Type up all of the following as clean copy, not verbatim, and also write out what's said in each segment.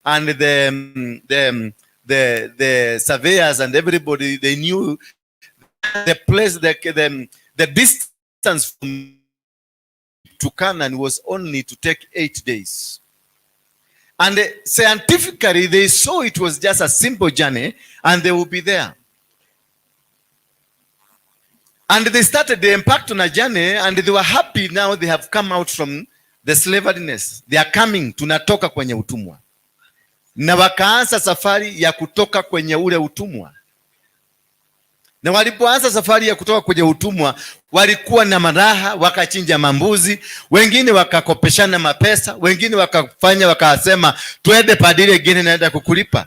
and the surveyors and everybody, they knew the place, the distance from to Canaan was only to take 8 days. And scientifically, they saw it was just a simple journey and they will be there. And they started the impact on a journey and they were happy now they have come out from the slaveryness. They are coming, tunatoka kwenye utumwa. Na wakaanza safari ya kutoka kwenye ule utumwa. Na walipoanza safari ya kutoka kwenye utumwa, walikuwa na maraha, wakachinja mambuzi, wengine wakakopeshana mapesa, wengine wakasema twende padiri gine naenda kukulipa.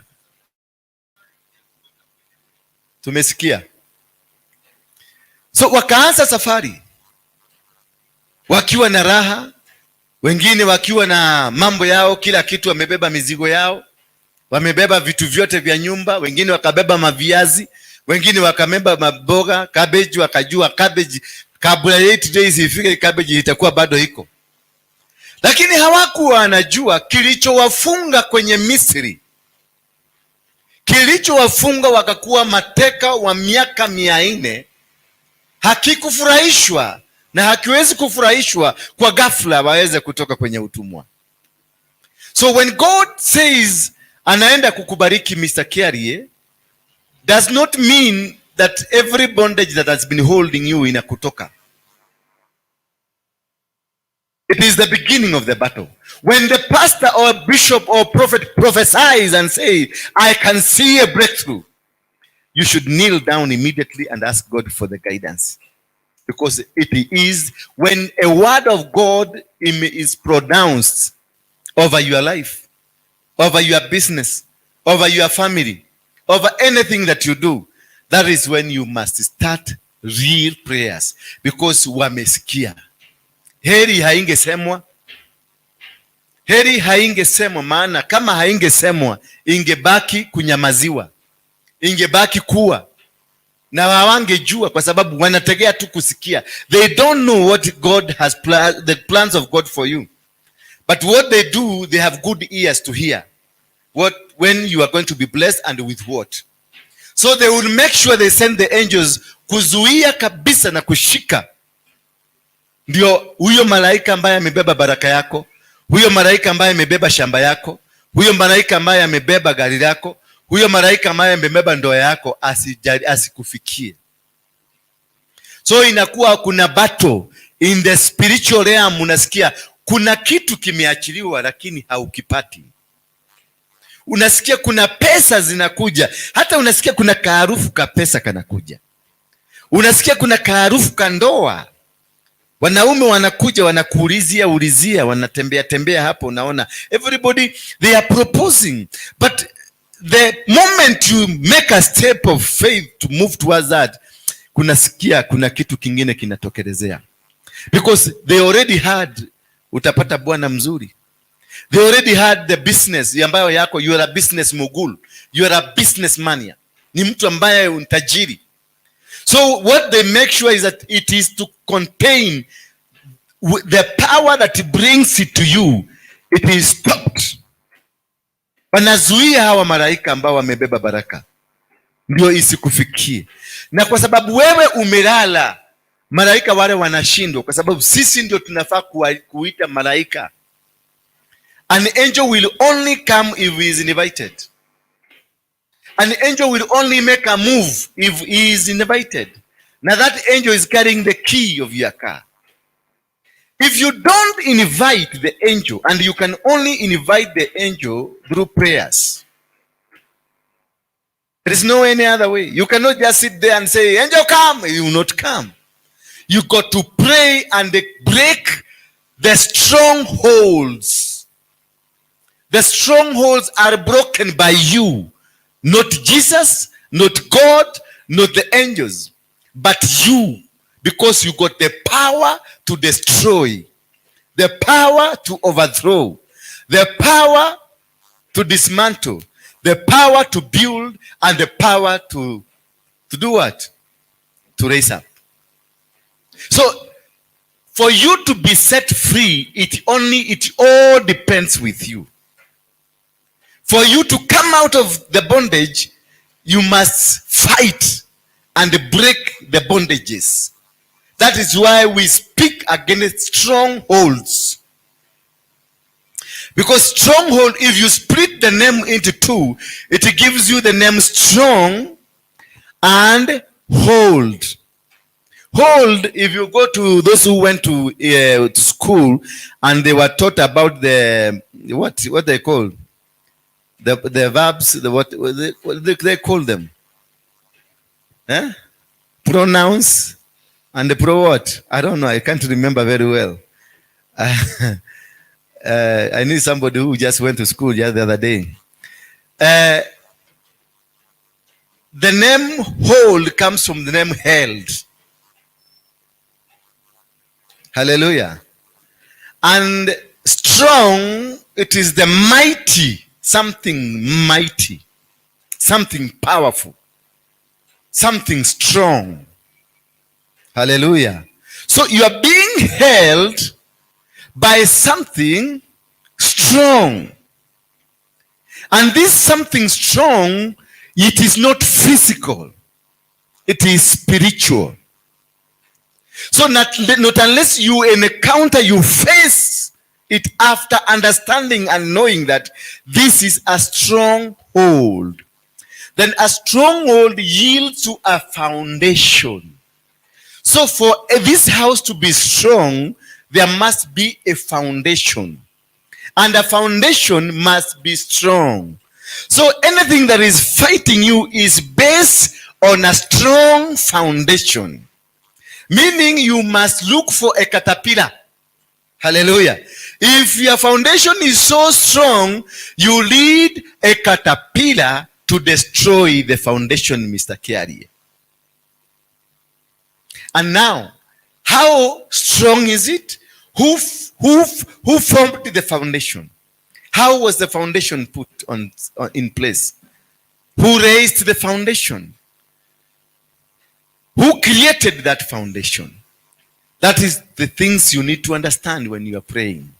Tumesikia. So wakaanza safari wakiwa na raha, wengine wakiwa na mambo yao, kila kitu, wamebeba mizigo yao, wamebeba vitu vyote vya nyumba, wengine wakabeba maviazi, wengine wakabeba maboga, cabbage, wakajua cabbage kabla 8 days ifike cabbage itakuwa bado iko. Lakini hawakuwa wanajua kilichowafunga kwenye Misri. Kilichowafunga wakakuwa mateka wa miaka 400 hakikufurahishwa na hakiwezi kufurahishwa kwa ghafla waweze kutoka kwenye utumwa. So when God says anaenda kukubariki Mr. Kiarie, does not mean that every bondage that has been holding you inakutoka. It is the beginning of the battle. When the pastor or bishop or prophet prophesies and say, I can see a breakthrough, you should kneel down immediately and ask God for the guidance. Because it is when a word of God is pronounced over your life, over your business, over your family, over anything that you do, that is when you must start real prayers. Because wamesikia. Heri haingesemwa. Heri haingesemwa, maana kama haingesemwa ingebaki kunyamaziwa, ingebaki kuwa na hawangejua, kwa sababu wanategea tu kusikia. They don't know what God has the plans of God for you. But what they do, they have good ears to hear when you are going to be blessed and with what. So they will make sure they send the angels kuzuia kabisa na kushika. Ndio huyo malaika ambaye amebeba baraka yako, huyo malaika ambaye amebeba shamba yako, huyo malaika ambaye amebeba gari lako, huyo malaika ambaye amebeba ndoa yako asikufikie. So inakuwa kuna battle in the spiritual realm. Unasikia kuna kitu kimeachiliwa lakini haukipati. Unasikia kuna pesa zinakuja, hata unasikia kuna kaarufu ka pesa kanakuja. Unasikia kuna kaarufu ka ndoa. Wanaume wanakuja wanakuulizia, wanatembea hapo, unaona everybody they are proposing, but the moment you make a step of faith to move towards that, kunasikia kuna kitu kingine kinatokelezea. Because they already had, utapata bwana mzuri. They already had the business ambayo yako, you are a business mogul, you are a business mania. Ni mtu ambaye untajiri. So what they make sure is that it is to contain the power that brings it to you. It is stopped. Wanazuia hawa malaika ambao wamebeba baraka ndio isikufikie. Na kwa sababu wewe umelala, malaika wale wanashindwa, kwa sababu sisi ndio tunafaa kuita malaika. An angel will only come if he is invited. An angel will only make a move if he is invited. Now that angel is carrying the key of your car. If you don't invite the angel, and you can only invite the angel through prayers, there is no any other way. You cannot just sit there and say, angel come. He will not come. You got to pray and break the strongholds. The strongholds are broken by you. Not Jesus, not God, not the angels, but you. Because you got the power to destroy, the power to overthrow, the power to dismantle, the power to build, and the power to do what? To raise up. So, for you to be set free, it all depends with you. For you to come out of the bondage, you must fight and break the bondages. That is why we speak against strongholds. Because stronghold, if you split the name into two, it gives you the name strong and hold. Hold, if you go to those who went to school and they were taught about the, what they call, the verbs, what they call them? Pronouns and the pro what? I don't know, I can't remember very well. I knew somebody who just went to school just the other day. The name hold comes from the name held. Hallelujah. And strong, it is the mighty, something mighty, something powerful, something strong. Hallelujah. So you are being held by something strong. And this something strong, it is not physical. It is spiritual. So not unless you encounter, you face it after understanding and knowing that this is a stronghold. Then a stronghold yields to a foundation. So for this house to be strong, there must be a foundation. And a foundation must be strong. So anything that is fighting you is based on a strong foundation. Meaning you must look for a caterpillar. Hallelujah. If your foundation is so strong, you lead a caterpillar to destroy the foundation, Mr. Kiari. And now, how strong is it? Who formed the foundation? How was the foundation put in place? Who raised the foundation? Who created that foundation? That is the things you need to understand when you are praying.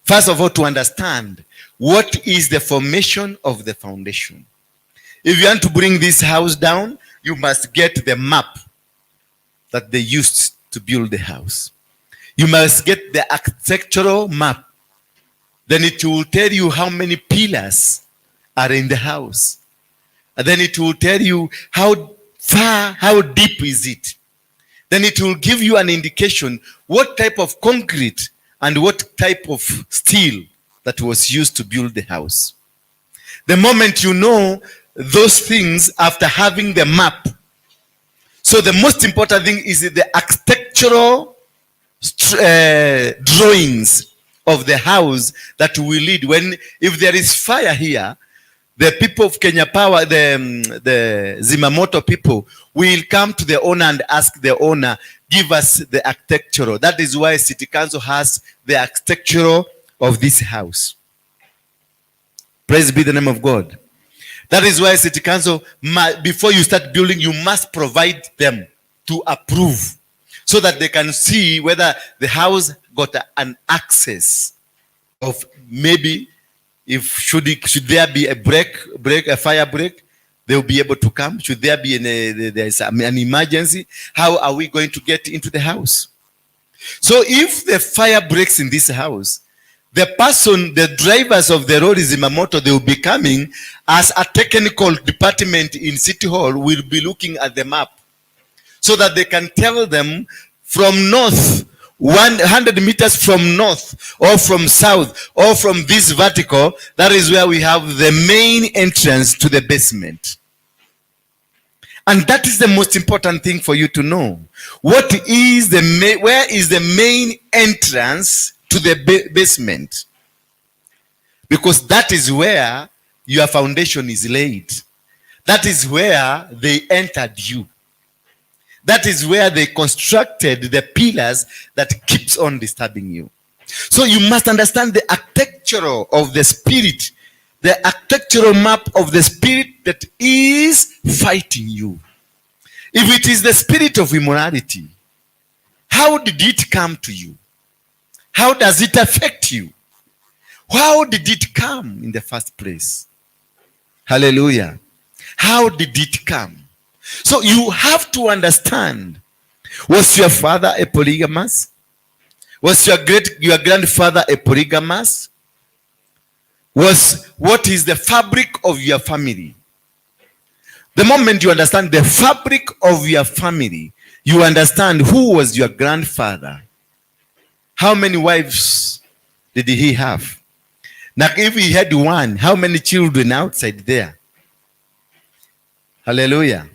First of all, to understand what is the formation of the foundation. If you want to bring this house down, you must get the map that they used to build the house. You must get the architectural map. Then it will tell you how many pillars are in the house. And then it will tell you how far, how deep is it. Then it will give you an indication what type of concrete and what type of steel that was used to build the house. The moment you know those things after having the map. So the most important thing is the architectural drawings of the house that will lead. If there is fire here, the people of Kenya Power, the Zimamoto people, will come to the owner and ask the owner, give us the architectural. That is why City Council has the architectural of this house. Praise be the name of God. That is why City Council, before you start building, you must provide them to approve so that they can see whether the house got an access of maybe should there be a fire break, they will be able to come. Should there be there's an emergency, how are we going to get into the house? So if the fire breaks in this house, the drivers of the road is Zimamoto, they will be coming as a technical department in City Hall will be looking at the map so that they can tell them from north, 100 meters from north or from south or from this vertical, that is where we have the main entrance to the basement. And that is the most important thing for you to know. Where is the main entrance to the basement? Because that is where your foundation is laid. That is where they entered you. That is where they constructed the pillars that keeps on disturbing you. So you must understand the architectural of the spirit, the architectural map of the spirit that is fighting you. If it is the spirit of immorality, how did it come to you? How does it affect you? How did it come in the first place? Hallelujah. How did it come? So you have to understand, was your father a polygamous? Was your grandfather a polygamous? What is the fabric of your family? The moment you understand the fabric of your family, you understand who was your grandfather. How many wives did he have? Now, if he had one, how many children outside there? Hallelujah.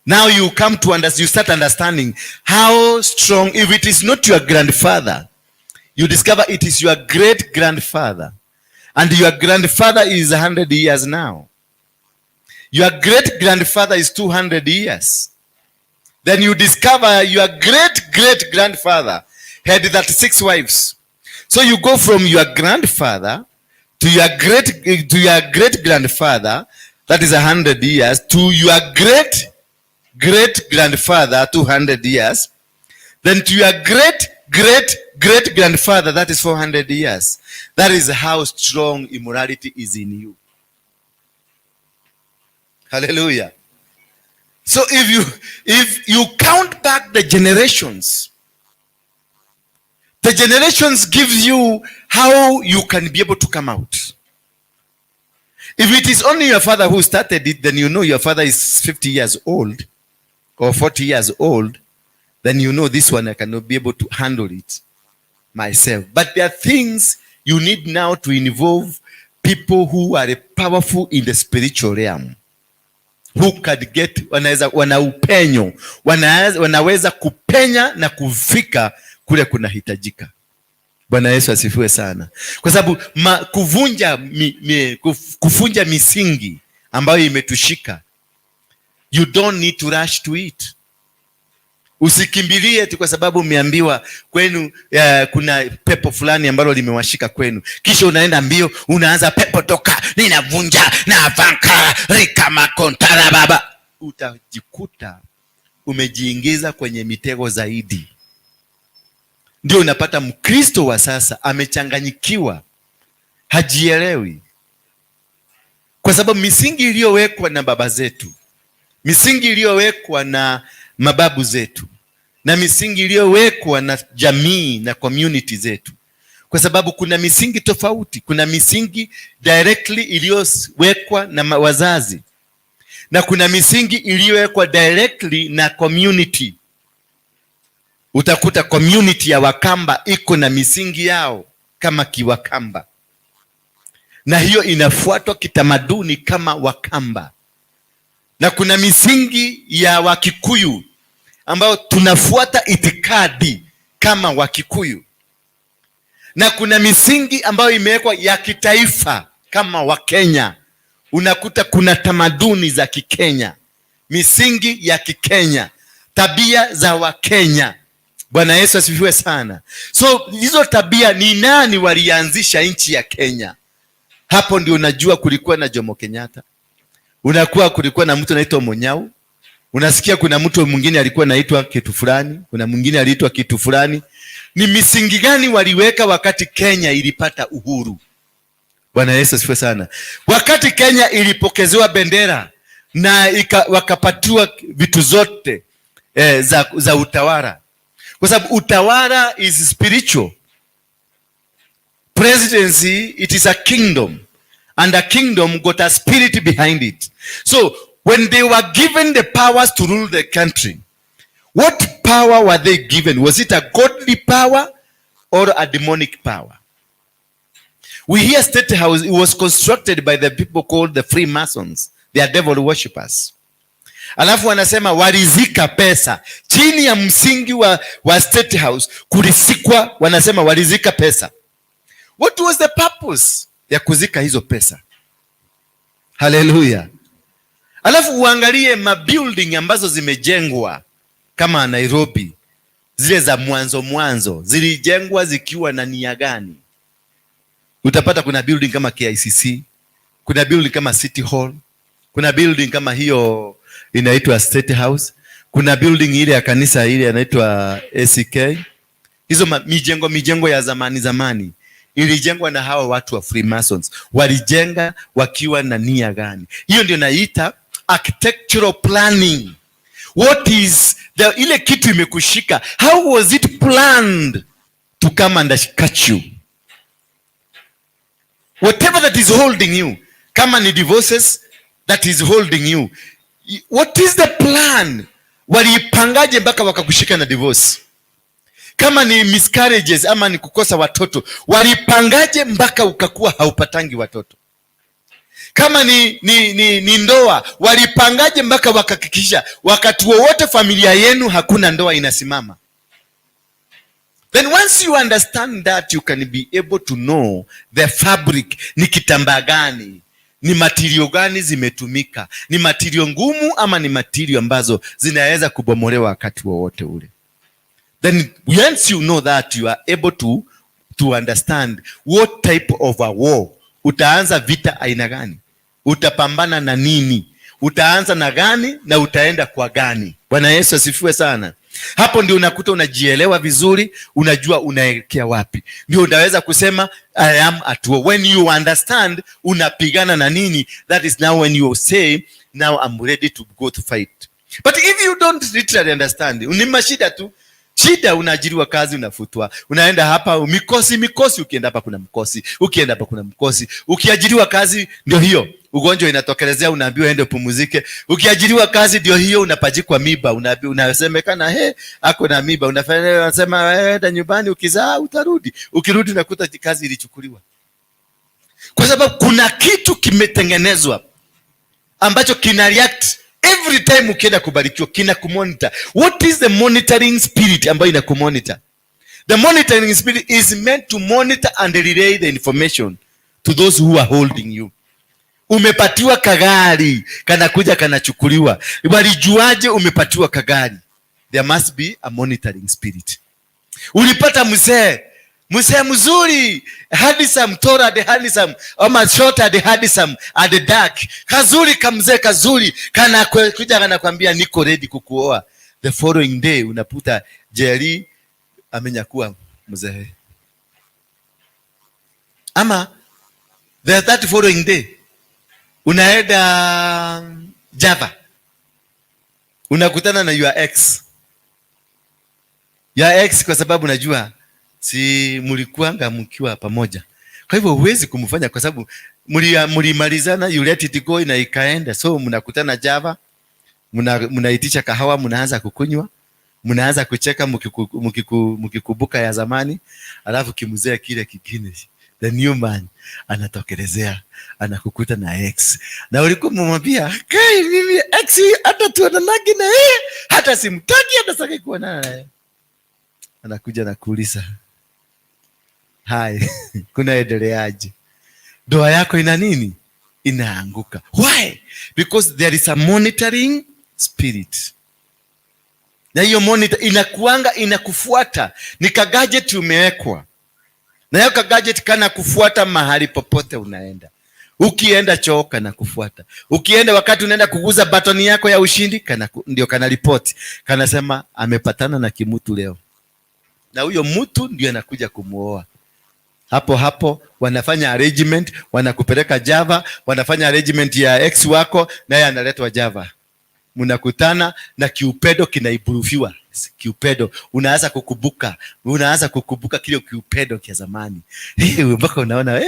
Now you come to understand, you start understanding how strong, if it is not your grandfather, you discover it is your great grandfather. And your grandfather is 100 years now. Your great grandfather is 200 years. Then you discover your great grandfather had 36 wives. So you go from your grandfather to your great grandfather, that is 100 years, to your great grandfather, 200 years, then to your great grandfather, that is 400 years. That is how strong immorality is in you. Hallelujah. So if you count back the generations gives you how you can be able to come out. If it is only your father who started it, then you know your father is 50 years old or 40 years old, then you know this one I cannot be able to handle it myself. But there are things you need now to involve people who are powerful in the spiritual realm, who can get, wana upenyo, wanaweza kupenya na kufika kule kunahitajika. Bwana Yesu asifiwe sana. Kwa sababu kuvunja misingi ambayo imetushika, you don't need to rush to it. Usikimbilie tu kwa sababu umeambiwa kwenu kuna pepo fulani ambalo limewashika kwenu, kisha unaenda mbio unaanza pepo toka, ninavunja na vanka rika makontara baba. Utajikuta umejiingiza kwenye mitego zaidi. Ndio unapata Mkristo wa sasa amechanganyikiwa, hajielewi, kwa sababu misingi iliyowekwa na baba zetu, misingi iliyowekwa na mababu zetu, na misingi iliyowekwa na jamii na community zetu, kwa sababu kuna misingi tofauti. Kuna misingi directly iliyowekwa na wazazi, na kuna misingi iliyowekwa directly na community. Utakuta community ya Wakamba iko na misingi yao kama Kiwakamba, na hiyo inafuatwa kitamaduni kama Wakamba. Na kuna misingi ya Wakikuyu ambayo tunafuata itikadi kama Wakikuyu, na kuna misingi ambayo imewekwa ya kitaifa kama Wakenya. Unakuta kuna tamaduni za Kikenya, misingi ya Kikenya, tabia za Wakenya. Bwana Yesu asifiwe sana. So hizo tabia ni nani walianzisha nchi ya Kenya? Hapo ndio unajua kulikuwa na Jomo Kenyatta. Kulikuwa na mtu anaitwa Monyau. Unasikia kuna mtu mwingine alikuwa anaitwa kitu fulani, kuna mwingine aliitwa kitu fulani. Ni misingi gani waliweka wakati Kenya ilipata uhuru? Bwana Yesu asifiwe sana. Wakati Kenya ilipokezewa bendera na wakapatiwa vitu zote za utawala. Kwa sababu utawala is spiritual. Presidency, it is a kingdom. And a kingdom got a spirit behind it. So when they were given the powers to rule the country, what power were they given? Was it a godly power or a demonic power? We hear State House, it was constructed by the people called the Freemasons. They are devil worshippers. Alafu wanasema walizika pesa. Chini ya msingi wa State House kulisikwa, wanasema walizika pesa. What was the purpose ya kuzika hizo pesa? Hallelujah. Alafu uangalie mabuilding ambazo zimejengwa kama Nairobi, zile za mwanzo zilijengwa zikiwa na nia gani? Utapata kuna building kama KICC, kuna building kama City Hall, kuna building kama hiyo inaitwa State House, kuna building ile ya kanisa ile inaitwa ACK. Hizo mijengo ya zamani ilijengwa na hawa watu wa Freemasons. Walijenga wakiwa na nia gani? Hiyo ndio naita architectural planning. What is ile kitu imekushika, how was it planned to come and catch you? Whatever that is holding you, kama ni divorces that is holding you, what is the plan? Walipangaje mpaka wakakushika na divorce? Kama ni miscarriages ama ni kukosa watoto, walipangaje mpaka ukakuwa haupatangi watoto? Kama ni ndoa, walipangaje mpaka wakahakikisha wakati wowote familia yenu hakuna ndoa inasimama? Then once you understand that, you can be able to know the fabric. Ni kitambaa gani, ni material gani zimetumika, ni material ngumu ama ni material ambazo zinaweza kubomolewa wakati wowote ule. Then once you know that, you are able to understand what type of a war. Utaanza vita aina gani, utapambana na nini, utaanza na gani na utaenda kwa gani. Bwana Yesu asifiwe sana. Hapo ndio unakuta unajielewa vizuri, unajua unaelekea wapi. Ndio unaweza kusema I am at war. When you understand unapigana na nini, that is now when you say now I'm ready to go to fight. But if you don't literally understand, ni mashida tu. Shida, unaajiriwa kazi unafutwa, unaenda hapa mikosi, ukienda hapa kuna mkosi, ukienda hapa kuna mkosi. Ukiajiriwa kazi ndio hiyo ugonjwa inatokelezea, unaambiwa ende upumzike. Ukiajiriwa kazi ndio hiyo unapajikwa miba, unasemekana ako na miba, unasema enda nyumbani, ukizaa utarudi. Ukirudi unakuta kazi ilichukuliwa. Kwa sababu kuna kitu kimetengenezwa ambacho kina react every time ukienda kubarikiwa, kina kumonitor. What is the monitoring spirit ambayo ina kumonitor? The monitoring spirit is meant to monitor and relay the information to those who are holding you. Umepatiwa kagari, kanakuja kanachukuliwa. Walijuaje umepatiwa kagari? There must be a monitoring spirit. Ulipata mzee mzuri, handsome, tall and handsome, ama short and handsome and dark. Kazuri kamzee kazuri, kanakuja kanakwambia niko ready kukuoa. The following day unaputa Jerry amenyakuwa mzee. Ama that following day unaenda Java, unakutana na your ex, kwa sababu najua si mlikuanga mkiwa pamoja. Kwa hivyo huwezi kumfanya kwa sababu mlimalizana, you let it go na ikaenda. So mnakutana Java, mnaitisha kahawa, mnaanza kukunywa, mnaanza kucheka mkikumbuka ya zamani, alafu kimuzea kile kingine. The new man anatokelezea, anakukuta na ex. Na ulikuwa mmwambia, "Kai mimi ex hata tuonanagi na yeye, hata simtaki, hata sitaki kuonana naye." Anakuja na kuuliza, "Hai, kunaendeleaje?" Ndoa yako ina nini? Inaanguka. Why? Because there is a monitoring spirit. Na hiyo monitor inakuanga inakufuata. Ni kagadget umewekwa. Na hiyo kagadget kana kufuata mahali popote unaenda. Ukienda choo kana kufuata. Ukienda wakati unaenda kuguza batoni yako ya ushindi, ndio kana report. Kana sema amepatana na kimutu leo. Na huyo mtu ndio anakuja kumuoa. Hapo wanafanya arrangement, wanakupeleka Java, wanafanya arrangement ya ex wako, naye analetwa Java. Mnakutana na kiupedo kinaiburufiwa. Kiupedo unaanza kukumbuka kile kiupedo kia zamani. Mpaka unaona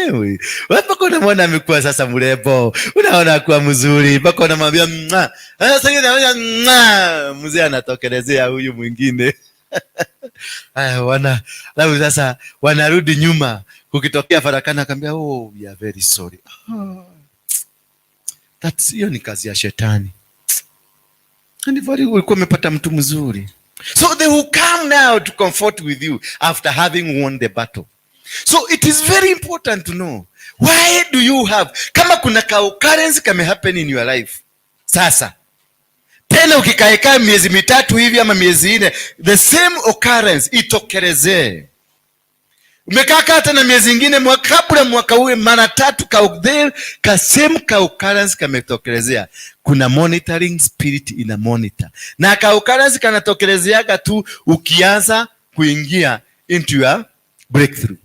mpaka unamwona amekuwa sasa mrembo, unaona kuwa mzuri, mpaka unamwambia sasa hivi naona mzee anatokelezea huyu mwingine. Sasa wanarudi nyuma, kukitokea farakana akamwambia, "Oh, we are very sorry." That's hiyo ni kazi ya shetani. Ulikuwa umepata mtu mzuri. So they will come now to comfort with you after having won the battle. So it is very important to know, why do you have, kama kuna occurrence kame happen in your life, sasa tena ukikaeka miezi 3 hivi ama miezi 4, the same occurrence itokelezee. Umekaa tena miezi ingine, kabla mwaka uwe mara 3 ka same occurrence kametokelezea. Kuna monitoring spirit ina monitor. Na occurrence kanatokelezeaga tu ukianza kuingia into your breakthrough.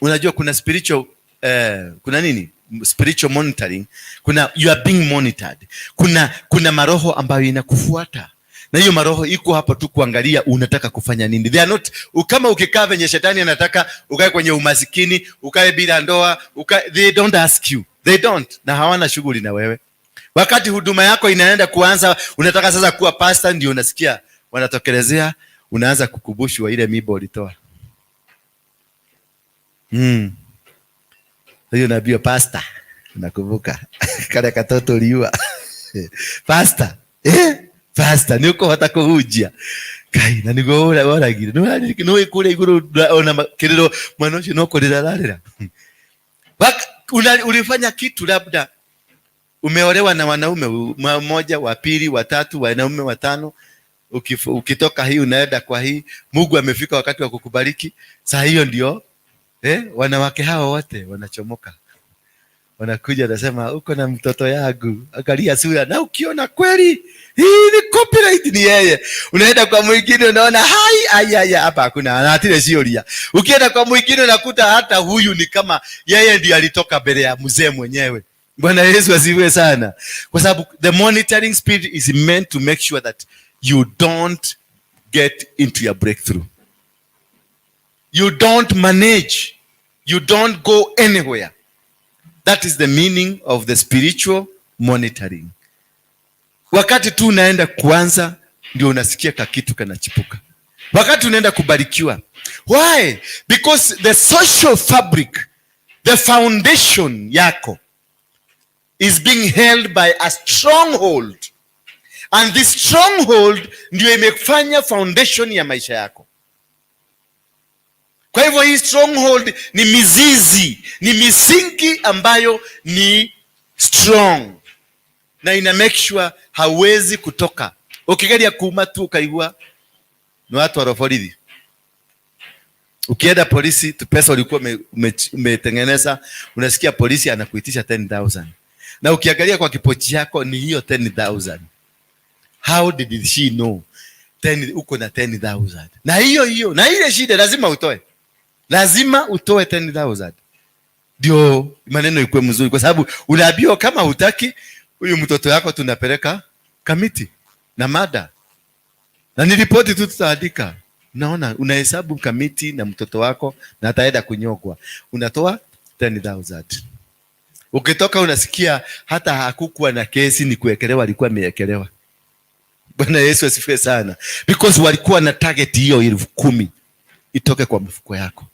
Unajua kuna spiritual kuna nini? Spiritual monitoring. Kuna you are being monitored. Kuna maroho ambayo inakufuata. Na hiyo maroho iko hapa tu kuangalia unataka kufanya nini. They are not, kama ukikaa venye shetani anataka ukae kwenye umasikini, ukae bila ndoa, they don't ask you. They don't. Na hawana shughuli na wewe. Wakati huduma yako inaenda kuanza, unataka sasa kuwa pastor, ndio unasikia wanatokelezea, unaanza kukumbushwa ile mibo ulitoa. Hiyo nabii pastor, nakumbuka kale katoto liwa. Pastor, pastor niko hata kuhujia. Kai na nigo ora gire. No ikure iguru ona kiriro manoshi no kulilalala. Ulifanya kitu labda umeolewa na wanaume mmoja, wa pili, wa tatu, wanaume watano. Ukitoka hii unaenda kwa hii, Mungu amefika wakati wa kukubariki. Saa hiyo ndio wanawake hao wote wanachomoka. Wanakuja nasema uko na mtoto yangu, angalia sura, na ukiona kweli hii ni copyright ni yeye. Unaenda kwa mwingine unaona hai hapa hakuna anatile sioria. Ukienda kwa mwingine unakuta hata huyu ni kama yeye ndiye alitoka mbele ya mzee mwenyewe. Bwana Yesu asifiwe sana. Kwa sababu the monitoring spirit is meant to make sure that you don't get into your breakthrough. You don't manage. You don't go anywhere. That is the meaning of the spiritual monitoring. Wakati tu unaenda kuanza, ndio unasikia kakitu kanachipuka. Wakati unaenda kubarikiwa. Why? Because the social fabric, the foundation yako is being held by a stronghold. And this stronghold ndio imefanya foundation ya maisha yako. Kwa hivyo hii stronghold ni mizizi, ni misingi ambayo ni strong. Na ina make sure hawezi kutoka. Ukigalia kuuma tu ukaigua ni watu waroforithi. Ukienda polisi, tu pesa ulikuwa umetengeneza, unasikia polisi anakuitisha 10,000. Na ukiangalia kwa kipochi yako ni hiyo 10,000. How did she know? Uko na 10,000. Na hiyo, na ile shida lazima utoe. Lazima utoe 10,000. Ndio maneno ikuwe mzuri, kwa sababu unaambiwa kama hutaki huyu mtoto yako tunapeleka kamiti na mada. Na ni ripoti tu tutaandika. Naona unahesabu kamiti na mtoto wako na ataenda kunyogwa. Unatoa 10,000. Ukitoka unasikia hata hakukuwa na kesi, ni kuwekelewa, alikuwa ameekelewa. Bwana Yesu asifiwe sana. Because walikuwa na target hiyo 10,000 itoke kwa mfuko yako.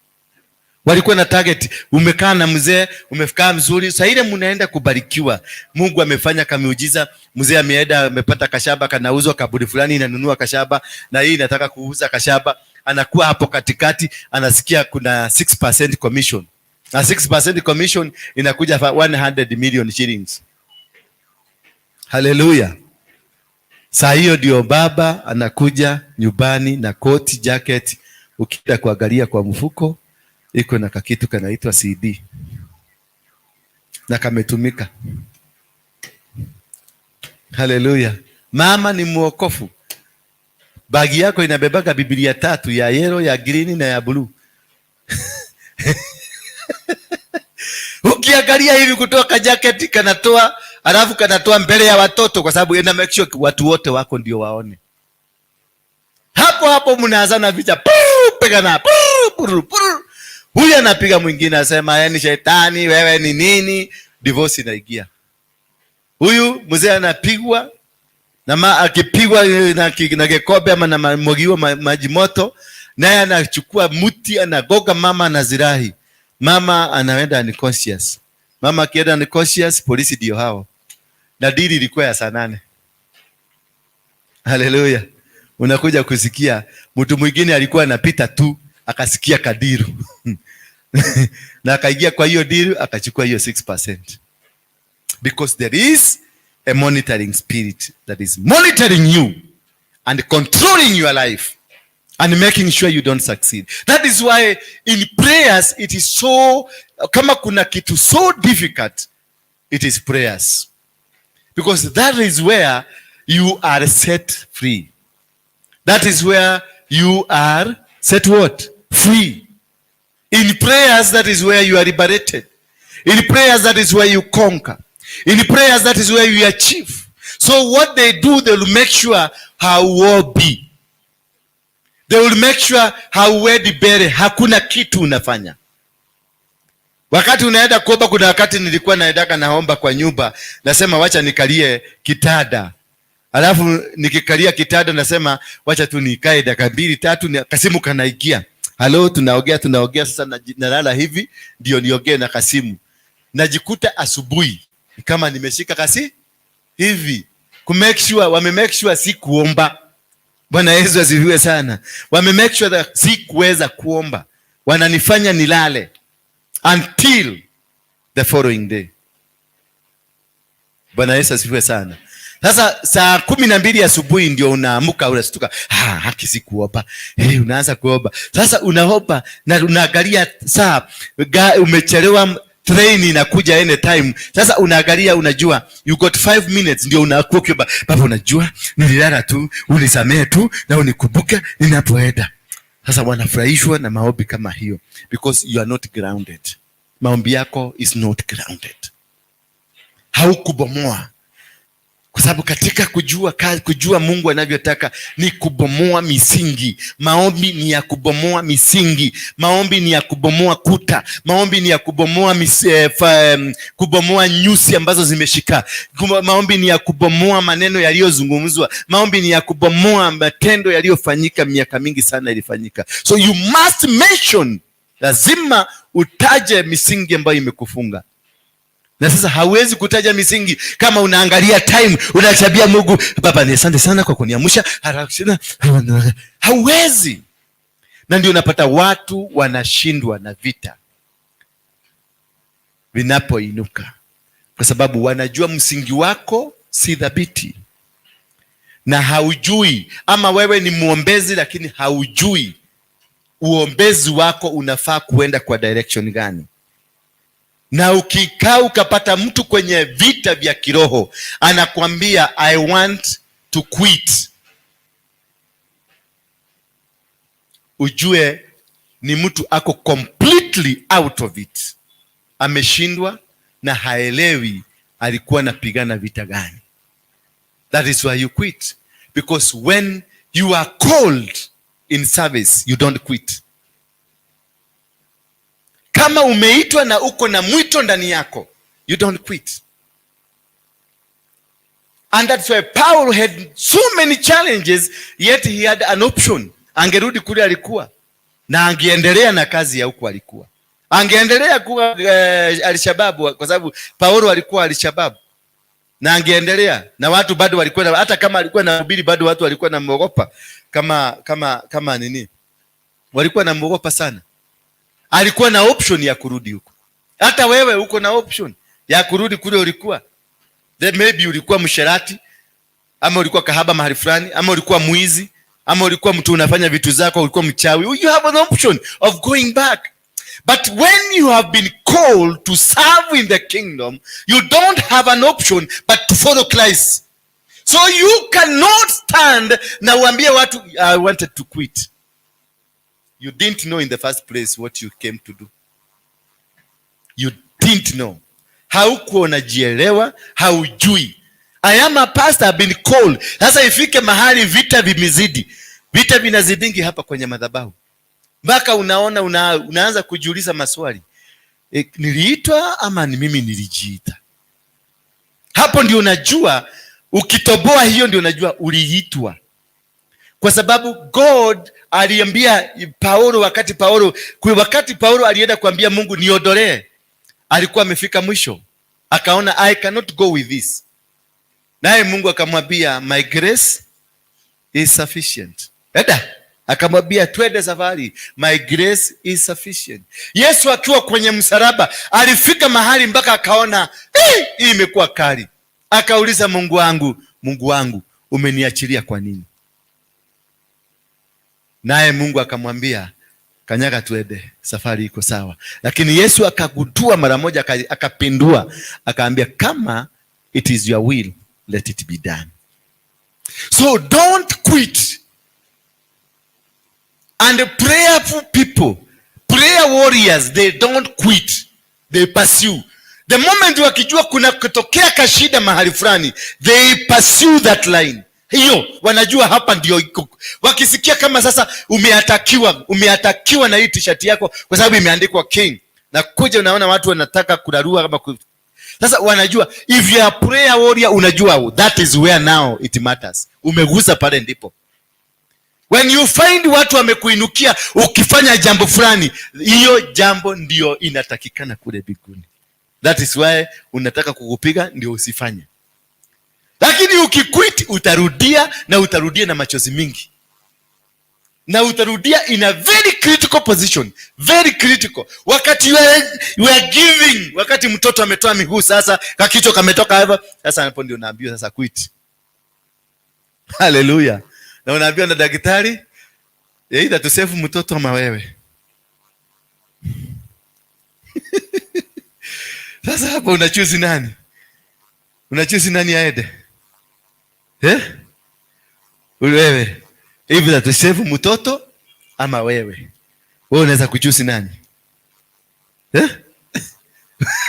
Walikuwa na target, umekaa na mzee, umefikaa mzuri, sasa ile mnaenda kubarikiwa. Mungu amefanya kamiujiza, mzee ameenda amepata kashaba kanauzwa, kaburi fulani inanunua kashaba na hii inataka kuuza kashaba, anakuwa hapo katikati, anasikia kuna 6% commission. Na 6% commission inakuja 100 million shillings. Hallelujah. Saa hiyo ndio baba anakuja nyumbani na koti, jacket, ukienda kuangalia kwa mfuko iko na kakitu kanaitwa CD. Na kametumika. Hallelujah. Mama ni mwokofu. Bagi yako inabebaga Biblia 3, ya yellow, ya green na ya blue. Ukiangalia hivi kutoka jacket kanatoa, alafu kanatoa mbele ya watoto, kwa sababu ina make sure watu wote wako ndio waone. Hapo mnaanzana vita. Pigana. Huyu anapiga mwingine, anasema yeye ni shetani, wewe ni nini? Divorce inaingia. Huyu mzee anapigwa na akipigwa na kikombe ama na mwagiwa maji moto, naye anachukua mti anagoga mama, anazirahi. Mama anaenda unconscious. Mama akienda unconscious, polisi ndio hao. Na dili ilikuwa ya saa 8. Hallelujah. Unakuja kusikia mtu mwingine alikuwa anapita tu akasikia kadiru. Na akaingia kwa hiyo deal akachukua hiyo 6%. Because there is a monitoring spirit that is monitoring you and controlling your life and making sure you don't succeed. That is why in prayers it is so, kama kuna kitu so difficult, it is prayers. Because that is where you are set free. That is where you are set what? Free. In prayers, that is where you are liberated. In prayers, that is where you conquer. In prayers, that is where you achieve. So what they do, they will make sure hauo be. They will make sure hauendi mbele, hakuna kitu unafanya. Wakati unaenda kuomba, kuna wakati nilikuwa naendaka naomba kwa nyumba, nasema wacha nikalie kitada. Alafu nikikalia kitada nasema wacha tu nikae dakika 2-3, kasimu kanaigia. Halo, tunaongea sasa, nalala hivi ndio niongee na kasimu. Najikuta asubuhi kama nimeshika kasi hivi. Wame make sure si kuomba. Bwana Yesu asifiwe sana. Wame make sure that si kuweza kuomba. Wananifanya nilale until the following day. Bwana Yesu asifiwe sana. Sasa saa 12 asubuhi ndio unaamuka, unastuka, haki si kuomba. Unaanza kuomba. Sasa unaomba na unaangalia saa umechelewa, train inakuja anytime. Sasa unaangalia, unajua you got 5 minutes, ndio unakuomba, baba unajua nililala tu, unisamehe tu na unikumbuke ninapoenda. Sasa wanafurahishwa na maombi kama hiyo, because you are not grounded. Maombi yako is not grounded. Haukubomoa. Kwa sababu katika kujua Mungu anavyotaka ni kubomoa misingi. Maombi ni ya kubomoa misingi. Maombi ni ya kubomoa kuta. Maombi ni ya kubomoa nyusi ambazo zimeshika. Maombi ni ya kubomoa maneno yaliyozungumzwa. Maombi ni ya kubomoa matendo yaliyofanyika miaka mingi sana ilifanyika. So you must mention, lazima utaje misingi ambayo imekufunga. Na sasa hauwezi kutaja misingi kama unaangalia time, unachabia Mungu, baba ni asante sana kwa kuniamsha. Hauwezi. Na ndio unapata watu wanashindwa na vita vinapoinuka, kwa sababu wanajua msingi wako si thabiti, na haujui, ama wewe ni muombezi lakini haujui uombezi wako unafaa kuenda kwa direction gani. Na ukikaa ukapata mtu kwenye vita vya kiroho anakuambia I want to quit, ujue ni mtu ako completely out of it, ameshindwa na haelewi alikuwa anapigana vita gani. That is why you quit, because when you are called in service you don't quit. Kama umeitwa na uko na mwito ndani yako, you don't quit. And that's why Paul had so many challenges, yet he had an option. Angerudi kule alikuwa, na angeendelea na kazi ya huko alikuwa. Angeendelea kuwa Al-Shabaab, kwa sababu Paulo alikuwa Al-Shabaab. Na angeendelea, na watu bado walikuwa, hata kama alikuwa na hubiri bado watu walikuwa na mwogopa kama nini? Walikuwa na mwogopa sana. Alikuwa na option ya kurudi huko. Hata wewe uko na option ya kurudi kule ulikuwa. Then maybe ulikuwa msherati, ama ulikuwa kahaba mahali fulani, ama ulikuwa mwizi, ama ulikuwa mtu unafanya vitu zako, ulikuwa mchawi. You have an option of going back. But when you have been called to serve in the kingdom, you don't have an option but to follow Christ. So you cannot stand na uambie watu I wanted to quit. You didn't know in the first place what you came to do. You didn't know. Haukuwa unajielewa, haujui. I am a pastor, I've been called. Sasa ifike mahali vita vimezidi. Vita vinazidingi hapa kwenye madhabahu. Mpaka unaanza kujiuliza maswali. Niliitwa ama ni mimi nilijiita? Hapo ndio unajua, ukitoboa hiyo ndio unajua uliitwa. Kwa sababu God aliambia Paulo, wakati Paulo alienda kuambia Mungu niondolee, alikuwa amefika mwisho. Akaona I cannot go with this. Naye Mungu akamwambia my grace is sufficient. Akamwambia twende safari, my grace is sufficient. Yesu akiwa kwenye msalaba alifika mahali mpaka akaona hii imekuwa kali. Akauliza Mungu wangu umeniachilia kwa nini? Naye Mungu akamwambia kanyaga twende, safari iko sawa. Lakini Yesu akagundua mara moja, akapindua, akaambia kama it is your will, let it be done. So don't quit. And prayerful people prayer warriors, they don't quit, they pursue. The moment wakijua kuna kutokea kashida mahali fulani, they pursue that line. Hiyo wanajua hapa ndio iko. Wakisikia kama sasa umeatakiwa na hii t-shirt yako kwa sababu imeandikwa king, na kuja unaona watu wanataka kurarua kama sasa wanajua if you are a prayer warrior, unajua that is where now it matters. Umegusa pale ndipo. When you find watu wamekuinukia ukifanya jambo fulani, hiyo jambo ndio inatakikana kule biguni. That is why unataka kukupiga ndio usifanye. Lakini ukiquit utarudia na utarudia na machozi mingi. Na utarudia in a very critical position, very critical. Wakati you are giving, wakati mtoto ametoa miguu sasa, kakichwa kametoka hivyo, sasa hapo ndio unaambiwa sasa quit. Hallelujah. Na unaambiwa na daktari, either to save mtoto ama wewe. Sasa hapo unachoose nani? Unachoose nani aende? Wewe. Either to save mtoto ama wewe. Wewe unaweza kuchoose nani?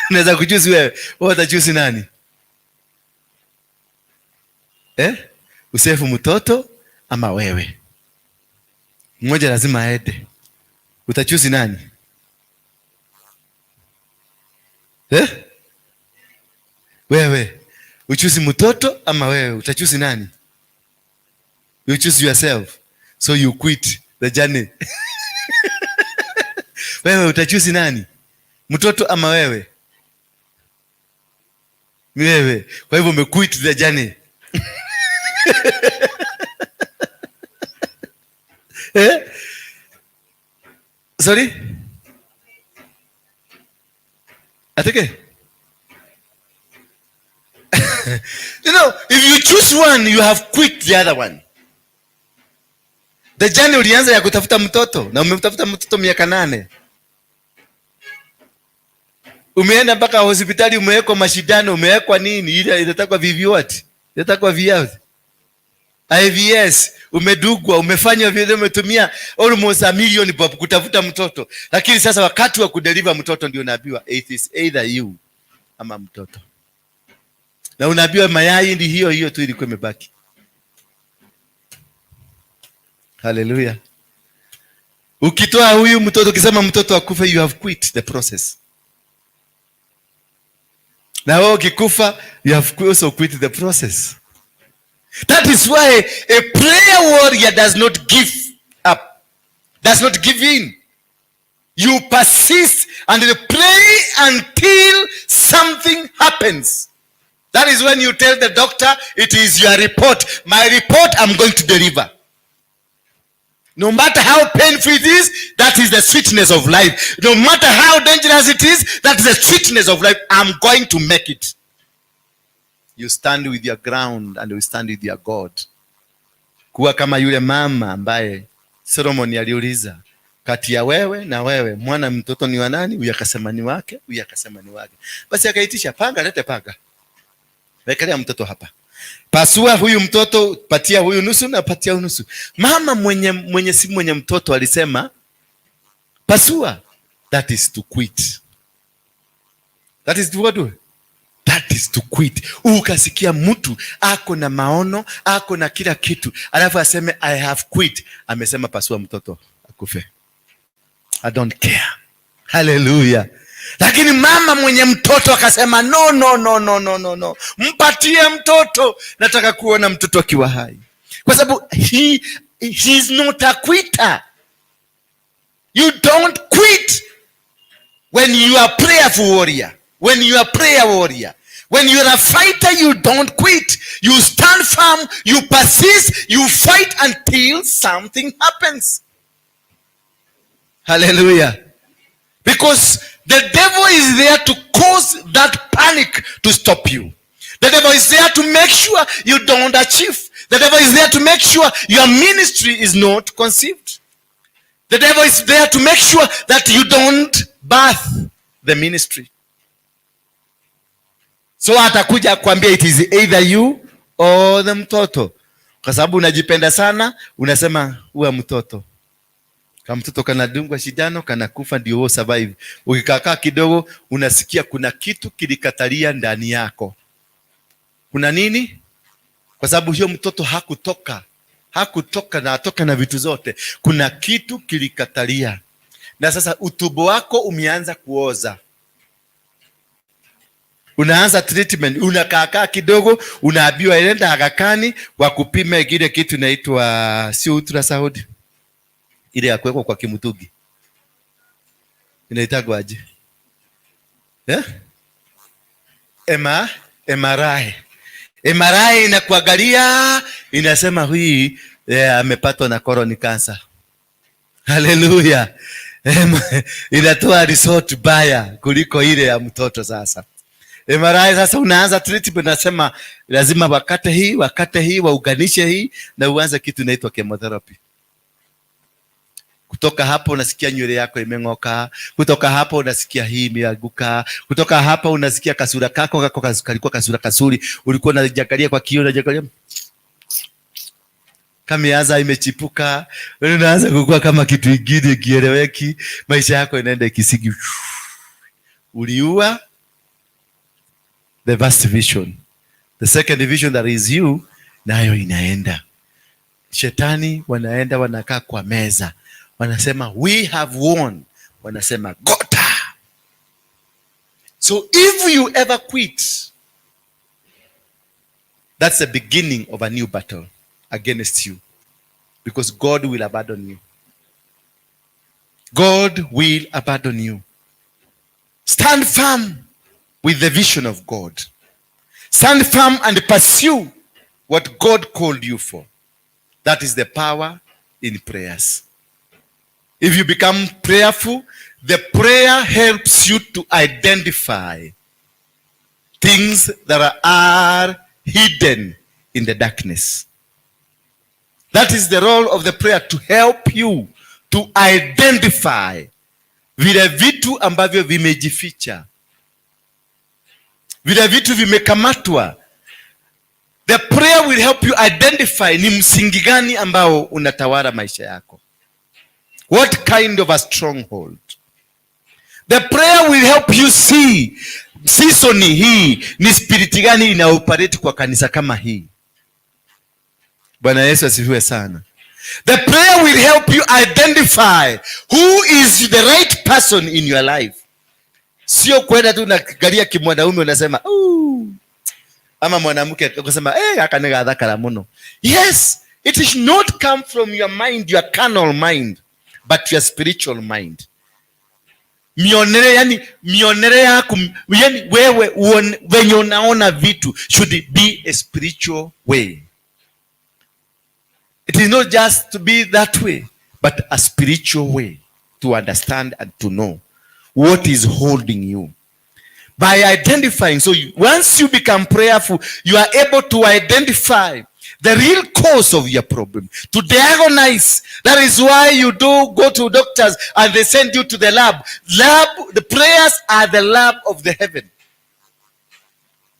Unaweza kuchoose wewe. Wewe utachoose nani? Usave mtoto ama wewe? Mmoja lazima aende. Utachoose nani? Wewe uchoose mtoto ama wewe? Utachoose nani? You choose yourself. So you quit the journey. Wewe utachoose nani? Mtoto ama wewe? Wewe. Kwa hivyo umequit the journey. Sorry? Atake? You know, if you choose one, you have quit the other one. The journey ulianza ya kutafuta mtoto na umetafuta mtoto miaka 8. Umeenda mpaka hospitali, umewekwa mashindano, umewekwa nini? Ile inatakwa VVWAT, inatakwa VVS. IVS, umedugwa, umefanya vile, umetumia almost $1 million bob kutafuta mtoto. Lakini sasa wakati wa kudeliver mtoto ndio unaambiwa it is either you ama mtoto. Na unaambiwa mayai ndi hiyo tu ilikuwa imebaki. Hallelujah. Ukitoa huyu mtoto, ukisema mtoto akufa, you have quit the process. Na wewe ukikufa, you have also quit the process. That is why a prayer warrior does not give up, does not give in. You persist and you pray until something happens. That is when you tell the doctor, it is your report. My report, I'm going to deliver. No matter how painful it is, that is the sweetness of life. No matter how dangerous it is, that is the sweetness of life. I'm going to make it. You stand with your ground and you stand with your God. Kuwa kama yule mama ambaye Solomon aliuliza, kati ya wewe na wewe, mwana mtoto ni wa nani? Huyu akasema ni wake, huyu akasema ni wake. Basi akaitisha panga, lete panga. Wekelea mtoto hapa. Pasua huyu mtoto, patia huyu nusu na patia huyu nusu. Mama mwenye mtoto alisema pasua. That is to quit. That is to what do? That is to quit. Ukasikia mtu ako na maono, ako na kila kitu, alafu aseme I have quit. Amesema pasua mtoto akufe. I don't care. Hallelujah. Lakini mama mwenye mtoto akasema no. Mpatie mtoto. Nataka kuona mtoto akiwa hai. Kwa sababu he is not a quitter. You don't quit when you are a prayerful warrior. When you are a prayer warrior. When you are a fighter, you don't quit. You stand firm, you persist, you fight until something happens. Hallelujah. Because the devil is there to cause that panic to stop you. The devil is there to make sure you don't achieve. The devil is there to make sure your ministry is not conceived. The devil is there to make sure that you don't birth the ministry. So atakuja kuambia it is either you or the mtoto. Kwa sababu unajipenda sana, unasema uwe mtoto. Kama mtoto kanadungwa shindano kanakufa ndio wewe survive. Ukikaa kidogo unasikia kuna kitu kilikatalia ndani yako. Kuna nini? Kwa sababu hiyo mtoto hakutoka na atoka na vitu zote. Kuna kitu kilikatalia. Na sasa utumbo wako umeanza kuoza. Unaanza treatment, unakaa kidogo, unaambiwa enda Aga Khan wakupime kile kitu inaitwa si ultrasound. Ile ya kuwekwa kwa kimutugi. Inaitwa aje? MRI. MRI inakuangalia, inasema huyu amepatwa na colon cancer. Haleluya. Inatoa result baya kuliko ile ya mtoto sasa. MRI sasa unaanza treatment, nasema lazima wakate hii, wauganishe hii na uanze kitu inaitwa chemotherapy. Kutoka hapo unasikia nywele yako imeng'oka, kutoka hapo unasikia hii imeanguka, kutoka hapa unasikia kasura kako kalikuwa kasura kasuri, ulikuwa unajiangalia kwa kioo, unajiangalia kama imechipuka, unaanza kukua kama kitu kingine kieleweki, maisha yako inaenda ikisigi. Uliua the first vision. The second vision that is you, nayo inaenda. Shetani wanaenda wanakaa kwa meza. Wanasema we have won. Wanasema gota. So if you ever quit, that's the beginning of a new battle against you. Because God will abandon you. God will abandon you. Stand firm with the vision of God. Stand firm and pursue what God called you for. That is the power in prayers. If you become prayerful, the prayer helps you to identify things that are hidden in the darkness. That is the role of the prayer, to help you to identify vile vitu ambavyo vimejificha, vile vitu vimekamatwa. The prayer will help you identify ni msingi gani ambao unatawala maisha yako. What kind of a stronghold? The prayer will help you see season hii ni spirit gani ina operate kwa kanisa kama hii. Bwana Yesu asifiwe sana. The prayer will help you identify who is the right person in your life. Sio kwenda tu unaangalia kimwanaume unasema ama mwanamke ukasema akaniga dhakara muno. Yes, it is not come from your mind, your carnal mind, but your spiritual mind. Mionere yako, yani wewe wenye unaona vitu should be a spiritual way. It is not just to be that way, but a spiritual way to understand and to know what is holding you. By identifying, so once you become prayerful, you are able to identify the real cause of your problem, to diagnose. That is why you do go to doctors and they send you to the lab. The prayers are the lab of the heaven.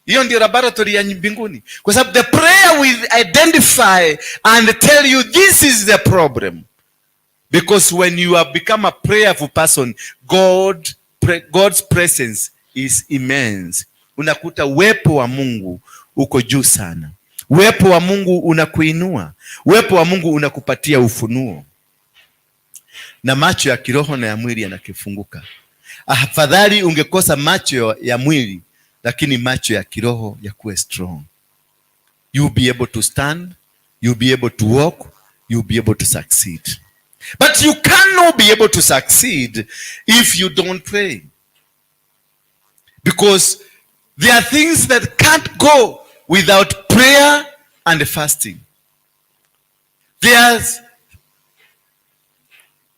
Hiyo ndio laboratory ya mbinguni. Kwa sababu the prayer will identify and tell you this is the problem. Because when you have become a prayerful person, God's presence is immense. Unakuta uwepo wa Mungu uko juu sana. Uwepo wa Mungu unakuinua. Uwepo wa Mungu unakupatia ufunuo. Na macho ya kiroho na ya mwili yanakifunguka. Afadhali ungekosa macho ya mwili, lakini macho ya kiroho yakuwe strong. You'll be able to stand, you'll be able to walk, you'll be able to succeed. But you cannot be able to succeed if you don't pray. Because there are things that can't go without prayer and fasting. There's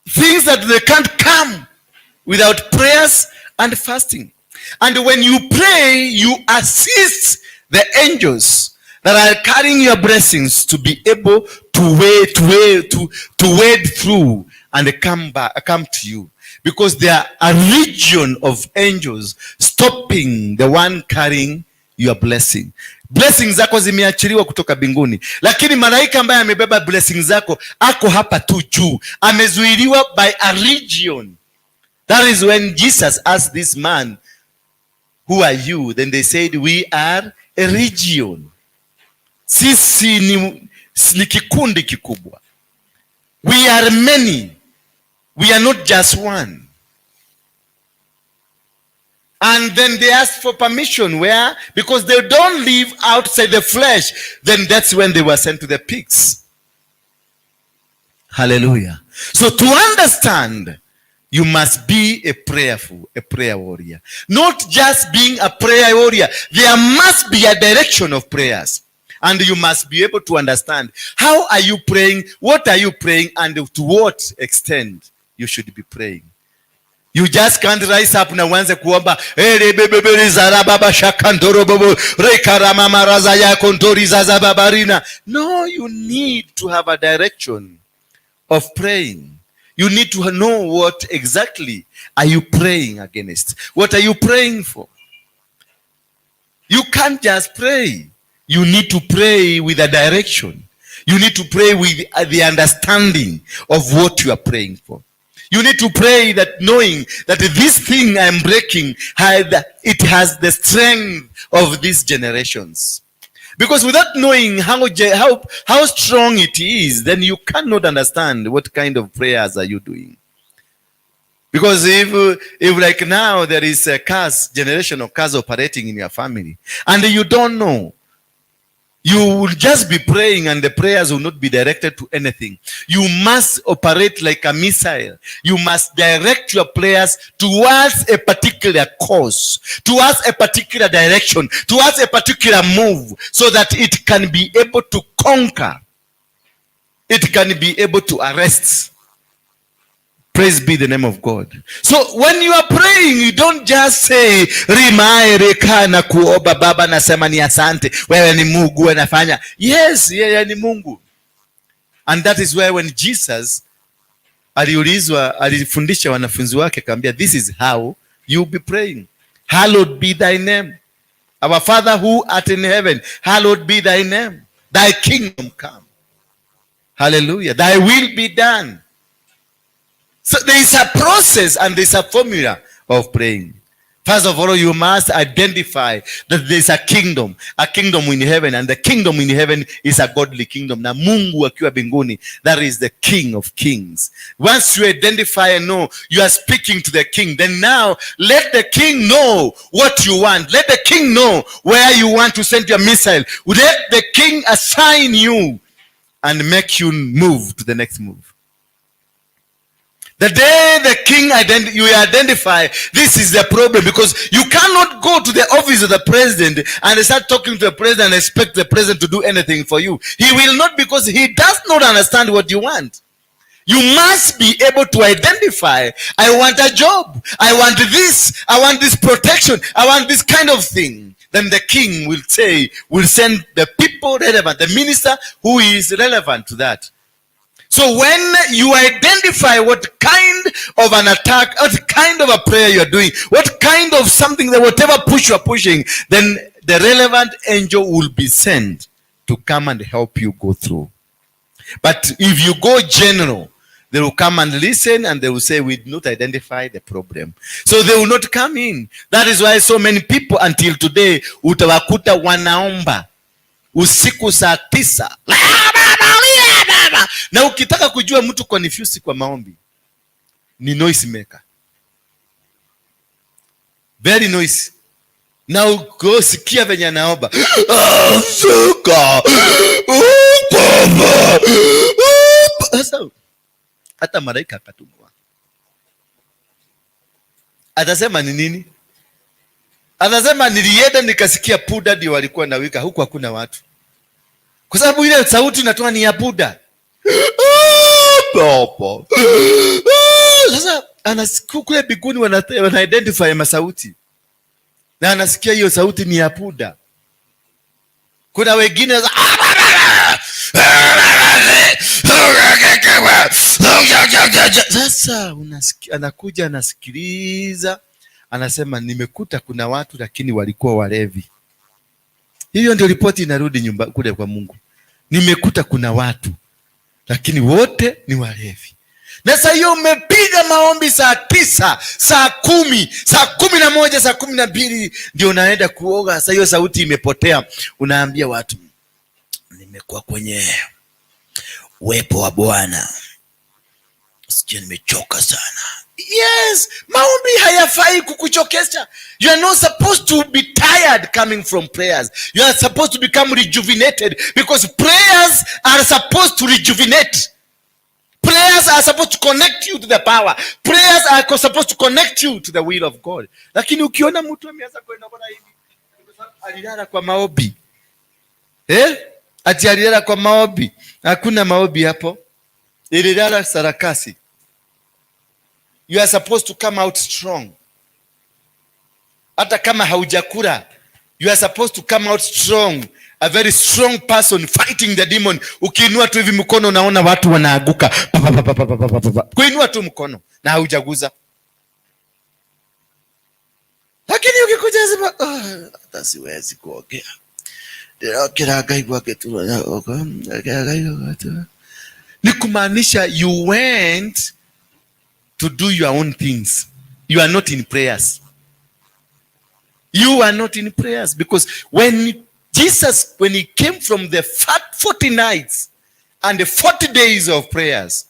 things that they can't come without prayers and fasting. And when you pray, you assist the angels that are carrying your blessings to be able to wade through and come to you. Because there are a legion of angels stopping the one carrying your blessing. Blessings zako zimeachiliwa kutoka mbinguni, lakini malaika ambaye amebeba blessings zako ako hapa tu juu, amezuiliwa by a region. That is when Jesus asked this man, who are you? Then they said, we are a region. Sisi ni kikundi kikubwa. We are many. We are not just one. And then they asked for permission. Where? Because they don't live outside the flesh. Then that's when they were sent to the pigs. Hallelujah. So to understand, you must be a prayer warrior. Not just being a prayer warrior. There must be a direction of prayers. And you must be able to understand, how are you praying? What are you praying? And to what extent you should be praying. You just can't rise up na uanze kuomba no, you need to have a direction of praying. You need to know what exactly are you praying against. What are you praying for? You can't just pray. You need to pray with a direction. You need to pray with the understanding of what you are praying for. You need to pray that knowing that this thing I'm breaking, it has the strength of these generations. Because without knowing how strong it is, then you cannot understand what kind of prayers are you doing. Because if like now there is a generation of curse operating in your family, and you don't know, you will just be praying and the prayers will not be directed to anything. You must operate like a missile. You must direct your prayers towards a particular cause, towards a particular direction, towards a particular move, so that it can be able to conquer. It can be able to arrest. Praise be the name of God. So when you are praying, you don't just say rimai reka na kuoba baba nasema ni asante, wewe ni Mungu anafanya. Yes, yeye ni Mungu. And that is where when Jesus alifundisha wanafunzi wake akamwambia, this is how you be praying. Hallowed be thy name. Our Father who art in heaven, hallowed be thy name. Thy kingdom come. Hallelujah. Thy will be done. So there is a process and there is a formula of praying. First of all, you must identify that there is a kingdom in heaven, and the kingdom in heaven is a godly kingdom. Na Mungu akiwa mbinguni, that is the King of Kings. Once you identify and know you are speaking to the King, then now let the King know what you want. Let the King know where you want to send your missile. Let the King assign you and make you move to the next move. The day the king you identify, this is the problem, because you cannot go to the office of the president and start talking to the president and expect the president to do anything for you. He will not, because he does not understand what you want. You must be able to identify, I want a job, I want this protection, I want this kind of thing. Then the king will send the people relevant, the minister who is relevant to that. So when you identify what kind of an attack, what kind of a prayer you're doing, what kind of something, that whatever push you're pushing, then the relevant angel will be sent to come and help you go through. But if you go general, they will come and listen and they will say, we did not identify the problem. So they will not come in. That is why so many people until today, utawakuta wanaomba usiku saa 9. Na ukitaka kujua mtu confuse kwa maombi, ni noise maker. Very noise. Na ukosikia venye anaomba, sasa hata malaika akatumwa. Atasema ni nini? Atasema nilienda nikasikia Buddha ndio walikuwa na wika, huku hakuna watu. Kwa sababu ile sauti inatoa ni ya Buddha. Sasa anasikia kule biguni wana identify masauti. Na anasikia hiyo sauti ni ya Buddha. Kuna wengine sasa unasikia, anakuja anasikiliza, anasema nimekuta kuna watu lakini walikuwa walevi. Hiyo ndio ripoti inarudi nyumba kule kwa Mungu. Nimekuta kuna watu lakini wote ni walevi. Na sasa hiyo umepiga maombi saa 9, saa 10, saa 11, saa 12 ndio unaenda kuoga. Sasa hiyo sauti imepotea. Unaambia watu, nimekuwa kwenye uwepo wa Bwana, sije nimechoka sana. Yes, maombi hayafai kukuchokesha. You are not supposed to be tired coming from prayers. You are supposed to become rejuvenated, because prayers are supposed to rejuvenate. Prayers are supposed to connect you to the power. Prayers are supposed to connect you to the will of God. Lakini ukiona mtu ameanza kwenda bora hivi, alilala kwa maombi. Ati alilala kwa maombi. Hakuna maombi hapo. Ililala sarakasi. You are supposed to come out strong. Hata kama haujakula, you are supposed to come out strong. A very strong person fighting the demon. Ukiinua tu hivi mkono unaona watu wanaaguka. Kuinua tu mkono na haujaguza. Lakini ukikuja sema, hata siwezi kuongea. Ni kumaanisha you went to do your own things. You are not in prayers. You are not in prayers, because when Jesus, when he came from the 40 nights and the 40 days of prayers,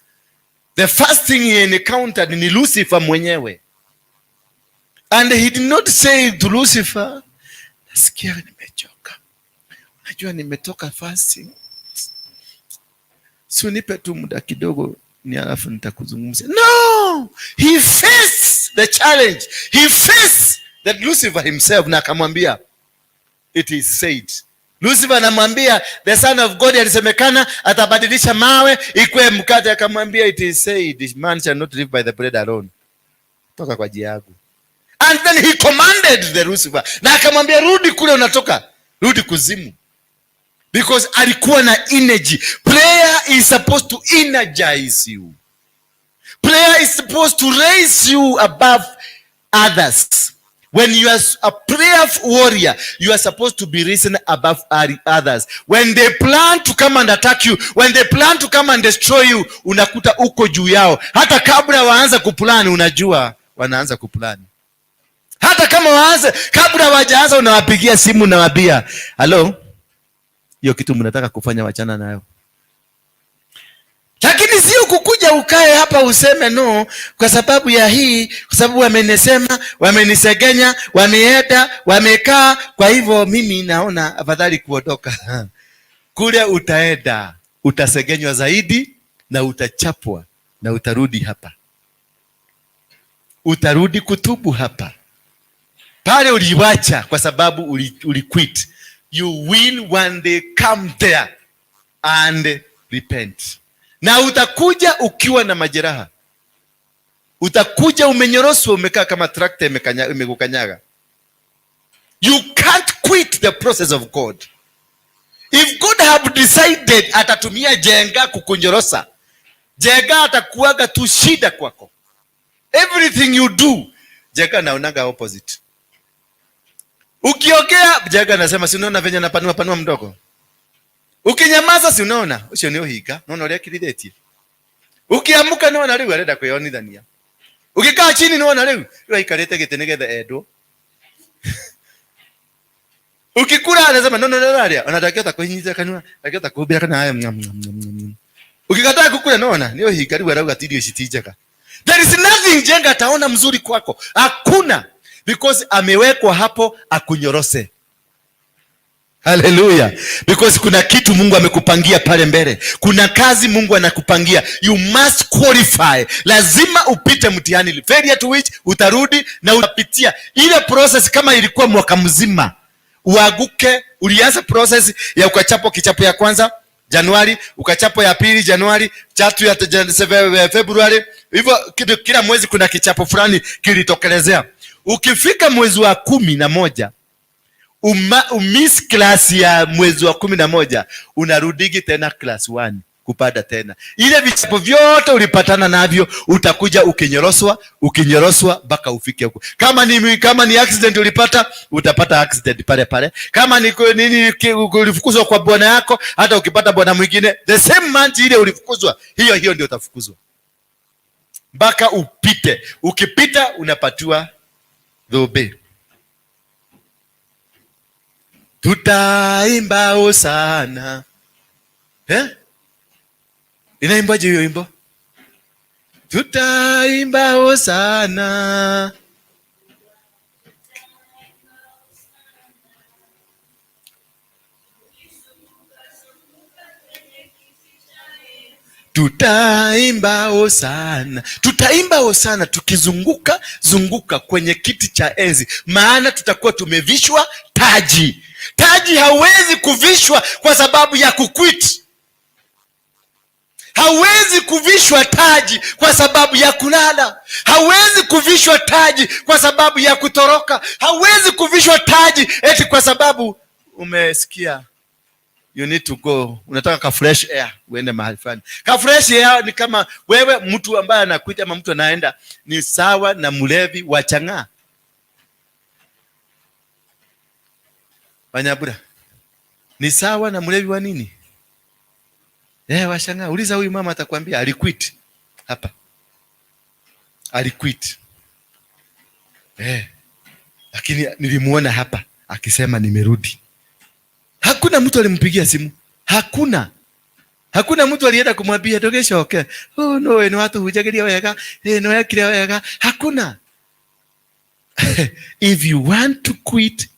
the first thing he encountered ni Lucifer mwenyewe. And he did not say to Lucifer, nasikia nimechoka, najua nimetoka fasting, si unipe tu muda kidogo ni alafu nitakuzungumzia. No, he faced the challenge. He faced that Lucifer himself, na akamwambia, it is said. Lucifer anamwambia the son of God alisemekana atabadilisha mawe ikwe mkate. Akamwambia, it is said, man shall not live by the bread alone. Toka kwa jiagu. And then he commanded the Lucifer, na akamwambia, rudi kule unatoka, rudi kuzimu. Because alikuwa na energy. Prayer is supposed to energize you. Prayer is supposed to raise you above others. When you are a prayer warrior, you are supposed to be risen above others. When they plan to come and attack you, when they plan to come and destroy you, unakuta uko juu yao. Hata kabla waanza kuplani, unajua wanaanza kuplani. Hata kama waanze, kabla wajaanza unawapigia simu na wabia, hello, hiyo kitu mnataka kufanya, wachana nayo. Lakini sio kukuja ukae hapa useme no, kwa sababu ya hii, kwa sababu wamenisema, wamenisegenya, wameenda, wamekaa, kwa hivyo mimi naona afadhali kuondoka. Kule utaenda, utasegenywa zaidi na utachapwa na utarudi hapa. Utarudi kutubu hapa. Pale uliwacha kwa sababu uliquit. You will one day come there and repent. Na utakuja ukiwa na majeraha. Utakuja umenyoroswa, umekaa kama trakta imekukanyaga. You can't quit the process of God. If God have decided atatumia jenga kukunjorosa, jenga atakuaga tu shida kwako. Everything you do, jenga naonaga opposite. Ukiongea, jenga nasema si unaona venye napanua mdogo. Ukinyamaza si unaona ucio ni uhinga, unaona uria kirithitie. Ukiamuka unaona riu arenda kwiyonithania. Ukikaa chini unaona riu aikarite giti nigetha endwo. Ukikura anasema no aria anatakiwa kuhinyita kanua, anatakiwa kuhubira kana haya. Ukikataa kukula unaona ni uhinga, riu arauga tidio citijaka. There is nothing jenga ataona mzuri kwako. Hakuna, because amewekwa hapo akunyorose. Hallelujah. Because kuna kitu Mungu amekupangia pale mbele. Kuna kazi Mungu anakupangia. You must qualify. Lazima upite mtihani. Failure to which utarudi na utapitia ile process kama ilikuwa mwaka mzima. Uaguke, ulianza process ya ukachapo kichapo ya kwanza Januari, ukachapo ya pili Januari, chatu ya Februari. Hivyo kila mwezi kuna kichapo fulani kilitokelezea. Ukifika mwezi wa 11 umiss class ya mwezi wa 11, unarudigi tena class 1 kupanda tena. Ile vichapo vyote ulipatana navyo utakuja ukinyoroswa mpaka ufike huko. Kama ni accident ulipata, utapata accident pale pale. Kama ni nini ulifukuzwa kwa bwana yako, hata ukipata bwana mwingine the same month ile ulifukuzwa, hiyo ndio utafukuzwa. Mpaka upite. Ukipita unapatiwa dhobe. Tutaimba hosana. Inaimbaje hiyo wimbo? Tutaimba hosana. Tutaimba hosana. Tutaimba hosana tukizunguka kwenye kiti cha enzi, maana tutakuwa tumevishwa taji. Taji hauwezi kuvishwa kwa sababu ya kuquit. Hauwezi kuvishwa taji kwa sababu ya kulala. Hauwezi kuvishwa taji kwa sababu ya kutoroka. Hauwezi kuvishwa taji eti kwa sababu umesikia you need to go, unataka ka fresh air uende mahali fulani. Ka fresh air ni kama wewe, mtu ambaye anakuita ama mtu anaenda, ni sawa na mlevi wa chang'aa. Wanyabura, ni sawa na mlevi wa nini? Wa chang'aa. Uliza huyu mama atakwambia aliquit hapa. Aliquit. Lakini nilimuona hapa akisema nimerudi. Hakuna mtu alimpigia simu. Hakuna mtu alienda kumwambia dogeshoke. Oh no, ni watu hujagiria wega. No yakire wega. Hakuna. If you want to quit.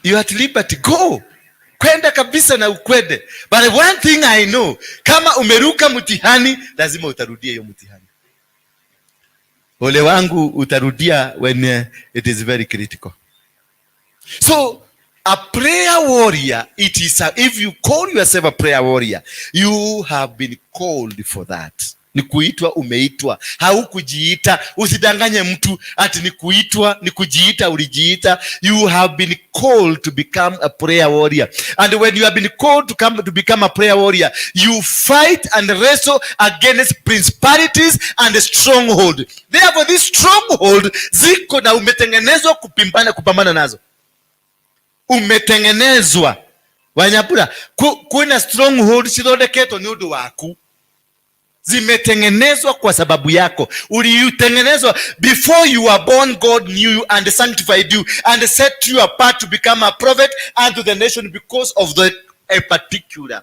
You at liberty, go. Kwenda kabisa na ukwende. But one thing I know, kama umeruka mtihani, lazima utarudia hiyo mtihani. Ole wangu utarudia when it is very critical. So a prayer warrior, if you call yourself a prayer warrior, you have been called for that. Ni kuitwa, umeitwa. Haukujiita. Usidanganye mtu ati ni kuitwa, ni kujiita, ulijiita. You have been called to become a prayer warrior. And when you have been called to become a prayer warrior, you fight and wrestle against principalities and stronghold. Therefore this stronghold ziko na umetengenezwa kupambana nazo. Umetengenezwa. Wanyabura, kuna stronghold sidodeketo ni udu waku. Zimetengenezwa kwa sababu yako. Ulitengenezwa before you were born. God knew you and sanctified you and set you apart to become a prophet unto the nation because of a particular.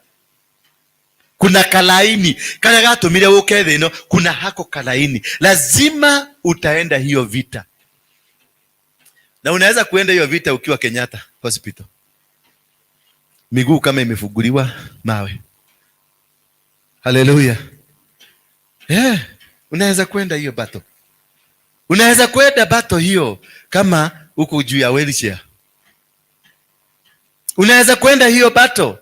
Kuna kalaini kana gatumire ukethe no, kuna hako kalaini. Lazima utaenda hiyo vita. Na unaweza kuenda hiyo vita ukiwa Kenyatta Hospital, miguu kama imefuguliwa mawe. Hallelujah. Unaweza kwenda hiyo battle. Unaweza kwenda battle hiyo kama uko juu ya wheelchair. Unaweza kwenda hiyo battle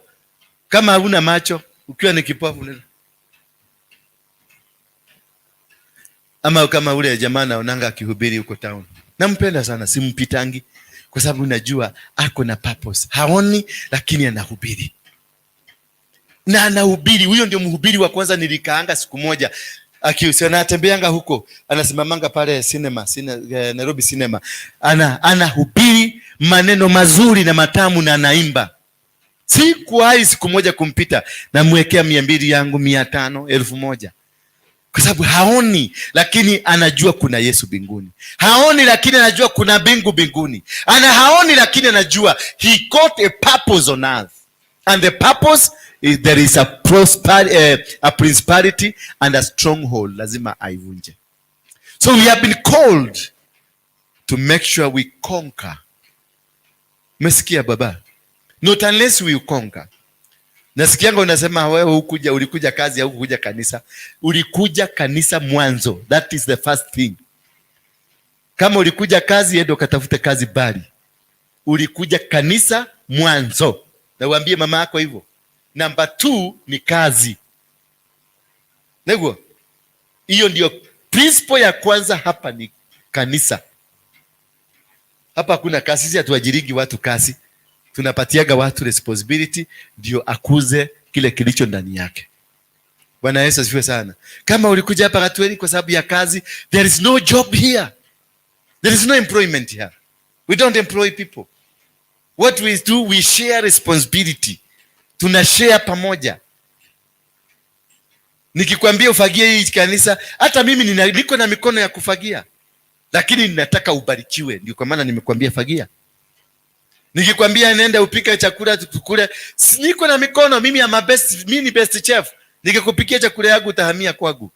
kama huna macho, ukiwa ni kipofu. Ama kama ule jamaa naonanga akihubiri huko town. Nampenda sana, simpitangi kwa sababu najua ako na purpose. Haoni lakini anahubiri. Na anahubiri. Huyo ndio mhubiri wa kwanza nilikaanga siku moja. Anatembeanga huko, anasimamanga pale Nairobi cinema. Anahubiri maneno mazuri na matamu na anaimba. Sikuwahi siku moja kumpita, namwekea 200 yangu, 500, 1000. Kwa sababu haoni lakini anajua kuna Yesu mbinguni. Haoni lakini anajua kuna mbingu mbinguni. Haoni lakini anajua he got a purpose on earth. And the purpose is there is a principality and a stronghold. Lazima aivunje. So we have been called to make sure we conquer. Mesikia baba? Not unless we conquer. Nasikianga unasema wewe ulikuja kazi au kuja kanisa. Ulikuja kanisa mwanzo. That is the first thing. Kama ulikuja kazi, endo katafute kazi bali. Ulikuja kanisa mwanzo. Na uambie mama yako hivyo. Number 2 ni kazi. Nego? Hiyo ndio principle ya kwanza hapa, ni kanisa. Hapa kuna kazi, sisi hatuajirigi watu kazi. Tunapatiaga watu responsibility ndio akuze kile kilicho ndani yake. Bwana Yesu asifiwe sana. Kama ulikuja hapa Gatweli kwa sababu ya kazi, there is no job here. There is no employment here. We don't employ people. What we do, we share responsibility. Tuna share pamoja. Nikikwambia ufagie hii kanisa, hata mimi niko na mikono ya kufagia, lakini ninataka ubarikiwe, ndio kwa maana nimekwambia fagia. Nikikwambia nenda upike chakula tukule, niko na mikono, mimi am best, mimi ni best chef. Nikikupikia chakula yangu utahamia kwangu.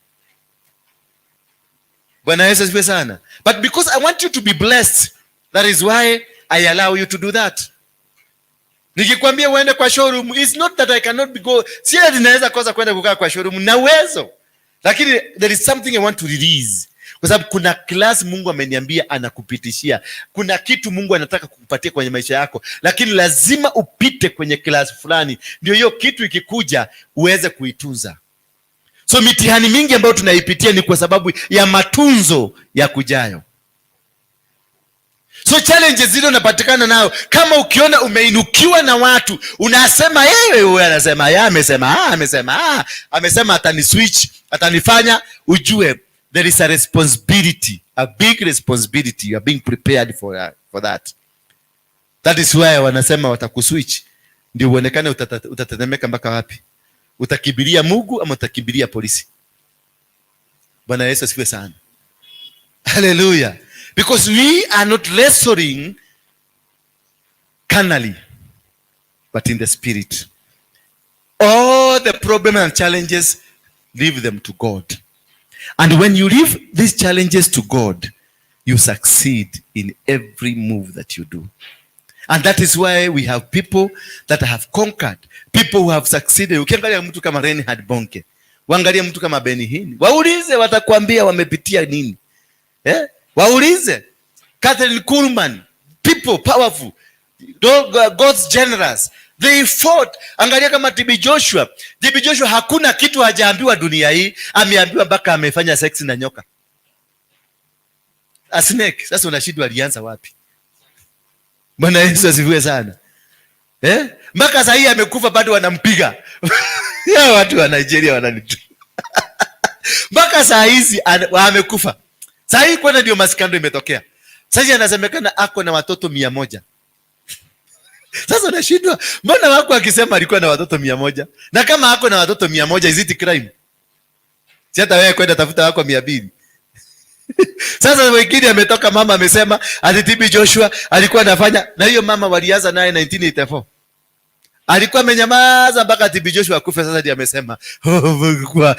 Bwana Yesu asifiwe sana. But because I want you to be blessed, that is why I allow you to do that. Nikikwambia uende kwa showroom, it's not that I cannot go. Si ati naweza kosa kwenda kukaa kwa showroom, na uwezo. Lakini there is something I want to release. Kwa sababu kuna class Mungu ameniambia anakupitishia. Kuna kitu Mungu anataka kukupatia kwenye maisha yako, lakini lazima upite kwenye class fulani ndio hiyo kitu ikikuja uweze kuitunza. So mitihani mingi ambayo tunaipitia ni kwa sababu ya matunzo ya kujayo. So challenges zile unapatikana nayo, kama ukiona umeinukiwa na watu, unasema yeye anasema, amesema atani switch, atanifanya, ujue there is a responsibility, a big responsibility. You are being prepared for that. That is why wanasema watakuswitch ndio uonekane utatetemeka mpaka wapi. Utakibiria Mungu ama utakibiria polisi. Bwana Yesu asifiwe sana. Hallelujah. Because we are not wrestling carnally, but in the spirit. All the problems and challenges, leave them to God. And when you leave these challenges to God, you succeed in every move that you do. And that is why we have people that have conquered, people who have succeeded. Ukiangalia mtu kama Reinhard Bonke, waangalia mtu kama Benny Hinn, waulize watakwambia wamepitia nini. Waulize Catherine Kuhlman, people powerful, God's generous, they fought. Angalia kama TB Joshua. TB Joshua hakuna kitu hajaambiwa dunia hii, ameambiwa mpaka amefanya sex na nyoka, a snake. Sasa unashindwa alianza wapi? Bwana Yesu asifiwe sana. Mpaka sasa hii amekufa bado wanampiga. Ya watu wa Nigeria wananitu. Mpaka saa hizi amekufa. Sasa hii kwenda ndio maskando imetokea. Sasa anasemekana ako na watoto 100. Sasa unashindwa, mbona wako akisema alikuwa na watoto 100? Na kama ako na watoto 100, is it crime? Si hata wewe kwenda tafuta wako 200. Sasa wengine ametoka mama amesema ati TB Joshua alikuwa anafanya, na hiyo mama walianza naye 1984. Alikuwa amenyamaza mpaka TB Joshua akufe. Sasa ndiye amesema kwa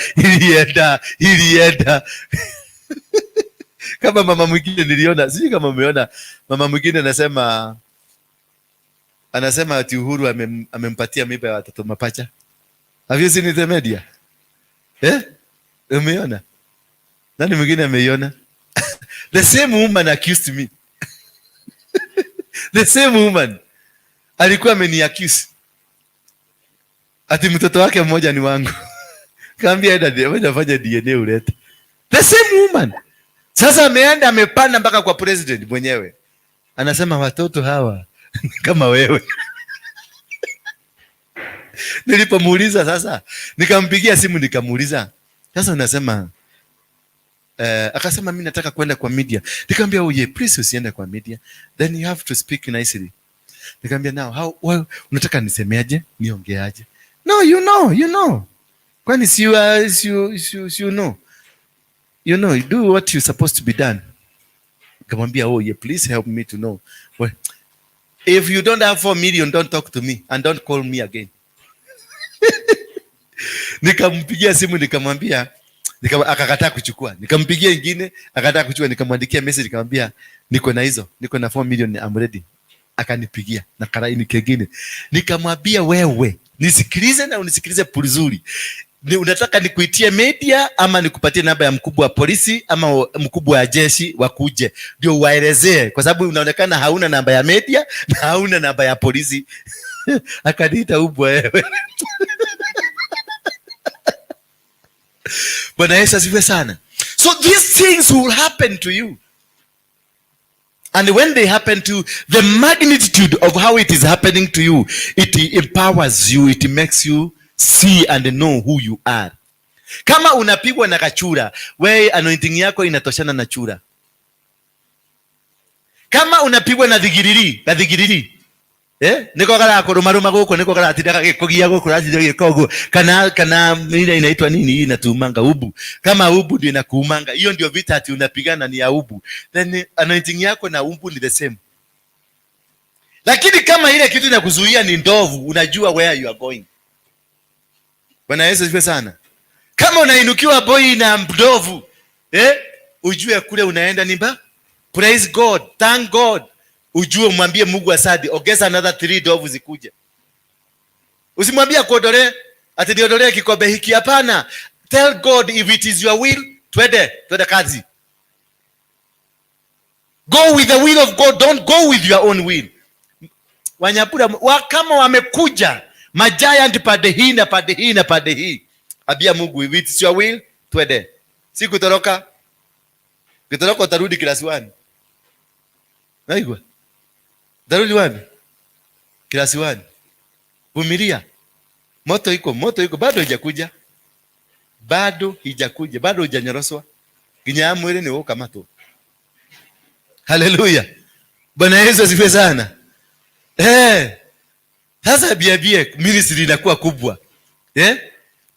ilienda. Kama mama mwingine niliona, sijui kama umeona, mama mwingine anasema ati Uhuru amempatia mimba ya watoto mapacha. Have you seen the media? Umeona? Nani mwingine ameiona? The same woman accused me. The same woman alikuwa ameni-accuse ati mtoto wake mmoja ni wangu. Kaambia fanya DNA ulete. The same woman. Sasa ameenda amepanda mpaka kwa president mwenyewe. Anasema watoto hawa kama wewe. Nilipomuuliza sasa, nikampigia simu nikamuuliza, sasa unasema akasema mimi nataka kwenda kwa media. Nikamwambia oh yeah, please usiende kwa media. Then you have to speak nicely. Nikamwambia now unataka nisemeaje? Niongeaje? No, you know. Kwani si you know. You know, you do what you're supposed to be done. Nikamwambia oh yeah, please help me to know. Well, if you don't have 4 million, don't talk to me and don't call me again. Nikampigia simu nikamwambia, akakataa kuchukua. Nikampigia ingine, akakataa kuchukua. Nikamwandikia message nikamwambia niko na 4 million, I'm ready. Akanipigia na karaini kingine. Nikamwambia wewe, nisikilize na unisikilize pulizuri. Unataka nikuitie media ama nikupatie namba ya mkubwa wa polisi ama mkubwa wa jeshi wakuje ndio waelezee, kwa sababu unaonekana hauna namba ya media na hauna namba ya polisi. Akaniita ubwa wewe. Bwana Yesu asifiwe sana. So these things will happen to you. And when they happen to you, the magnitude of how it is happening to you, it empowers you, it makes you See and know who you are. Kama unapigwa na kachura, wewe anointing yako inatoshana na chura. Kama unapigwa na dhigiriri, niko kala kuruma goko, niko kala atidaka gikugia goko, atidaka gikogo, kana ile inaitwa nini hii inatumanga ubu. Kama ubu ndio inakuumanga, hiyo ndio vita ati unapigana ni ya ubu. Then anointing yako na ubu ni the same. Lakini kama ile kitu inakuzuia ni ndovu, unajua where you are going. Bwana Yesu asifiwe sana. Kama unainukiwa boy na ndovu, ujue kule unaenda nimba. Praise God, thank God. Ujue mwambie Mungu asante, ongeza another 3 ndovu zikuje. Usimwambie kuodole, ati niodole kikombe hiki, hapana. Tell God if it is your will, twende kazi. Go with the will of God, don't go with your own will. Wanyapura kama wamekuja majiant pande hii na pande hii, abia Mungu if it is your will, twende. Si kutoroka utarudi class 1. Naigwa darudi wapi? Class 1. Vumilia. Moto iko bado haijakuja. Bado hujanyoroswa. Ginya mwili ni woka mato. Haleluya. Bwana Yesu asifiwe sana. Sasa biabie ministry inakuwa kubwa.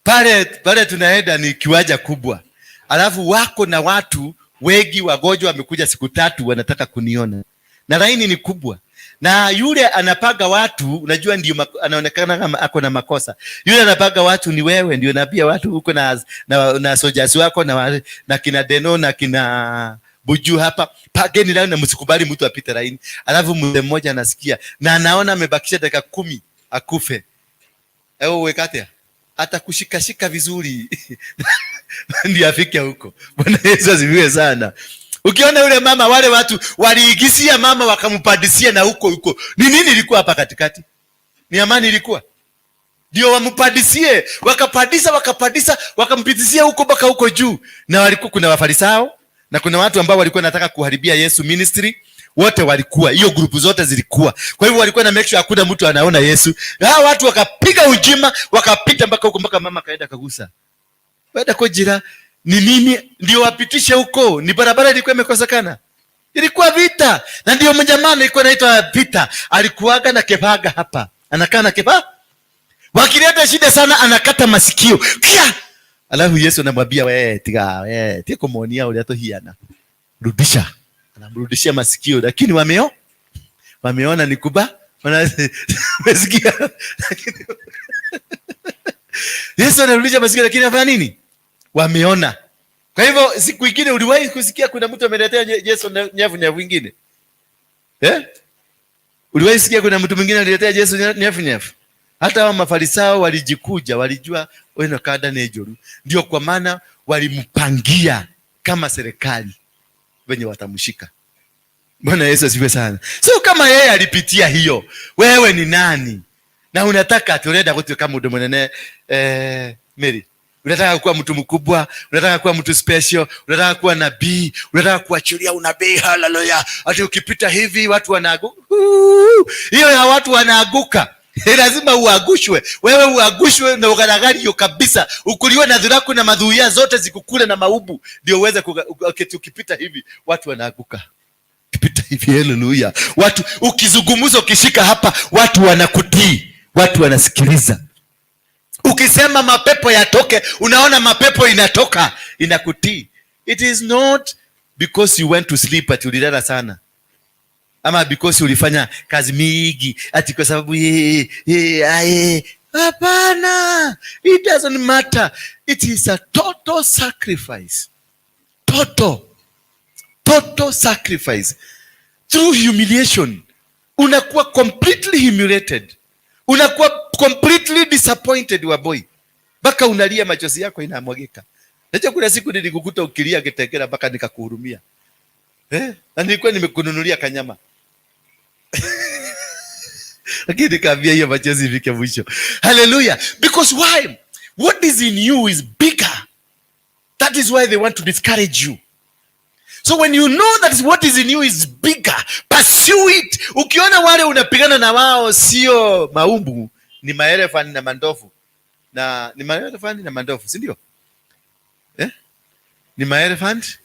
Pale tunaenda ni kiwanja kubwa. Alafu wako na watu wengi wagonjwa wamekuja siku 3 wanataka kuniona. Na laini ni kubwa. Na yule anapaga watu, unajua ndio anaonekana kama ako na makosa. Yule anapaga watu ni wewe, ndio napia watu huko na soldiers wako na kina Deno na kina Buju hapa. Pageni lao na msikubali mtu apite laini. Alafu mzee mmoja anasikia na anaona amebakisha dakika 10 akufe. Wekate atakushikashika vizuri. Ndio afike huko. Bwana Yesu asifiwe sana. Ukiona yule mama, wale watu waliigisia mama wakampandisia na huko. Ni nini ilikuwa hapa katikati? Ni amani ilikuwa. Ndio wampandisia, wakapandisa, wakampitisia huko mpaka huko juu. Na walikuwa kuna Wafarisayo na kuna watu ambao walikuwa nataka kuharibia Yesu ministry. Wote walikuwa, hiyo grupu zote zilikuwa. Kwa hivyo walikuwa na make sure hakuna mtu anaona Yesu. Hao watu wakapiga ujima, wakapita mpaka huko mpaka mama kaenda kagusa. Baada kujira ni nini ndio wapitishe huko? Ni barabara ilikuwa imekosekana. Ilikuwa vita. Na ndio mjamaa alikuwa anaitwa vita. Alikuaga na kebaga hapa. Anakaa na kebaga. Wakileta shida sana anakata masikio. Kia! Alafu Yesu anamwambia wewe tiko monia ule atohiana. Rudisha. Anamrudishia masikio, lakini wameona ni kuba. Wamesikia. Yesu anarudisha masikio, lakini afanya nini? Wameona. Kwa hivyo siku nyingine uliwahi kusikia kuna mtu ameletea Yesu nyavu nyingine? Uliwahi sikia kuna mtu mwingine aliletea Yesu nyavu? Hata wa Mafarisayo walijikuja, walijua wewe kada nejoru. Ndio kwa maana walimpangia kama serikali wenye watamshika. Bwana Yesu asifiwe sana. So kama yeye alipitia hiyo, wewe ni nani? Na unataka atoreda kutu kama mtu mwenene Mary. Unataka kuwa mtu mkubwa, unataka kuwa mtu special, unataka kuwa nabii, unataka kuachilia unabii, haleluya. Hata ukipita hivi watu wanaaguka. Hiyo ya watu wanaaguka. Lazima uagushwe. Wewe uagushwe na ugaragari hiyo kabisa. Ukuliwe na dhiraku na madhuia zote zikukule na maubu. Ndio uweze ukipita hivi watu wanaaguka. Ukipita hivi haleluya. Watu ukizungumza ukishika hapa watu wanakutii. Watu wanasikiliza. Ukisema mapepo yatoke, unaona mapepo inatoka, inakutii. It is not because you went to sleep ati ulilala sana. Ama because ulifanya kazi mingi ati kwa sababu hapana. It doesn't matter. It is a total sacrifice. Total sacrifice. Through humiliation. Unakuwa completely humiliated. Unakuwa completely disappointed wa boy. Baka unalia machozi yako inamwagika. Najua kuna siku nilikukuta ukilia kitekera baka nikakuhurumia. Na nilikuwa nimekununulia kanyama. Lakini nikaambia hiyo machozi ifike mwisho. Hallelujah. Because why? What is in you is bigger. That is why they want to discourage you. So when you know that what is in you is bigger, pursue it. Ukiona wale unapigana na wao sio maumbu, ni maelefant na mandofu. na ni maelephant na mandovu, si ndio? Ni maelephant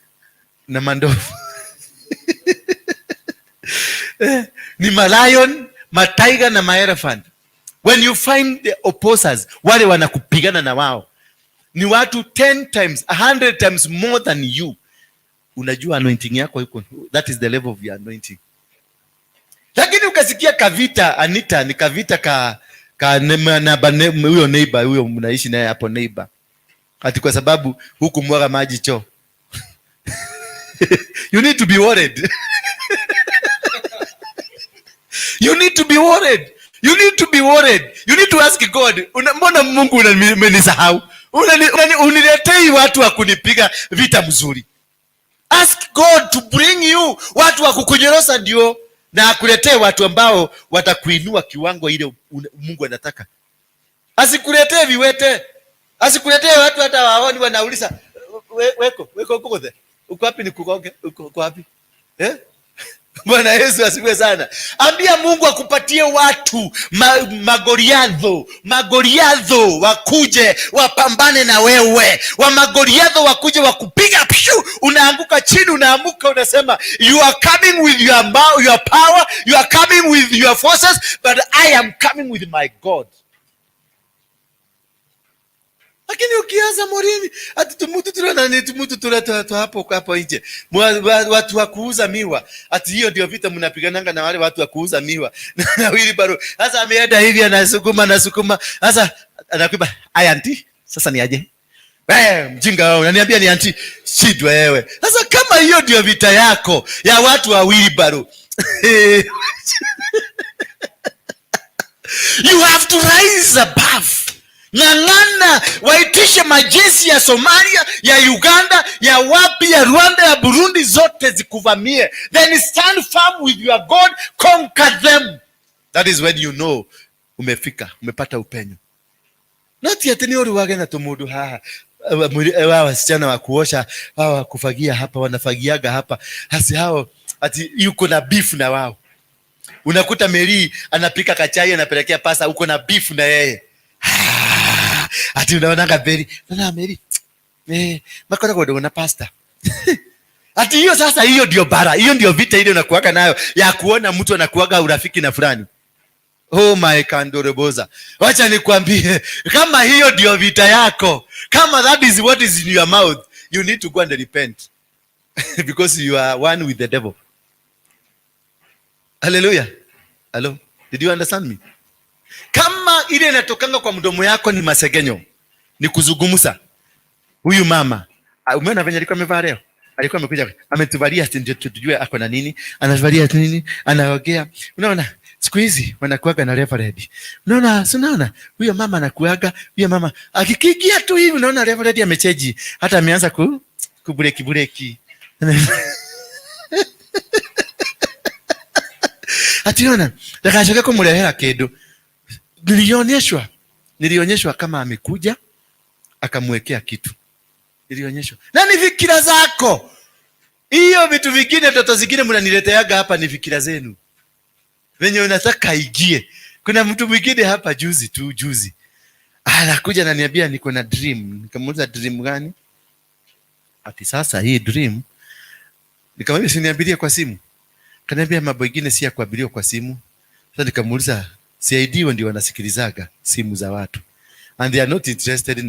na mandovu. Ni lion, tiger na maelephant. When you find the opposers, wale wanakupigana na wao ni watu 10 times 100 times more than you, unajua anointing yako iko, that is the level of your anointing. Lakini ukasikia kavita, Anita, ni kavita ka huyo neighbor, huyo mnaishi naye hapo neighbor, ati kwa sababu huku mwaga maji choo. You need to be worried. You need to be worried. You need to be worried. You need to ask God, mbona Mungu umenisahau? Uniletei watu wa kunipiga vita mzuri. Ask God to bring you watu wa kukunyorosa ndio, na akuletee watu ambao watakuinua kiwango ile Mungu anataka. Asikuletee viwete. Asikuletee watu hata waoni wanauliza, weko uko there. Uko wapi nikukoge? Uko wapi? Bwana Yesu asifiwe sana. Ambia Mungu akupatie watu magoriadho wakuje wapambane na wewe. Magoriadho wakuje wakupiga pishu, unaanguka chini, unaamuka, unasema you are coming with your power, you are coming with your forces, but I am coming with my God. Lakini ukianza morini ati tumutu tuleta hapo nje, watu wa kuuza miwa, ati hiyo ndio vita mnapigananga na wale watu wa kuuza miwa na wheelbarrow. Sasa ameenda hivi anasukuma, sasa anakuiba auntie, sasa ni aje mjinga wewe, unaniambia ni auntie, shidwa wewe. Sasa kama hiyo ndio vita yako ya watu wa wheelbarrow, you have to rise above. Ng'ang'ana, waitishe majeshi ya Somalia, ya Uganda, ya wapi, ya Rwanda, ya Burundi, zote zikuvamie. Then stand firm with your God, conquer them. That is when you know umefika, umepata upenyo. Not yet ni ori wage na tumudu haha. Wasichana wa kuosha, wa kufagia hapa, wanafagiaga hapa. Hasi hao, ati yuko na beef na wao. Unakuta Mary anapika kachai, anapelekea pasa, uko na beef na yeye. Ati unaonanga Mary, Mary, makona kwa na pasta. Ati hiyo sasa, hiyo ndio bara, hiyo ndio vita ile unakuaga nayo ya kuona mtu anakuaga urafiki na fulani. Oh my kandoreboza. Wacha nikwambie, kama hiyo ndio vita yako, kama that is what is in your mouth, you need to go and repent. Because you are one with the devil. Hallelujah. Hello. Did you understand me? Kama ile inatokanga kwa mdomo yako ni masegenyo, ni kuzungumza. Huyu mama, umeona venye alikuwa amevaa leo? Alikuwa amekuja, ametuvalia ndio tujue ako na nini, anavalia nini, anaogea. Unaona? Siku hizi wanakuaga na reverend. Unaona? Huyo mama anakuaga, huyo mama akikigia tu hivi, unaona reverend amecheji, hata ameanza kubureki. Ationa, dakashoka kumulehera kedo. Nilionyeshwa kama amekuja akamwekea kitu. Nilionyeshwa. Na ni fikira zako. Hiyo vitu vingine, toto zingine mnanileteaga hapa ni fikira zenu. Wenye unataka igie. Kuna mtu mwingine hapa juzi. Anakuja ananiambia niko na dream. Nikamuuliza dream gani? Ati sasa hii dream. Nikamwambia usiniambilie kwa simu. Kaniambia mambo mengine si ya kuambiliwa kwa simu. Sasa nikamuuliza CID ndio wanasikilizaga simu za watu. And they are not interested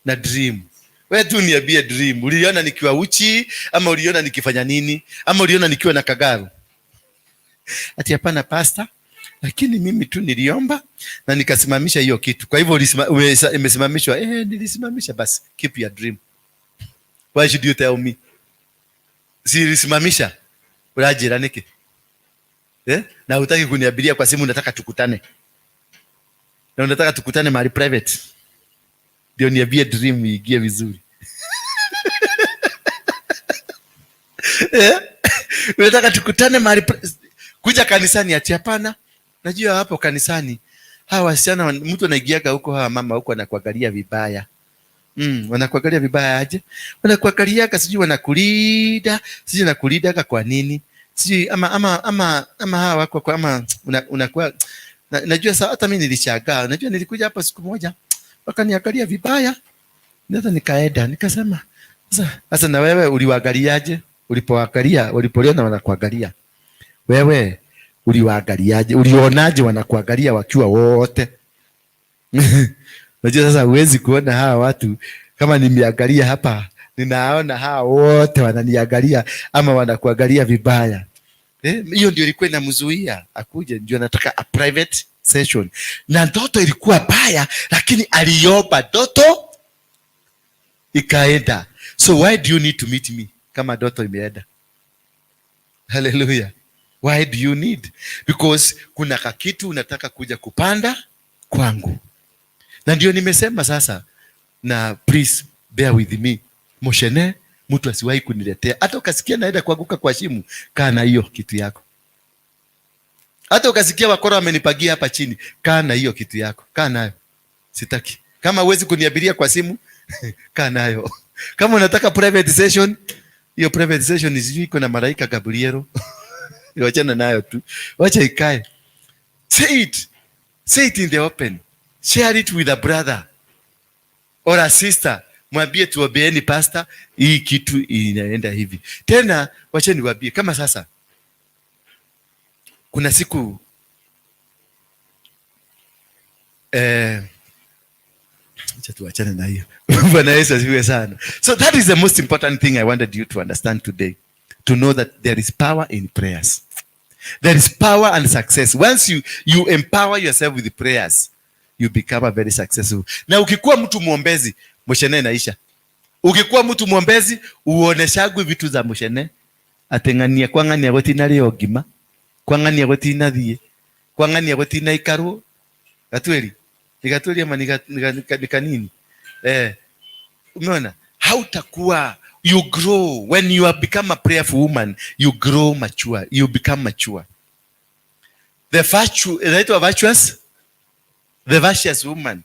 na dream. Wewe tu niambie dream. Uliona nikiwa uchi, ama uliona nikifanya nini, ama uliona nikiwa na kagaru? Ati hapana pastor, lakini mimi tu niliomba na nikasimamisha hiyo kitu. Kwa hivyo imesimamishwa. Nilisimamisha basi. Keep your dream. Why should you tell me? Si nilisimamisha. Urajira niki? Na hutaki kuniabiria kwa simu, unataka tukutane. Na unataka tukutane mahali private. Ndio niambie dream igie vizuri. Unataka tukutane mahali kuja kanisani, ati hapana. Najua hapo kanisani hawa wasichana, mtu anaigiaga huko, hawa mama huko anakuangalia vibaya. Wanakuangalia vibaya aje? Wanakuangaliaga sijui wanakulida, sijui nakulidaga kwa nini? Sijui ama hawa wako kwa ama unakuwa najua. Hata mimi nilishangaa. Najua nilikuja hapa siku moja, wakaniangalia vibaya. Ndio nikaenda nikasema, sasa na wewe uliwaangaliaje? Ulipoliona wanakuangalia wewe, uliwaangaliaje? Ulionaje wanakuangalia wakiwa wote? Unajua sasa huwezi kuona hawa watu kama nimeangalia hapa, ninaona hawa wote wananiangalia ama wanakuangalia vibaya. Hiyo ndio ilikuwa inamzuia akuje, ndio nataka a private session. Na ndoto ilikuwa baya, lakini aliomba ndoto ikaenda. So why do you need to meet me kama ndoto imeenda? Hallelujah. Why do you need? Because kuna kakitu unataka kuja kupanda kwangu. Na ndio nimesema sasa, na please bear with me. Moshene, mtu asiwahi kuniletea. Hata ukasikia naenda kuanguka kwa shimo, kaa na hiyo kitu yako. Hata ukasikia wakora wamenipagia hapa chini, kaa na hiyo kitu yako. Kaa nayo. Sitaki. Kama huwezi kuniabiria kwa simu, kaa nayo. Kama unataka private session, hiyo private session iko na malaika Gabrielo. Wachana nayo tu. Wacha ikae. Say it. Say it in the open. Share it with a brother or a sister. Mwambie tuombeeni pastor, hii kitu inaenda hivi. Tena wacha niwaambie kama sasa kuna siku tuachane na hiyo. Bwana Yesu asifiwe sana. So that is the most important thing I wanted you to understand today. To know that there is power in prayers. There is power and success. Once you empower yourself with prayers, you become a very successful. Na ukikuwa mtu muombezi, moshene naisha. Ukikuwa mtu muombezi, uoneshagwe vitu za moshene. Atengania kwangania gotina leo gima. Kwangania gotina thie. Kwangania gotina ikaru. Gatweli. Nikatweli ama nikanini. Umeona? Hautakuwa, you grow. When you have become a prayerful woman, you grow mature. You become mature. The virtue, inaitwa virtuous? The virtuous woman.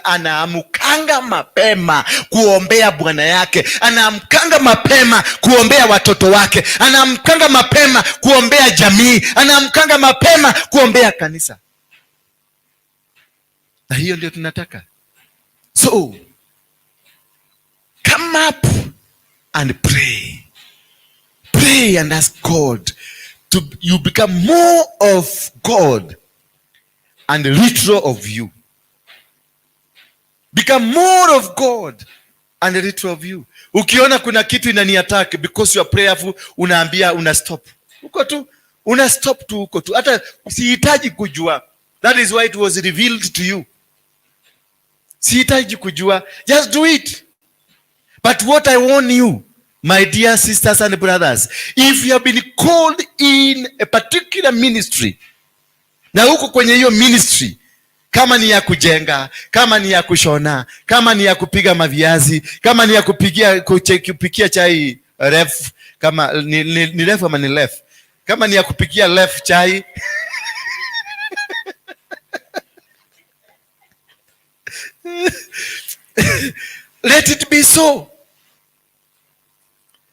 Anaamkanga mapema kuombea bwana yake. Anaamkanga mapema kuombea watoto wake. Anaamkanga mapema kuombea jamii. Anaamkanga mapema kuombea kanisa. Na hiyo ndio tunataka. So, come up and pray. Pray and ask God to you become more of God and little of you. Become more of God and little of you. Ukiona kuna kitu inani attack because you are prayerful, unaambia una stop. Uko tu, una stop tu uko tu. Hata sihitaji kujua. That is why it was revealed to you. Sihitaji kujua. Just do it. But what I warn you, my dear sisters and brothers, if you have been called in a particular ministry, na huko kwenye hiyo ministry, kama ni ya kujenga, kama ni ya kushona, kama ni ya kupiga maviazi, kama ni ya kupikia chai ref, kama ni ref ama ni lef, kama ni ya kupikia lef chai let it be so.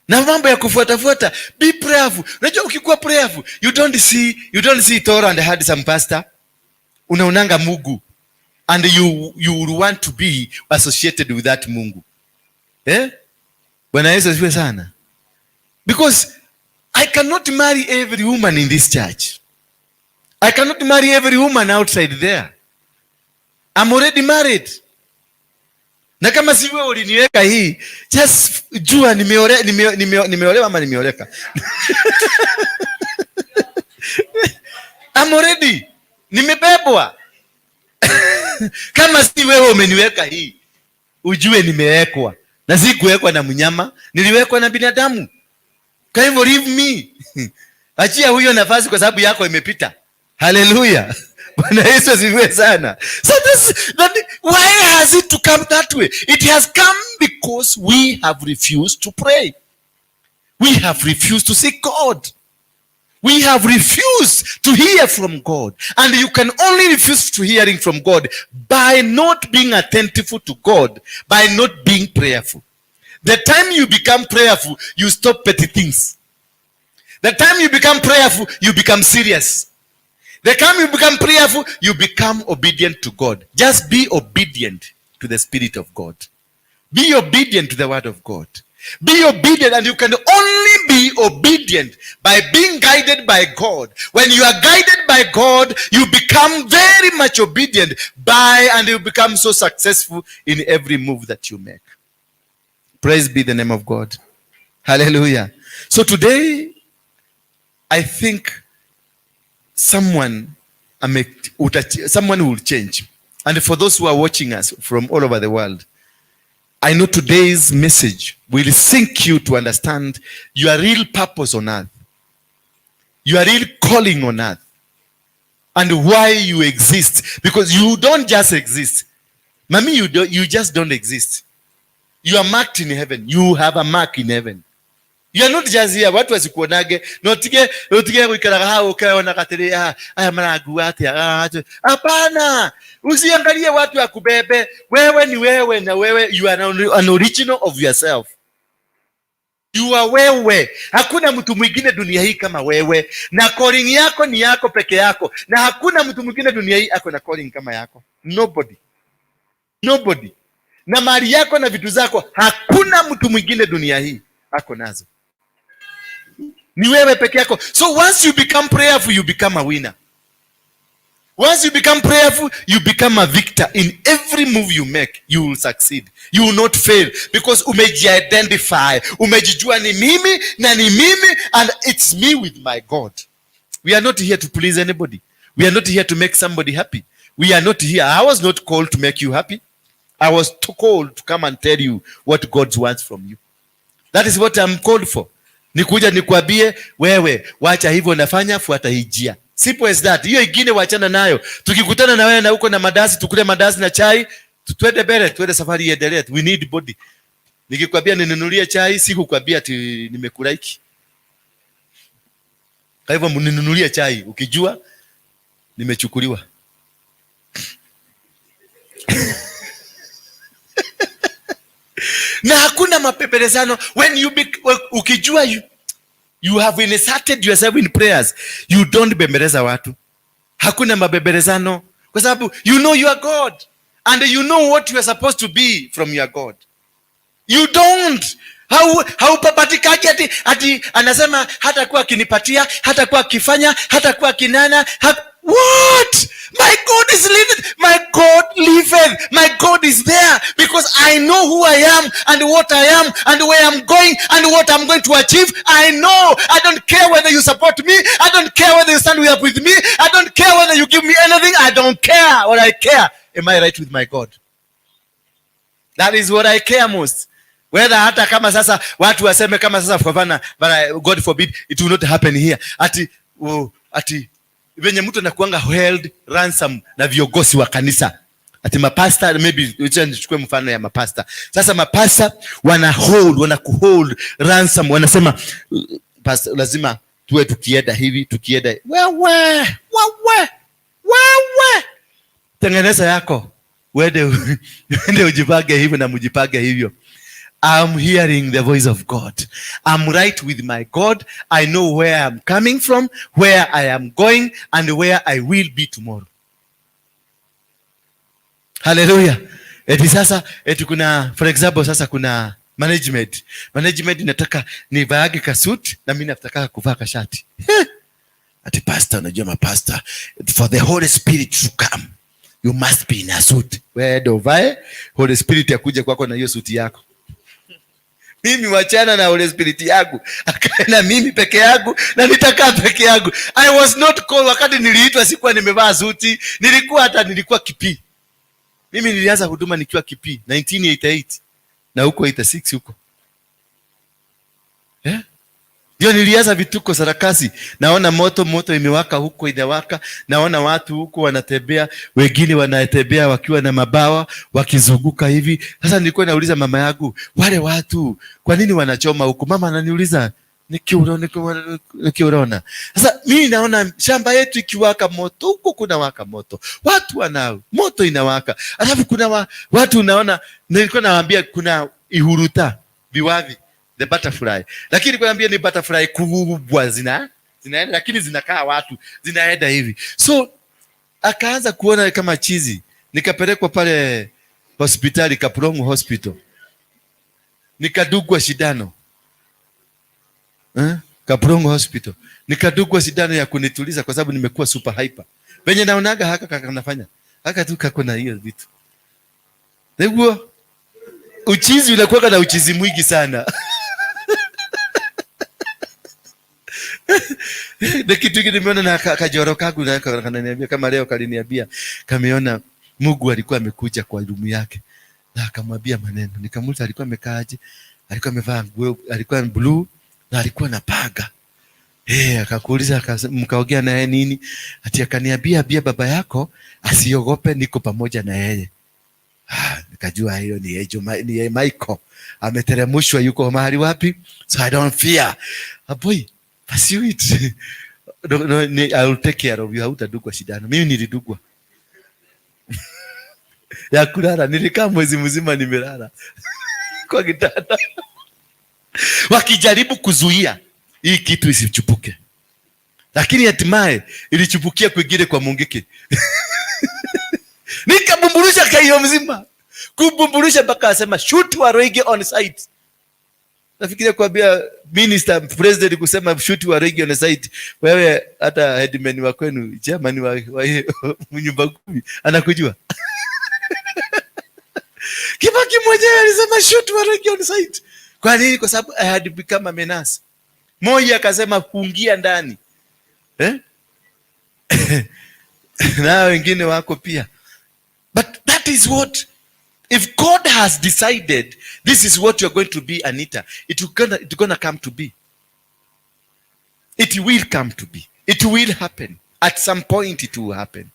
Na mambo ya kufuata, be prayerful. Unajua ukikuwa prayerful, you don't see Torah and had some pastor. Unaonanga Mungu and you would want to be associated with that Mungu. Bwana Yesu asifiwe sana. Because I cannot marry every woman in this church. I cannot marry every woman outside there. I'm already married. Na kama si wewe uliniweka hii, just jua nimeolewa ama nimeoleka. I'm already. Nimebebwa. Kama si wewe umeniweka hii, ujue nimewekwa. Na si kuwekwa na mnyama, niliwekwa na binadamu. Kwa hivyo leave me. Achia huyo nafasi kwa sababu yako imepita. Hallelujah. Bwana Yesu asifiwe sana. So why has it to come that way? It has come because we have refused to pray. We have refused to seek God. We have refused to hear from God. And you can only refuse to hearing from God by not being attentive to God, by not being prayerful. The time you become prayerful, you stop petty things. The time you become prayerful, you become serious. The time you become prayerful, you become obedient to God. Just be obedient to the Spirit of God. Be obedient to the word of God. Be obedient, and you can only be obedient by being guided by God. When you are guided by God, you become very much obedient and you become so successful in every move that you make. Praise be the name of God. Hallelujah. So today, I think someone will change. And for those who are watching us from all over the world, I know today's message will sink you to understand your real purpose on earth, your real calling on earth, and why you exist. Because you don't just exist. Mami, you just don't exist. You are marked in heaven. You have a mark in heaven. You are not just here. Watu wasikuonage. Notige kuikaraga hao ukaona katili haya managu ati. Hapana. Usiangalie watu wakubebe. Wewe ni wewe na wewe. You are an original of yourself. You are wewe. Hakuna mtu mwingine dunia hii kama wewe. Na calling yako ni yako peke yako. Na hakuna mtu mwingine dunia hii ako na calling kama yako. Nobody. Nobody. Na mali yako na vitu zako hakuna mtu mwingine dunia hii ako nazo. Ni wewe peke yako. So once you become prayerful, you become a winner. Once you become prayerful, you become a victor. In every move you make, you will succeed. You will not fail. Because umeji-identify. Umejijua ni mimi na ni mimi, and it's me with my God. We are not here to please anybody. We are not here to make somebody happy. We are not here. I was not called to make you happy. I was called to come and tell you what God wants from you. That is what I'm called for. Nikuja nikuambie wewe wacha hivyo nafanya, fuata hii njia. Simple as that. Hiyo ingine wachana nayo. Tukikutana na wewe na uko na mandazi, tukule mandazi na chai, twende mbele, twende safari iendelee. We need body. Nikikwambia ninunulie chai, sikukwambia ati nimekula hiki. Kwa hivyo mninunulie chai ukijua nimechukuliwa. Na hakuna mapeperezano. When ukijua you have inserted yourself in prayers, you don't bembeleza watu. Hakuna mabeberezano, kwa sababu you know you are God and you know what you are supposed to be from your God. You don't. Haupapatikaki ati anasema hata kuwa kinipatia, hata kuwa kifanya, hata kuwa kinana. What? My God is living. My God liveth. My God is there because I know who I am and what I am and where I'm going and what I'm going to achieve. I know. I don't care whether you support me. I don't care whether you stand up with me. I don't care whether you give me anything. I don't care. What I care, am I right with my God? That is what I care most. Whether hata kama sasa watu waseme kama sasa kwa God forbid it will not happen here. Ati venye mtu anakuanga held ransom na viongozi wa kanisa. Ati mapasta, maybe nichukue mfano ya mapasta. Sasa mapasta wanakuhold ransom, wanasema pastor lazima tuwe tukienda hivi, tukienda. Wewe. Tengeneza yako. Wende ujipage hivyo na mujipage hivyo. I'm hearing the voice of God. I'm right with my God. I know where I'm coming from, where I am going, and where I will be tomorrow. Hallelujah. Eti kuna, for example, sasa kuna management. Management inataka nivaage kasuit na mimi nataka kuvaa kashati. Ati pastor, unajua mapastor, for the Holy Spirit to come, you must be in a suit. Wewe ndio vae, Holy Spirit yakuje kwako na hiyo suit yako. Mimi wachana na Holy Spirit yangu. Akae na mimi peke yangu na nitakaa peke yangu. I was not called. Wakati niliitwa sikuwa nimevaa suti. Nilikuwa kipi. Mimi nilianza huduma nikiwa kipi 1988 na huko 86 huko. Ndio nilianza vituko sarakasi. Naona moto imewaka huko inawaka. Naona watu huko wanatembea, wengine wanatembea wakiwa na mabawa, wakizunguka hivi. Sasa nilikuwa nauliza mama yangu, wale watu kwa nini wanachoma huko? Mama ananiuliza, nikiuona. Sasa mimi naona shamba yetu ikiwaka moto, huko kuna waka moto. Watu moto inawaka. Alafu kuna watu unaona, nilikuwa nawaambia kuna ihuruta, viwavi, the butterfly. Lakini kwambia ni butterfly kubwa zinaenda, lakini zinakaa watu, zinaenda hivi. So akaanza kuona kama chizi. Nikapelekwa pale hospitali Kaprongo Hospital, nikadugwa shindano Kaprongo Hospital, nikadugwa shindano ya kunituliza kwa sababu nimekuwa super hyper. Venye naonaga haka kanafanya haka tu kako na hiyo vitu. Ndio uchizi unakuwa na uchizi mwingi sana. Na kitu kingine nimeona na kajoro kangu na kananiambia kama leo kaliniambia kameona Mungu alikuwa amekuja kwa rumu yake na akamwambia maneno. Nikamuuliza alikuwa amekaaje? Alikuwa amevaa nguo, alikuwa blue na alikuwa na paga. Akakuuliza mkaongea na yeye nini? Ati akaniambia baba yako asiogope, niko pamoja na yeye. Nikajua hiyo ni Michael ameteremshwa, yuko mahali wapi? So I don't fear. Boy, pursue it. No, I will take care of you. Hautadugwa shindano. Mimi nilidugwa. Ya kulala, nilikaa mwezi mzima nimelala kwa kitanda. Wakijaribu kuzuia hii kitu isichupuke, lakini hatimaye ilichupukia kwingine kwa Mungiki. Nikabumburusha kaio mzima, kubumburusha mpaka asema shoot Waroigi on site. Nafikiria kuambia minister president kusema shoot Waroigi on site, wewe hata headman wa kwenu chairman wa nyumba kumi anakujua. Kibaki mwenyewe alisema shoot Waroigi on site. Kwa nini? Kwa sababu I had become a menace. Moja akasema kuingia ndani. Na wengine wako pia. But that is what, if God has decided this is what you're going to be, Anita, it's gonna come to be. It will come to be. It will happen. At some point it will happen.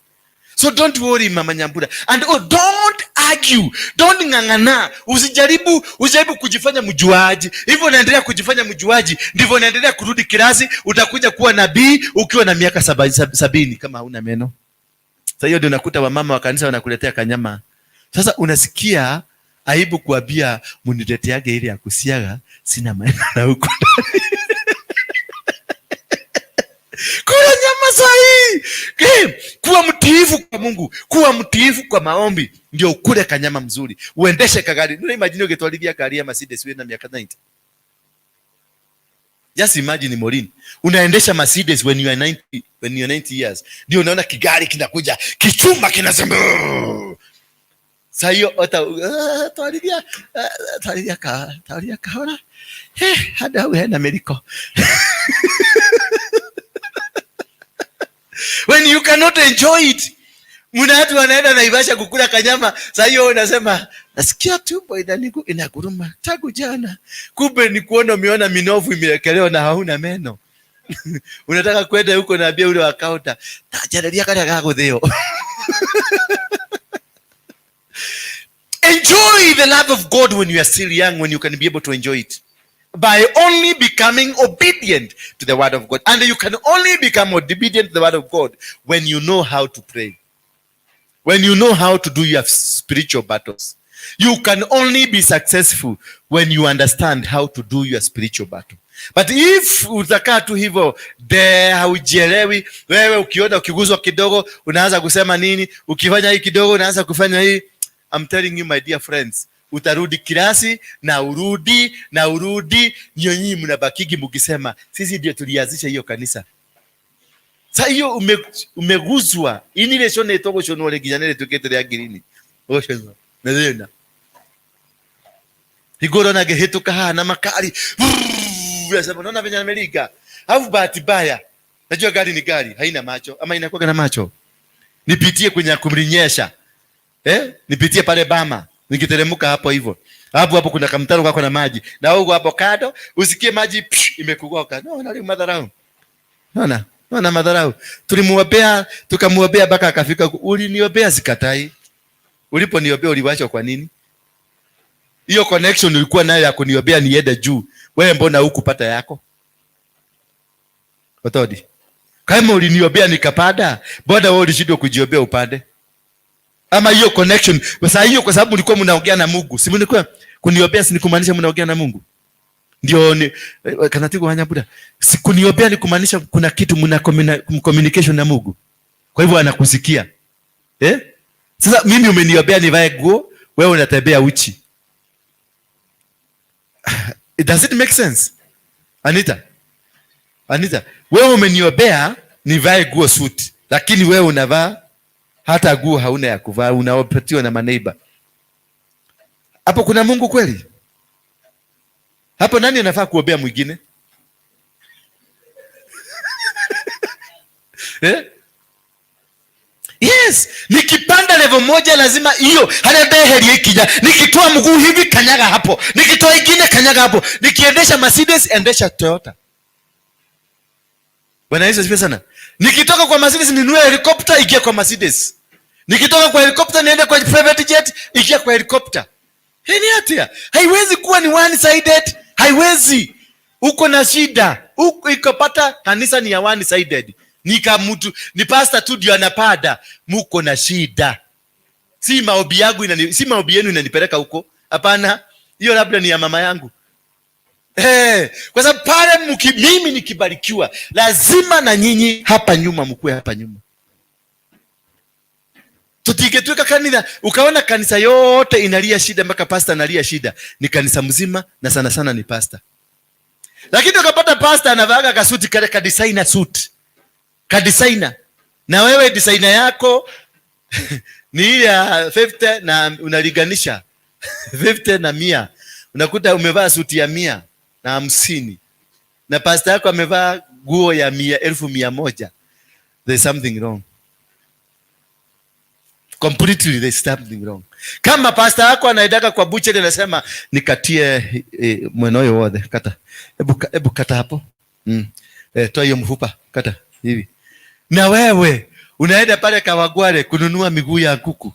So don't worry, Mama Nyambura. And don't argue. Don't ngangana. Usijaribu kujifanya mjuaji. Hivyo unaendelea kujifanya mjuaji, ndivyo unaendelea kurudi kirasi, utakuja kuwa nabii ukiwa na miaka 70 kama hauna meno. Sasa hiyo ndio unakuta wamama wa kanisa wanakuletea kanyama. Sasa unasikia aibu kuambia munileteage ile ya kusiaga, sina meno na huko. Kula nyama sahihi. Kuwa mtiifu kwa Mungu, kuwa mtiifu kwa maombi, ndio ukule kanyama mzuri. Uendeshe kagari. Ndio imagine ungetwalivia gari ya Mercedes wewe na miaka 90. Just imagine Morin. Unaendesha Mercedes when you are 90 years. Ndio unaona kigari kinakuja, kichuma kinasema. Sasa hiyo twalivia kahora. Hada wewe na Amerika. When you cannot enjoy it. Muna watu wanaenda Naivasha kukula kanyama, sasa hiyo unasema nasikia tumbo inaguruma tangu jana. Kumbe ni kuona umeona minofu imewekelewa na hauna meno. Unataka kwenda huko na bia ule wakauta. Tajadalia kale kako dheo. Enjoy the love of God when you are still young, when you can be able to enjoy it. By only becoming obedient to the word of God. And you can only become obedient to the word of God when you know how to pray. When you know how to do your spiritual battles. You can only be successful when you understand how to do your spiritual battle. But if utakaa tu hivyo haujielewi, wewe ukiona ukiguzwa kidogo unaanza kusema nini, ukifanya hii kidogo unaanza kufanya hii, I'm telling you my dear friends, utarudi kirasi na urudi, nyinyi mnabakigi mkisema sisi ndio tulianzisha hiyo kanisa. Sasa hiyo umeguzwa. Ini ile shone itogo shono ole gijanele tukete ya girini. Osheno. Nazena. Igoro na gehetuka hana makali. Sasa unaona venye Amerika. Hafu bahati baya. Najua gari ni gari, haina macho ama inakuwa na macho. Nipitie kwenye kumrinyesha. Nipitie pale Bama. Nikiteremka hapo hivyo. Hapo kuna kamtaro kako na maji. Na huko hapo kado, usikie maji imekugoka. No, nali madharau. Naona madharau. Tulimuombea, tukamuombea mpaka akafika. Uliniombea sikatai. Uliponiombea uliwachwa kwa nini? Hiyo connection ulikuwa nayo ya kuniombea niende juu. Wewe mbona hukupata yako? Otodi. Kama uliniombea nikapanda, mbona wewe ulishindwa kujiombea upande? Ama hiyo connection, kwa sababu mlikuwa mnaongea na Mungu. Si mlikuwa kuniombea, si nikumaanisha mnaongea na Mungu. Ndio kanatigo hanya Buda. Sikuniombea ni kumaanisha kuna kitu mna communication na Mungu. Kwa hivyo anakusikia. Sasa mimi umeniombea nivae nguo, wewe unatembea uchi. Does it make sense? Anita, wewe umeniombea nivae nguo suit, lakini wewe unavaa hata nguo hauna ya kuvaa, unaopatiwa na maneiba. Hapo kuna Mungu kweli? Hapo nani anafaa kuombea mwingine? Yes, nikipanda level moja lazima hiyo hali ikija. Nikitoa mguu hivi kanyaga hapo. Nikitoa ingine kanyaga hapo. Nikiendesha Mercedes endesha Toyota. Bwana Yesu asifiwe sana. Nikitoka kwa Mercedes ninunue helicopter ikie kwa Mercedes. Nikitoka kwa helicopter niende kwa private jet ikie kwa helicopter. Hii ni hatia. Haiwezi kuwa ni one sided. Haiwezi. Uko na shida. Uko ikopata kanisa ni ya one sided. Ni pastor tu ndio anapada. Muko na shida. Si maombi yangu si maombi yenu inanipeleka huko. Hapana. Hiyo labda ni ya mama yangu. Kwa sababu pale mimi nikibarikiwa lazima na nyinyi hapa nyuma mkue hapa nyuma. Tutiketweka kanisa, ukaona kanisa yote inalia shida mpaka pastor analia shida. Ni kanisa mzima na sana sana ni pastor. Lakini ukapata pastor anavaa kasuti kale ka designer suit. Ka designer. Na wewe designer yako ni ile ya 50 na unaliganisha 50 na 100. Unakuta umevaa suti ya 100 na 50. Na pastor yako amevaa nguo ya 1,100. There's something wrong. Completely there's something wrong. Kama pastor yako anaidaka kwa butcher anasema nikatie mwenoyo wote kata. Hebu kata hapo. Toa hiyo mfupa kata hivi. Na wewe unaenda pale Kawagware kununua miguu ya kuku.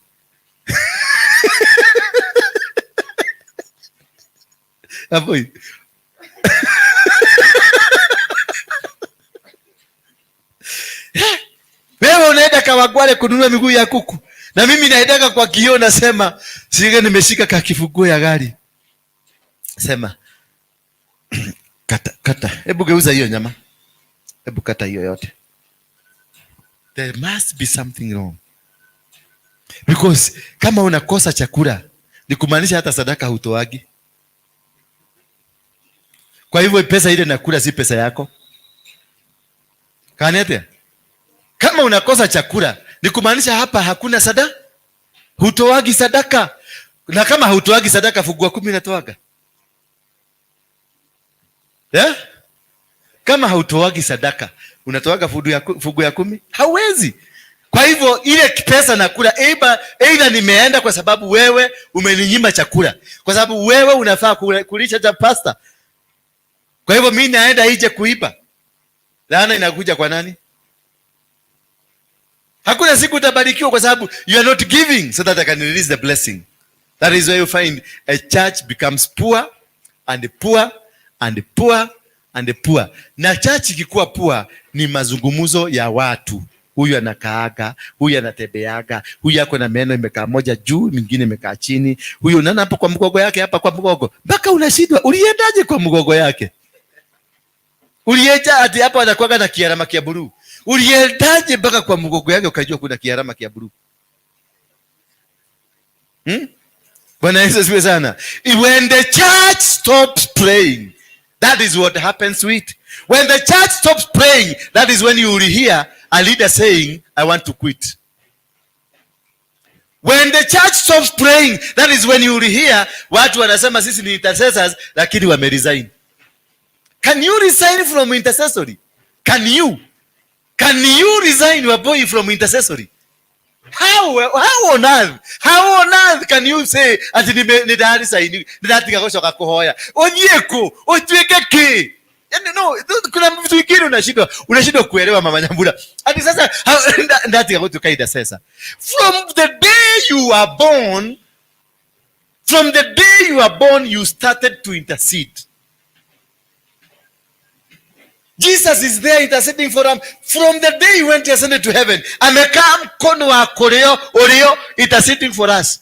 Hapo. Wewe unaenda Kawagware kununua miguu ya kuku. Na mimi naendaka kwa kioo nasema sije nimeshika kakifunguo ya gari. Sema kata. Hebu geuza hiyo nyama. Hebu kata hiyo yote. There must be something wrong. Because kama unakosa chakula ni kumaanisha hata sadaka hutoagi. Kwa hivyo pesa ile nakula si pesa yako. Kanete. Kama unakosa chakula ni kumaanisha hapa hakuna sadaka. Hutoagi sadaka. Na kama hutoagi sadaka fungu la 10 natoaga. Kama hautoagi sadaka unatoaga fungu ya 10? Hauwezi. Kwa hivyo ile pesa nakula either nimeenda kwa sababu wewe umeninyima chakula. Kwa sababu wewe unafaa kulisha cha pasta. Kwa hivyo mimi naenda ije kuiba. Laana inakuja kwa nani? Hakuna siku utabarikiwa kwa sababu you are not giving so that I can release the blessing. That is why you find a church becomes poor and poor and poor and poor. Na church ikikuwa poor ni mazungumzo ya watu. Huyu anakaaga, huyu anatebeaga, huyu yako na meno imekaa moja juu, mingine imekaa chini. Huyu unaona hapo kwa mgogo yake, hapa kwa mgogo. Mpaka unashindwa, uliendaje kwa mgogo yake? Ulienda ati hapo anakuaga na kiarama kia blue. Uliendaje mpaka kwa mgogo yake ukajua kuna kiarama kia blue? Bwana Yesu asifiwe sana. When the church stops praying, that is what happens to it. When the church stops praying, that is when you will hear a leader saying, I want to quit. When the church stops praying, that is when you will hear watu wanasema sisi ni intercessors lakini wameresign. Can you resign from intercessory? Can you resign your boy from intercessory? How on earth can you say ati nidari saini nidati kakoshoka kuhoya onyeko otwekeke? No, kuna vitu vingine unashindwa kuelewa mama Nyambura. Ati sasa ndati kakotu kaida sasa. From the day you are born you started to intercede. Jesus is there interceding for them from the day he went to ascend to heaven. Amekaa mkono wa koleo interceding for us.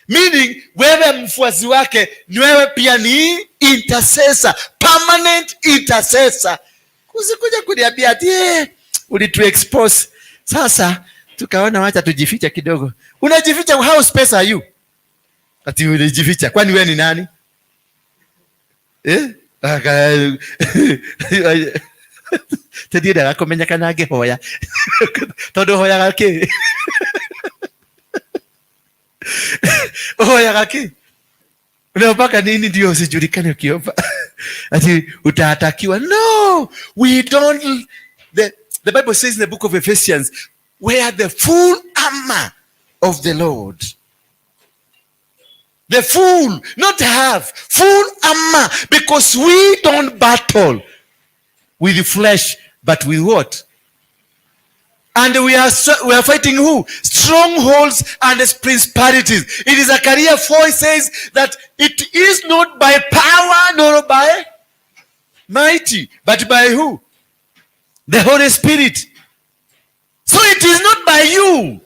Meaning, wewe mfuasi wake, ni wewe pia ni intercessor, permanent intercessor. Usikuja kuniambia ati ulitu expose. Sasa tukaona wacha tujificha kidogo. Unajificha, how space are you? Ati unajificha, kwani wewe ni nani? Tedira akomenya kanage hoya. Todo hoya gake. Hoya gake. Unapaka nini ndio usijulikane ukiomba? Ati utatakiwa. No, we don't. The Bible says in the book of Ephesians, wear the full armor of the Lord. The full, not half, full armor, because we don't battle with the flesh, but with what? And we are fighting who? Strongholds and principalities. It is Zechariah 4 says that it is not by power nor by mighty, but by who? The Holy Spirit. So it is not by you.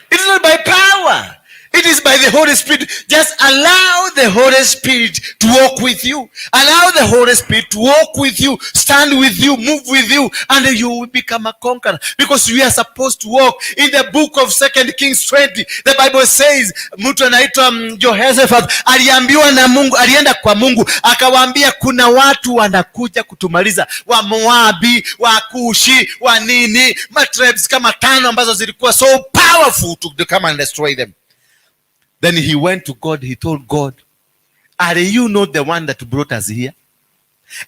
It is not by power. It is by the Holy Spirit. Just allow the Holy Spirit to walk with you. Allow the Holy Spirit to walk with you, stand with you, move with you, and you will become a conqueror. Because we are supposed to walk. In the book of 2 Kings 20, the Bible says, mtu anaitwa Jehoshaphat aliambiwa na Mungu, alienda kwa Mungu, akawaambia kuna watu wanakuja kutumaliza, wa Moabi, wa Kushi, wa nini, matribes kama 5 ambazo zilikuwa so powerful to come and destroy them. Then he went to God. He told God, are you not the one that brought us here?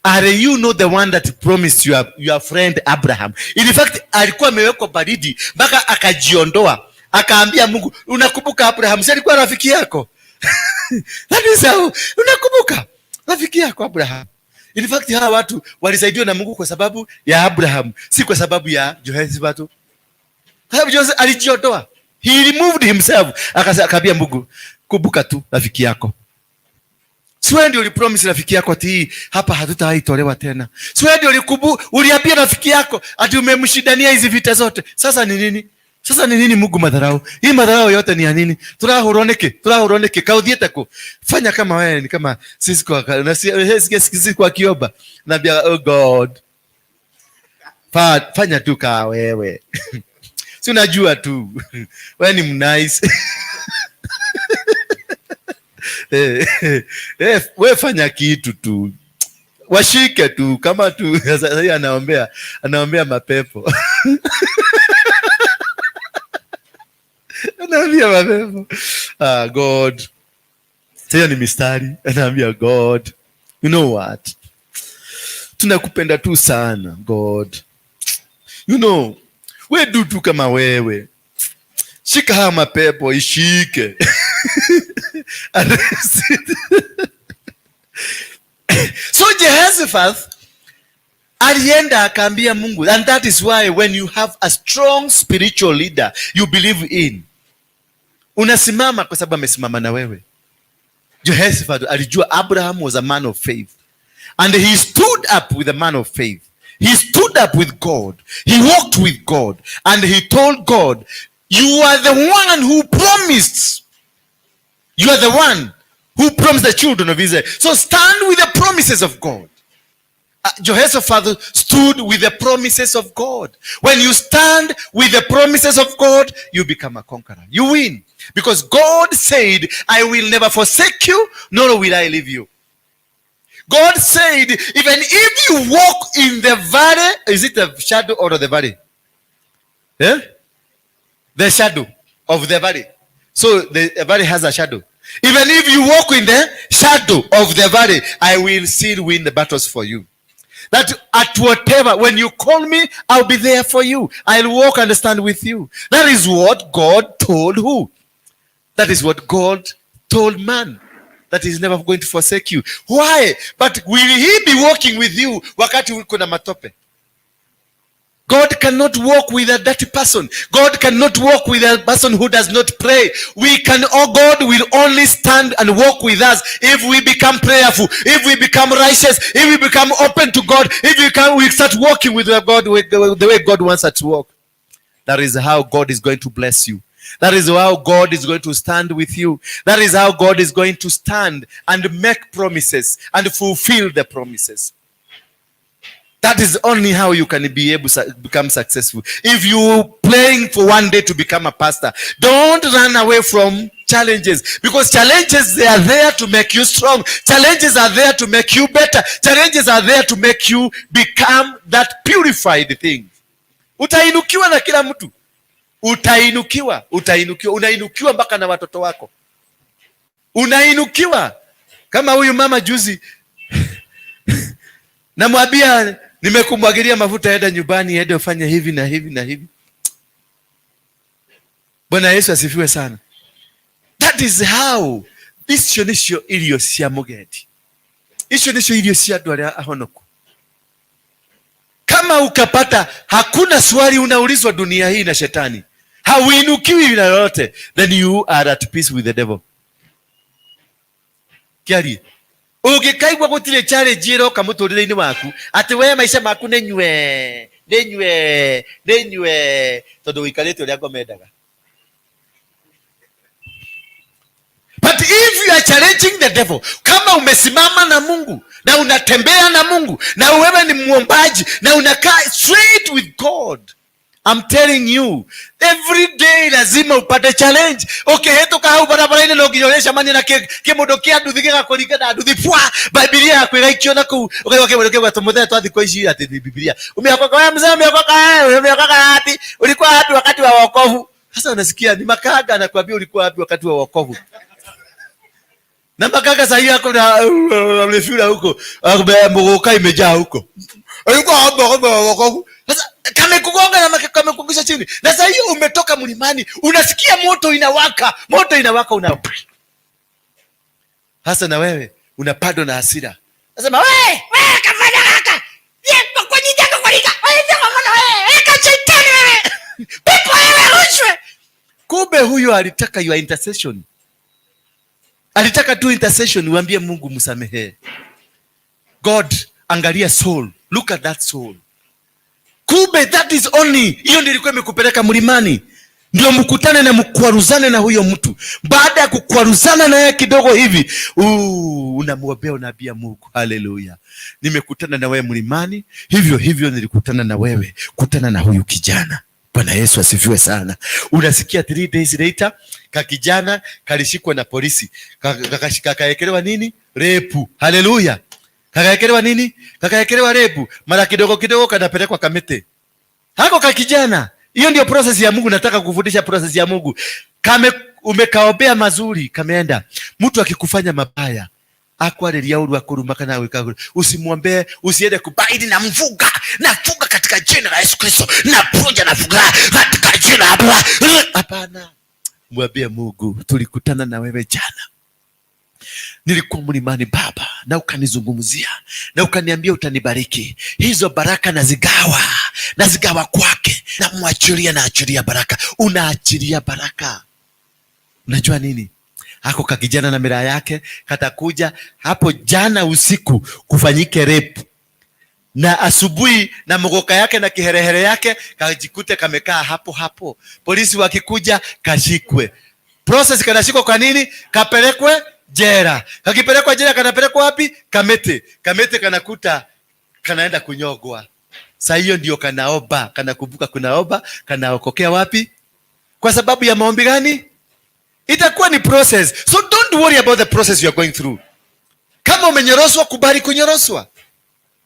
Are you not the one that promised your friend Abraham? In fact, alikuwa amewekwa baridi mpaka akajiondoa, akaambia Mungu, unakumbuka Abraham? Si alikuwa rafiki yako? That is how, unakumbuka rafiki yako Abraham? In fact, hawa watu walisaidiwa na Mungu kwa sababu ya Abraham, si kwa sababu ya Jehoshaphat. Jehoshaphat alijiondoa. He removed himself. Akaambia Mungu, kumbuka tu rafiki yako. Siwe ndio ulipromise rafiki yako ati hapa hatutawahi tolewa tena. Siwe ndio uliambia rafiki yako ati umemshidania hizi vita zote. Sasa ni nini? Sasa ni nini Mungu madharau? Hii madharau yote ni ya nini? Turahuroneke kaudhieta ko. Fanya kama wewe ni kama sisi kwa kioba. Naambia oh God. Fanya tu kama wewe. Si unajua tu. Wewe ni mnice. Wewe fanya kitu tu. Washike tu kama tu sasa anaombea mapepo. Anaambia mapepo. God. Sasa ni mistari. Anaambia God. You know what? Tunakupenda tu sana God. You know, we dudu kama wewe. Shika haya mapepo, ishike. So Jehoshaphat alienda akaambia Mungu, and that is why when you have a strong spiritual leader you believe in, unasimama kwa sababu amesimama na wewe. Jehoshaphat alijua Abraham was a man of faith, and he stood up with a man of faith. He stood up with God. He walked with God. And he told God, you are the one who promised. You are the one who promised the children of Israel. So stand with the promises of God. Jehoshaphat stood with the promises of God. When you stand with the promises of God, you become a conqueror. You win. Because God said, I will never forsake you, nor will I leave you. God said, even if you walk in the valley, is it the shadow or the valley? Yeah? The shadow of the valley. So the valley has a shadow. Even if you walk in the shadow of the valley, I will still win the battles for you. That at whatever, when you call me, I'll be there for you. I'll walk and stand with you. That is what God told who? That is what God told man. That he's never going to forsake you. Why? But will he be walking with you wakati uko na matope? God cannot walk with a dirty person. God cannot walk with a person who does not pray. God will only stand and walk with us if we become prayerful, if we become righteous, if we become open to God, if we start walking with God the way God wants us to walk. That is how God is going to bless you. That is how God is going to stand with you. That is how God is going to stand and make promises and fulfill the promises. That is only how you can be able to become successful. If you're playing for one day to become a pastor, don't run away from challenges, because challenges, they are there to make you strong. Challenges are there to make you better. Challenges are there to make you become that purified thing. Utainukiwa na kila mtu. Utainukiwa. Unainukiwa mpaka na watoto wako. Unainukiwa. Kama huyu mama juzi namwambia nimekumwagilia mafuta, enda nyumbani, ende ufanye hivi na hivi na hivi. Bwana Yesu asifiwe sana. That is how this nisho ilio cia mugedi. Isho nisho ilio cia andu aria ahonoku. Kama ukapata hakuna swali unaulizwa dunia hii na shetani, hauinukiwi na lolote, then you are at peace with the devil. Kiari ugikaigwa gutire challenge iroka muturire-ini waku ati we maisha maku nenywe tondu wikarite uria ngomendaga. But if you are challenging the devil, kama umesimama na Mungu na unatembea na Mungu na wewe ni muombaji na unakaa straight with God, I'm telling you, every day lazima upate challenge. Okay, heto hau barabara ile loginyolesha mani na kemodo kia nduthi gakoriga na nduthi pwa Biblia yako igaikio na ku okay kemodo kia tumuthe twathi kwa ici ati Biblia umeokoka wewe mzee, umeokoka wapi? Ulikuwa wapi wakati wa wokovu? Sasa unasikia ni makaga anakuambia ulikuwa wapi wakati wa wokovu. Na makaga sahi yako na amefura huko mbogoka imejaa huko. Ulikuwa wapi wa wokovu? Sasa kamekugonga na kamekugisha chini. Na sasa hiyo umetoka mlimani, unasikia moto inawaka una. Hasa na wewe unapado na hasira. Nasema wewe kafanya haka. Yepo kwa nini yako kwa lika? Wewe mbona wewe kachetani wewe. Pepo wewe rushwe. Kumbe huyo alitaka your intercession. Alitaka tu intercession, uambie Mungu msamehe. God, angalia soul. Look at that soul. Kumbe that is only, hiyo ndio ilikuwa imekupeleka mlimani. Ndio mkutane na mkwaruzane na huyo mtu. Baada ya kukwaruzana na yeye kidogo hivi, unamwombea, unaambia Mungu, haleluya, nimekutana na wewe mlimani, hivyo nilikutana na wewe, kutana na huyu kijana. Bwana Yesu asifiwe sana. Unasikia 3 days later, kakijana kalishikwa na polisi. Kakaekelewa nini? Repu. Haleluya. Kakaekelewa nini? Kakaekelewa repu. Mara kidogo kanapelekwa Kamete. Hako kakijana. Hiyo ndio process ya Mungu. Nataka kufundisha process ya Mungu. Umekaombea mazuri, kameenda. Mtu akikufanya mabaya, akwareria uru akurumaka nawe kaguru, usimwombee, usiende kubaidi na mvuga katika jina la Yesu Kristo, na proja na fuga katika jina hapa. Hapana. Mwambie Mungu, tulikutana na wewe jana. Nilikuwa mlimani Baba, na ukanizungumzia, na ukaniambia utanibariki. Hizo baraka nazigawa kwake, na naachilia baraka. Unaachilia baraka. Unajua nini? Hako kakijana na mira yake katakuja hapo jana usiku kufanyike rape, na asubuhi na mogoka yake na kiherehere yake kajikute kamekaa hapo. Polisi wakikuja kashikwe. Process kanashikwa kwa nini? Kapelekwe jela. Kakipelekwa jela kanapelekwa wapi? Kamete. Kamete kanakuta kanaenda kunyogwa. Sasa hiyo ndio kanaomba, kanakumbuka kunaomba, kanaokokea wapi? Kwa sababu ya maombi gani? Itakuwa ni process. So don't worry about the process you are going through. Kama umenyoroswa, kubali kunyoroswa.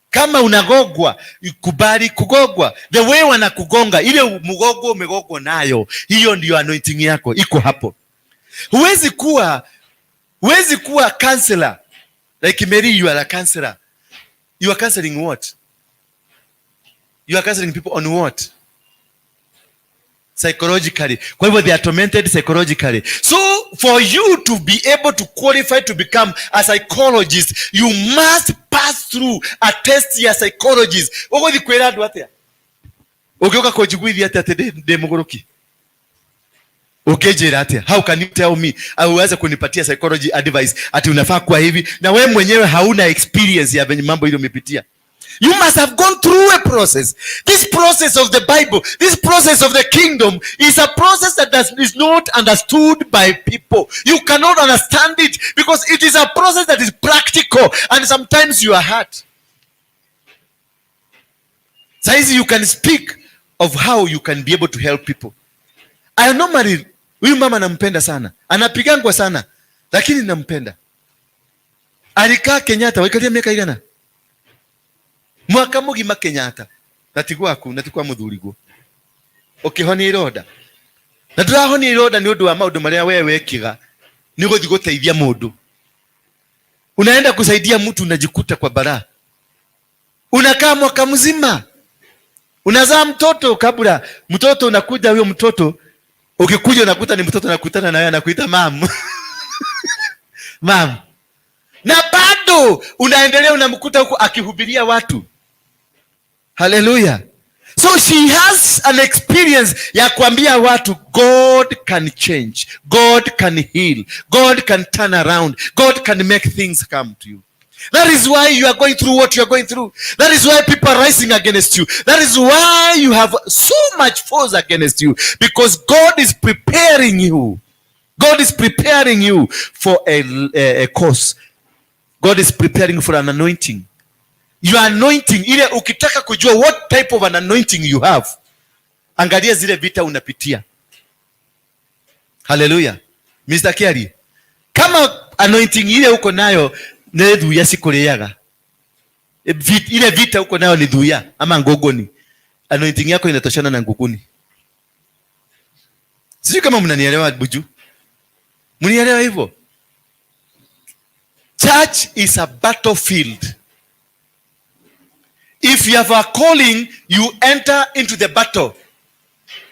Kama unagogwa, kubali kugogwa. The way wanakugonga, ile mgogo umegogwa nayo, hiyo ndio anointing yako, iko hapo. Huwezi kuwa counselor. Like Mary, you are a counselor. You are counseling what? You are counseling people on what? Psychologically. Kwa hivyo they are tormented psychologically. So for you to be able to qualify to become a psychologist, you must pass through a test ya psychologist. Ogo di kwera adu atia. Ogioka kujiguithi atia de mugoroki. Ukejera atia. How can you tell me? Auweza kunipatia psychology advice ati unafaa kwa hivi na wewe mwenyewe hauna experience ya venye mambo hilo umepitia. You must have gone through a process. This process of the Bible, this process of the kingdom is a process that is not understood by people. You cannot understand it because it is a process that is practical, and sometimes you are hurt. So easy you can speak of how you can be able to help people. I normally, huyu mama nampenda sana, anapigangwa sana, lakini nampenda. Alikaa Kenyatta, wikalia miaka igana? Mwaka mugima Kenyatta. Natigwaku, natikwa muthuriguo. Ukihoni iroda. Na turahoni iroda ni undu wa maundu maria wewe wekiga. Ni guthi guteithia mundu. Unaenda kusaidia mtu unajikuta kwa balaa. Unakaa mwaka mzima. Unazaa mtoto kabla mtoto unakuja, huyo mtoto ukikuja unakuta ni mtoto anakutana na wewe anakuita mam. Mam. Na bado unaendelea unamkuta huko akihubiria watu. Hallelujah. So she has an experience ya kuambia watu God can change, God can heal, God can turn around, God can make things come to you. That is why you are going through what you are going through. That is why people are rising against you. That is why you have so much force against you, because God is preparing you. God is preparing you for a course. God is preparing for an anointing. Your anointing, ile ukitaka kujua what type of an anointing you have, angalia zile vita unapitia. Hallelujah. Mr. Kiari, kama anointing ile uko nayo ne dhuya sikuleaga, ile vita uko nayo ni dhuya ama ngogoni, anointing yako inatoshana na ngogoni. Sijui kama mnanielewa buju. Mnielewa hivyo? Church is a battlefield. If you have a calling, you enter into the battle.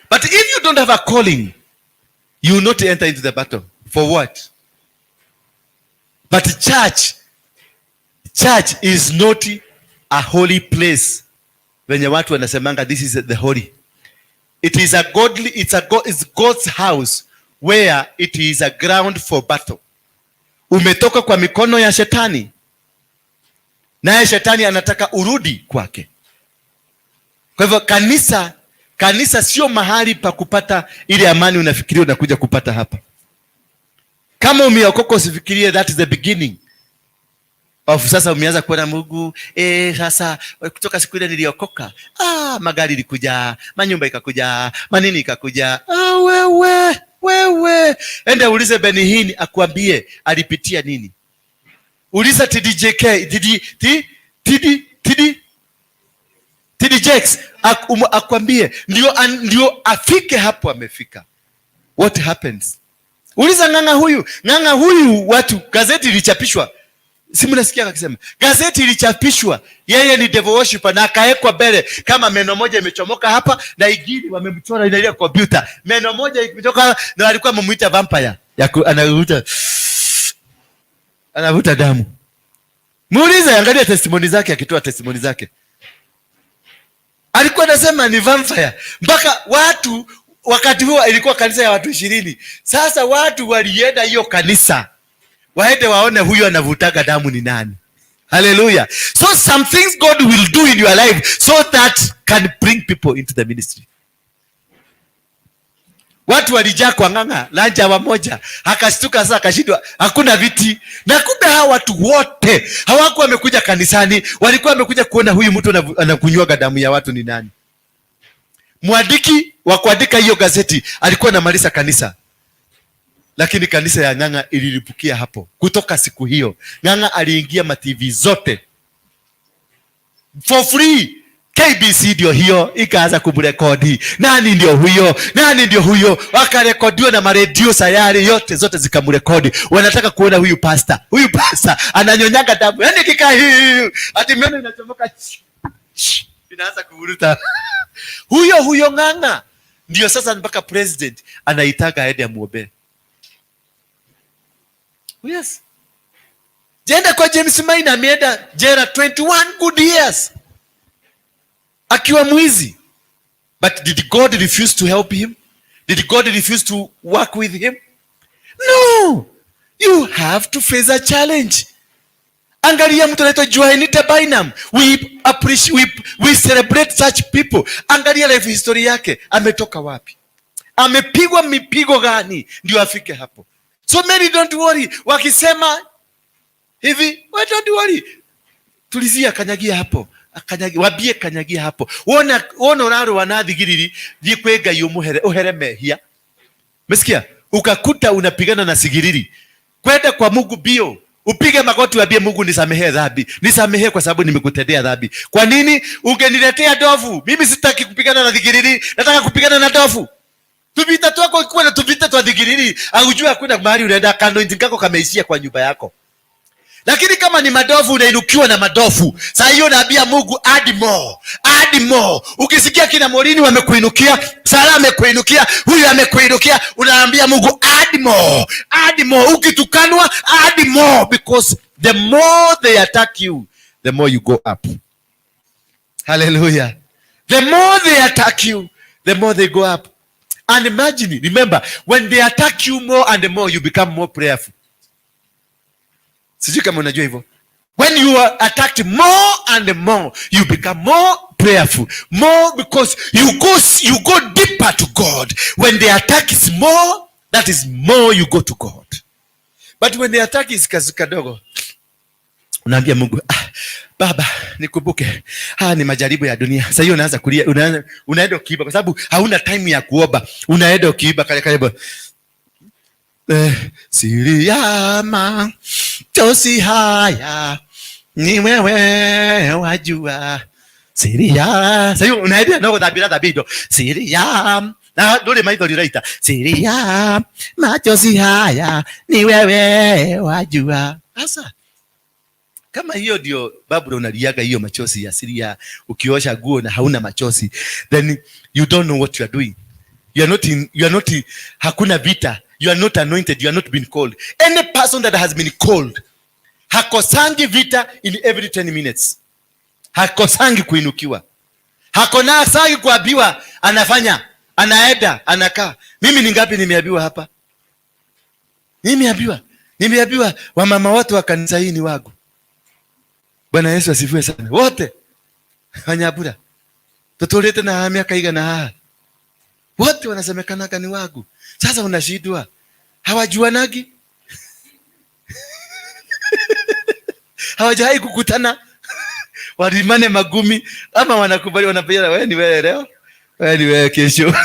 But if you don't have a calling, you will not enter into the battle. For what? But church is not a holy place. When watu wanasemanga this is the holy. It is a godly, it's God's house where it is a ground for battle. Umetoka kwa mikono ya shetani, naye shetani anataka urudi kwake. Kwa hivyo kanisa sio mahali pa kupata ile amani unafikiria unakuja kupata hapa. Kama umeokoka usifikirie that is the beginning of sasa umeanza kuona Mungu. Sasa kutoka siku ile niliokoka, magari ilikuja, manyumba ikakuja, manini ikakuja. Wewe enda ulize Benihini akuambie alipitia nini. Uliza TDJK, TDJX akuambie ndio afike hapo amefika. What happens? Uliza ng'ang'a huyu watu, gazeti ilichapishwa. Si mnasikia akisema gazeti ilichapishwa, yeye ni devil worshiper na akaekwa mbele kama meno moja imechomoka hapa na igili wamemchora ile computer. Meno moja imetoka na alikuwa amemuita vampire. Anavuta damu. Muulize, angalia testimony zake, akitoa testimony zake. Alikuwa anasema ni vampire. Mpaka watu wakati huo ilikuwa kanisa ya watu 20. Sasa watu walienda hiyo kanisa waende waone huyu anavutaga damu ni nani. Hallelujah. So some things God will do in your life so that can bring people into the ministry. Watu walijaa kwa ng'ang'a, lanja wamoja, akashtuka sasa akashindwa, hakuna viti. Na kumbe hawa watu wote hawakuwa wamekuja kanisani, walikuwa wamekuja kuona huyu mtu anakunywaga damu ya watu ni nani. Mwadiki wa kuandika hiyo gazeti alikuwa anamaliza kanisa. Lakini kanisa ya ng'ang'a ililipukia hapo. Kutoka siku hiyo ng'ang'a aliingia ma TV zote for free. KBC ndio hiyo ikaanza kumrekodi. Nani ndio huyo wakarekodiwa na maredio sayari yote zote zikamrekodi. Wanataka kuona huyu pastor ananyonyaga damu, yani kikaa hii ati meno inachomoka inaanza kuvuruta. huyo ng'ang'a ndio sasa mpaka president anaitaka aende amuombe. Yes. Jenda kwa James Maina ameenda jela 21 good years akiwa mwizi. But did God refuse to help him? Did God refuse to work with him? No. You have to face a challenge. Angalia mtu anaitwa Juanita Bynum. We appreciate, we celebrate such people. Angalia life history yake, ametoka wapi? Amepigwa mipigo gani ndio afike hapo? So many don't worry. Wakisema hivi, don't worry. Tulizia kanyagia hapo. Wabie kanyagia hapo. Wona uraro wanathigiriri thikwega yumuhere uhere mehia. Mesikia? Ukakuta unapigana na sigiriri. Kwenda kwa Mungu bio. Upige magoti wabie Mungu nisamehe dhambi. Nisamehe kwa sababu nimekutendea dhambi. Kwa nini? Ungeniletea ndovu. Mimi sitaki kupigana na thigiriri, nataka kupigana na ndovu. Tuvita twako ikuwa na tuvita twa thigiriri, aujua hakuna mahali unaenda, anointing kako kameishia kwa nyumba yako. Lakini kama ni madovu unainukiwa na madovu. Sasa hiyo naambia Mungu add more. Add more. Ukisikia kina Morini wamekuinukia, Sara amekuinukia, huyu amekuinukia, unaambia Mungu add more. Add more. Ukitukanwa add more, because the more they attack you, the more you go up. Hallelujah. The more they attack you, the more they go up. And imagine, remember, when they attack you more and more, you become more prayerful. Sijui kama unajua hivyo. When you are attacked more and more, you become more prayerful. More, because you go deeper to God. When the attack is more, that is more you go to God. But when the attack is kadogo, unaambia Mungu, Baba, nikumbuke. Ni majaribu ya dunia. Sasa hiyo unaanza kulia, unaenda ukiiba kwa sababu hauna time ya kuomba. Unaenda ukiiba karibu. Siri ya machozi haya ni wewe wajua. Siri ya. Sasa hiyo unaenda ndio dhabido. Siri ya. Na dole maidho liraita. Siri ya machozi haya ni wewe wajua. Sasa kama hiyo ndio babu unaliaga hiyo machozi ya siri ya, ukiosha nguo na hauna machozi, then you don't know what you are doing. You are not in, hakuna vita. You are not anointed. You are not been called. Any person that has been called, hakosangi vita in every 10 minutes. Hakosangi kuinukiwa. Hakosangi kuabiwa, anafanya, anaenda, anakaa. Mimi ni ngapi nimeabiwa hapa? Nimeabiwa wamama wote wa kanisa hii ni wangu. Bwana Yesu asifiwe sana. Wote Wanyabura. Tutulete na miaka igana. Wote wanasemekana ni wangu. Sasa unashidwa. Hawajuanagi. Hawajai kukutana. Walimane magumi ama wanakubali, wanapenda wewe ni wewe leo, wewe ni wewe kesho.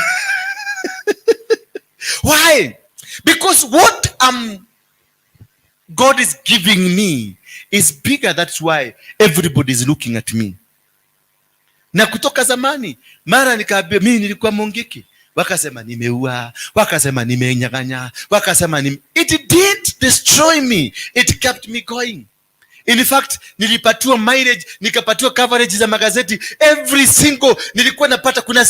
Why? Because what God is giving me is bigger. That's why everybody is looking at me. Na kutoka zamani mara nikaambia mimi nilikuwa Mungiki, wakasema nimeua, wakasema nimenyang'anya, wakasema it didn't destroy me, it kept me going. In fact, nilipatiwa mileage, nikapatiwa coverage za magazeti every single, nilikuwa napata kuna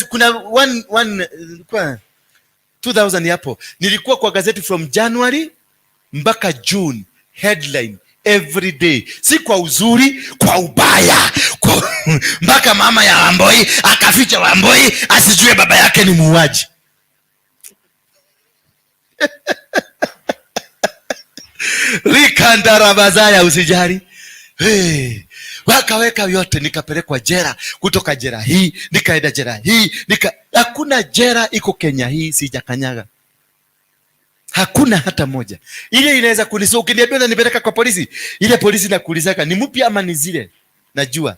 2000 hapo. Nilikuwa kwa gazeti from January mpaka June, headline every day. Si kwa uzuri, kwa ubaya, mpaka mama ya Wamboi akaficha Wamboi asijue baba yake ni muuaji. Rikandarabazaya usijari. Wakaweka yote, nikapelekwa jera, kutoka jera hii nikaenda jera hii, hakuna jera iko Kenya hii sijakanyaga. Hakuna hata moja. Ile inaweza kunisa, ukiniambia unanipeleka kwa polisi, ile polisi nakuulizaka ni mpya ama ni zile? Najua.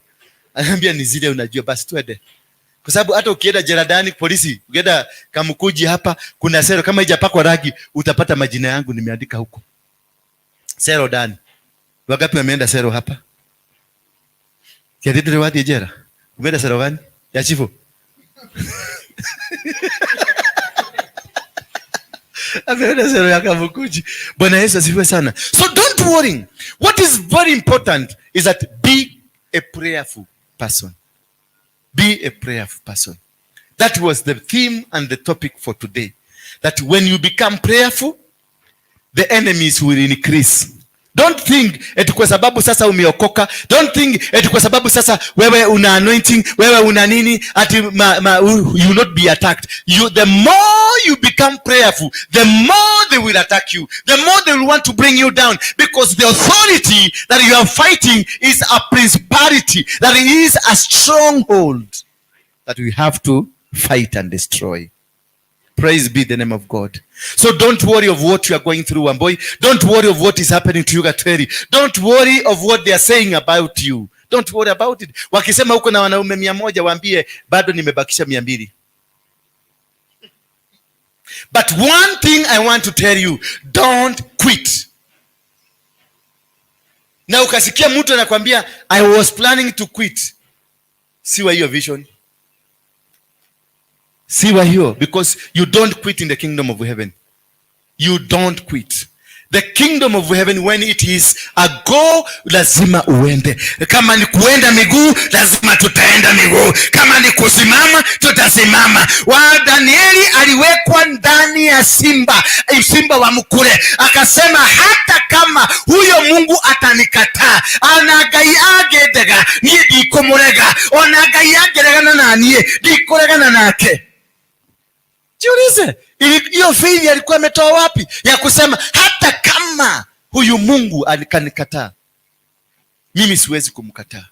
Ananiambia ni zile, unajua basi twende. Kwa sababu hata ukienda Jeradani polisi, ukienda Kamukuji hapa kuna sero kama haijapakwa rangi utapata majina yangu nimeandika huko. Sero Dani. Wangapi wameenda sero hapa? Kiadidre wadi jera. Umeenda sero gani? Ya chifu. Ameenda sero ya Kamukuji. Bwana Yesu asifiwe sana. So don't worry. What is very important is that be a prayerful person. Be a prayerful person. That was the theme and the topic for today. That when you become prayerful, the enemies will increase. Don't think eti kwa sababu sasa umeokoka. Don't think eti kwa sababu sasa wewe una anointing, wewe una nini, ati you will not be attacked. The more you become prayerful, the more they will attack you. The more they will want to bring you down, because the authority that you are fighting is a principality, that it is a stronghold that we have to fight and destroy. Praise be the name of God. So don't worry of what you are going through, Wamboi. Don't worry of what is happening to you, Gatweri. Don't worry of what they are saying about you. Don't worry about it. Wakisema huko na wanaume 100, waambie bado nimebakisha 200. But one thing I want to tell you, don't quit. Na ukasikia mtu anakuambia I was planning to quit. Siwa hiyo vision. Siwa hiyo, because you don't quit in the kingdom of heaven. You don't quit. The kingdom of heaven, when it is a go, lazima uende. Kama ni kuenda miguu, lazima tutaenda miguu. Kama ni kusimama, tutasimama. Wa Danieli aliwekwa ndani ya simba wa mkure. Akasema hata kama huyo Mungu atanikataa, anagayagedega ni dikomurega. Onagayagedega na nanie, dikoregana nake. Jiulize, hiyo faith alikuwa ametoa wapi ya kusema hata kama huyu Mungu alikanikataa, mimi siwezi kumkataa,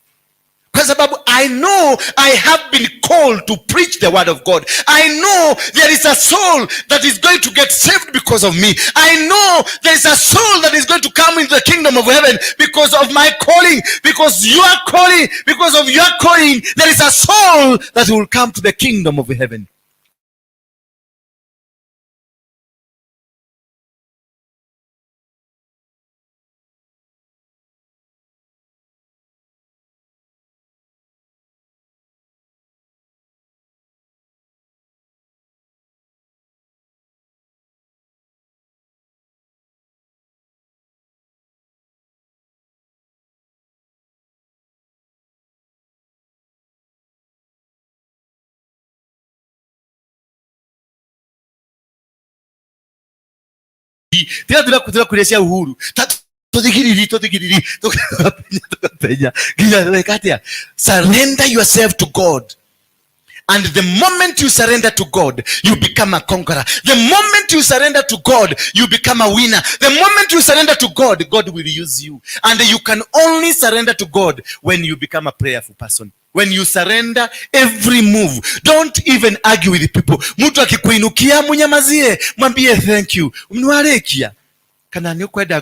kwa sababu I know I have been called to preach the word of God. I know there is a soul that is going to get saved because of me. I know there is a soul that is going to come into the kingdom of heaven because of my calling, because of your calling, there is a soul that will come to the kingdom of heaven. Tira kulesia uhuru. Surrender yourself to God. And the moment you surrender to God, you become a conqueror. The moment you surrender to God, you become a winner. The moment you surrender to God, God will use you. And you can only surrender to God when you become a prayerful person. When you surrender every move. Don't even argue with people. Mtu akikuinukia munyamazie, mwambie thank you. Mnwarekia. Kana ni ukwenda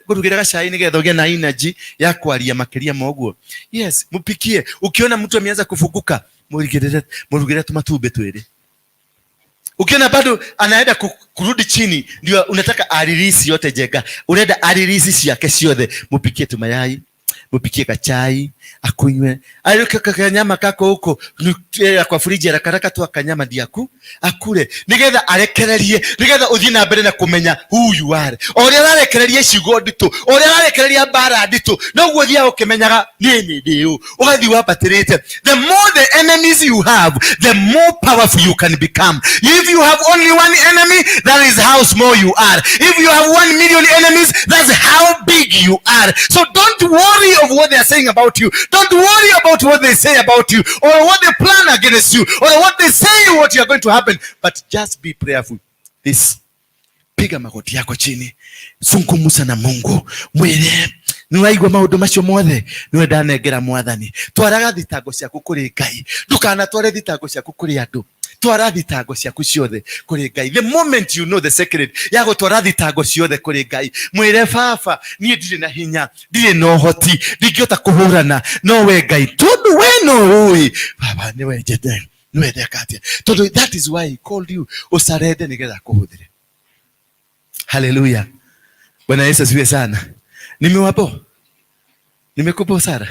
gurugira gacai nigetha ugie na energy ya kwaria makiria moguo. Yes, mupikie. Ukiona mtu ameanza kufukuka, murugire tumatumbe twere. Ukiona bado anaenda kurudi chini, ndio unataka aririsi yote jega. Unaenda aririsi yake ciothe, mupikie tumayai, mupikie kachai, akunywe. Alika kanyama kako huko kwa friji arakaraka tu akanyama ndiaku akure. Nigetha arekererie, nigetha uthie na mbere na kumenya who you are. Oria arekererie cigo ndito, oria arekererie bara ndito. No guthia ukimenyaga nini ndiu. Ugathi wapatirite. The more the enemies you have, the more powerful you can become. If you have only one enemy, that is how small you are. If you have 1 million enemies, that's how big you are. So don't worry of what they are saying about you. Don't worry about what they say about you, or what they plan against you, or what they say what you are going to happen. But just be prayerful. This, piga magoti yako chini, zungumza na Mungu, mwire niwaigwa maundu macio mothe niwe ndanengera Mwathani. Twaraga thitango ciaku kuri Ngai, ndukana tware thitango ciaku kuri andu, twara thitango ciaku ciothe kuri Ngai. The moment you know the secret ya gutwara thitango ciothe kuri Ngai, mwire Baba, nie ndire na hinya, ndire no hoti, ndingiota kuhurana no we Ngai, tondu we no ui Baba niwe njete niwe thekatia, tondu that is why he called you usarende nigetha kuhuthire. Hallelujah. Bwana Yesu asifiwe sana. Nimekupa Sara.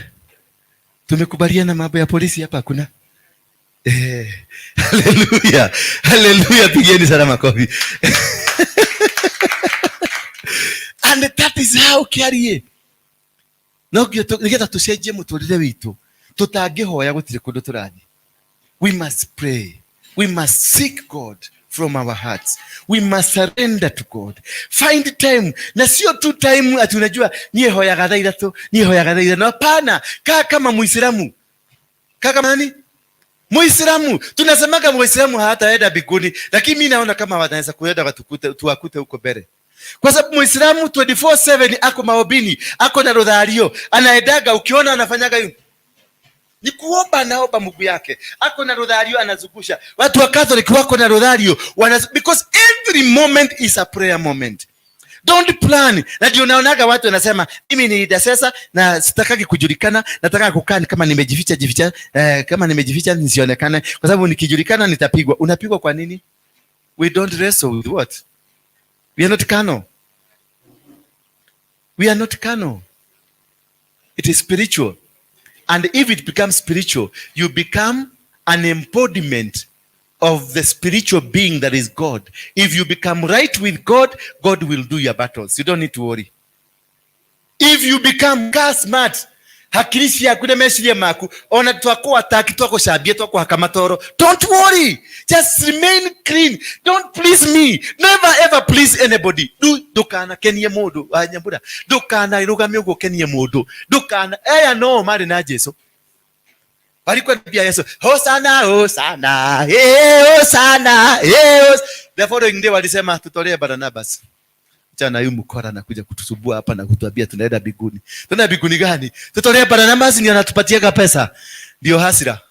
Tumekubaliana mambo ya polisi hapa hakuna. Hallelujah. Hallelujah. Pigeni sana makofi. And that is how carry. No ngeta tucenjie muturire witu. Tutangihoya gutire kundu turathi. We must pray. We must seek God from our hearts. We must surrender to God. Find time. Na sio tu time ati unajua niye hoya gadhaida tu, niye hoya gadhaida. No, hapana. Kaa kama Muislamu. Kaa kama nani? Muislamu. Tunasemaga Muislamu hataenda mbinguni, lakini mimi naona kama wanaweza kuenda tuwakute huko mbele. Kwa sababu Muislamu 24/7 ako maobini, ako na rodhario, anaedaga ukiona anafanyaga hiyo. Ni kuomba, naomba Mungu yake. Ako na rodhario anazungusha. Watu wa Catholic wako na rodhario, because every moment is a prayer moment. Don't plan. Na ndio naonaga watu wanasema mimi ni intercessor na sitakagi kujulikana, nataka kukaa kama nimejificha kama nimejificha nisionekane, kwa sababu nikijulikana nitapigwa. Unapigwa kwa nini? We don't wrestle with what? We are not carnal. We are not carnal. It is spiritual. And if it becomes spiritual, you become an embodiment of the spiritual being that is God. If you become right with God, God will do your battles. You don't need to worry. If you become smart, hakirishi ya kude meshiria maku, ona twako ataki, twako shabie, twako hakamatoro, don't worry. Just remain clean. Don't please me. Never ever please anybody. Dukana kenye modo, nyambura. Dukana iruga miogo kenye modo. Dukana, no, mari na Jesu. Walikuwa nabia Yesu, Hosana, Hosana, Hosana, The following day walisema tutolee Barnabas. Chana yu mkora na kuja kutusubua hapa na kutuambia tunaenda mbinguni. Tunaenda mbinguni gani? Tutolee Barnabas ni anatupatiaga pesa. Ndio hasira.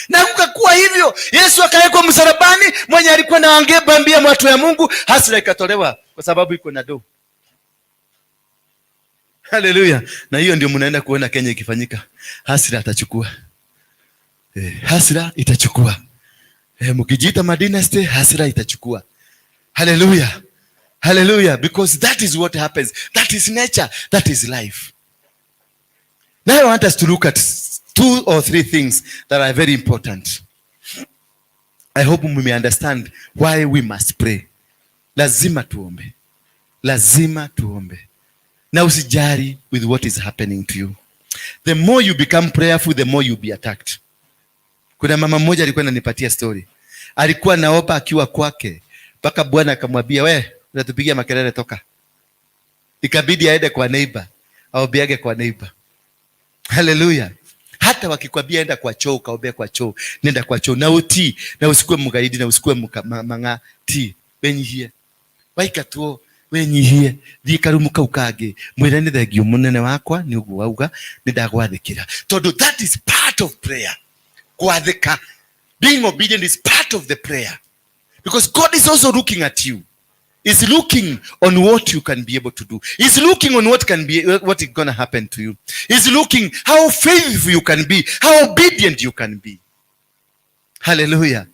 Na kukakuwa hivyo. Yesu akawekwa msalabani, mwenye alikuwa na angebambia watu ya Mungu, hasira ikatolewa kwa sababu iko na do. Hallelujah. Na hiyo ndio mnaenda kuona Kenya ikifanyika. Hasira atachukua. Hasira itachukua. Mkijiita madynasty, hasira itachukua. Hallelujah. Hallelujah. Because that is what happens. That is nature. That is life. Now I want us to look at 2 or 3 things that are very important. I hope we may understand why we must pray. Lazima tuombe. Lazima tuombe. Na usijari with what is happening to you. The more you become prayerful, the more you'll be attacked. Kuna mama mmoja alikuwa ananipatia story. Alikuwa naomba akiwa kwake, mpaka Bwana akamwambia, we, unatupigia makelele, toka. Ikabidi aende kwa neighbor, aombeage kwa neighbor. Hallelujah. Hata wakikwambia enda kwa choo, kaombea kwa choo, nenda kwa choo. Na utii, na usikue mgaidi, na usikue mangati. Wenyihie. Waikatuo, wenyihie. Thikarumuka ukage. Mwirani thegio munene wakwa, ni ugu wauga, nindagwathikira. Todo, that is part of prayer. Kuadhika. Being obedient is part of the prayer. Because God is also looking at you. He's looking on what you can be able to do. He's looking on what is going to happen to you. He's looking how faithful you can be, how obedient you can be. Hallelujah.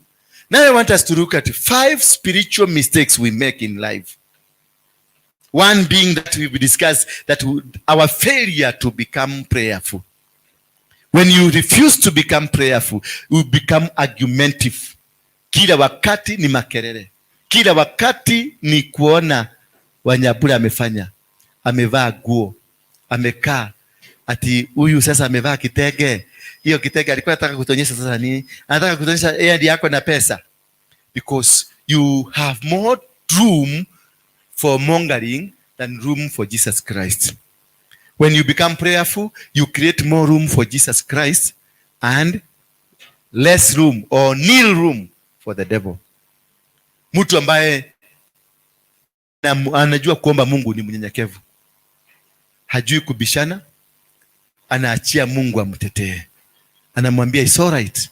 Now I want us to look at 5 spiritual mistakes we make in life. One being that we discussed, that our failure to become prayerful. When you refuse to become prayerful, you become argumentative. Kila wakati ni makelele. Kila wakati ni kuona Wanyabura amefanya. Amevaa nguo. Amekaa. Ati huyu sasa amevaa kitege. Hiyo kitege alikuwa anataka kutuonyesha sasa nini? Anataka kutuonyesha yeye ndiye yako na pesa. Because you have more room for mongering than room for Jesus Christ. When you become prayerful, you create more room for Jesus Christ and less room or nil room for the devil. Mtu ambaye anajua kuomba Mungu ni mnyenyekevu. Hajui kubishana, anaachia Mungu amtetee. Anamwambia it's all right.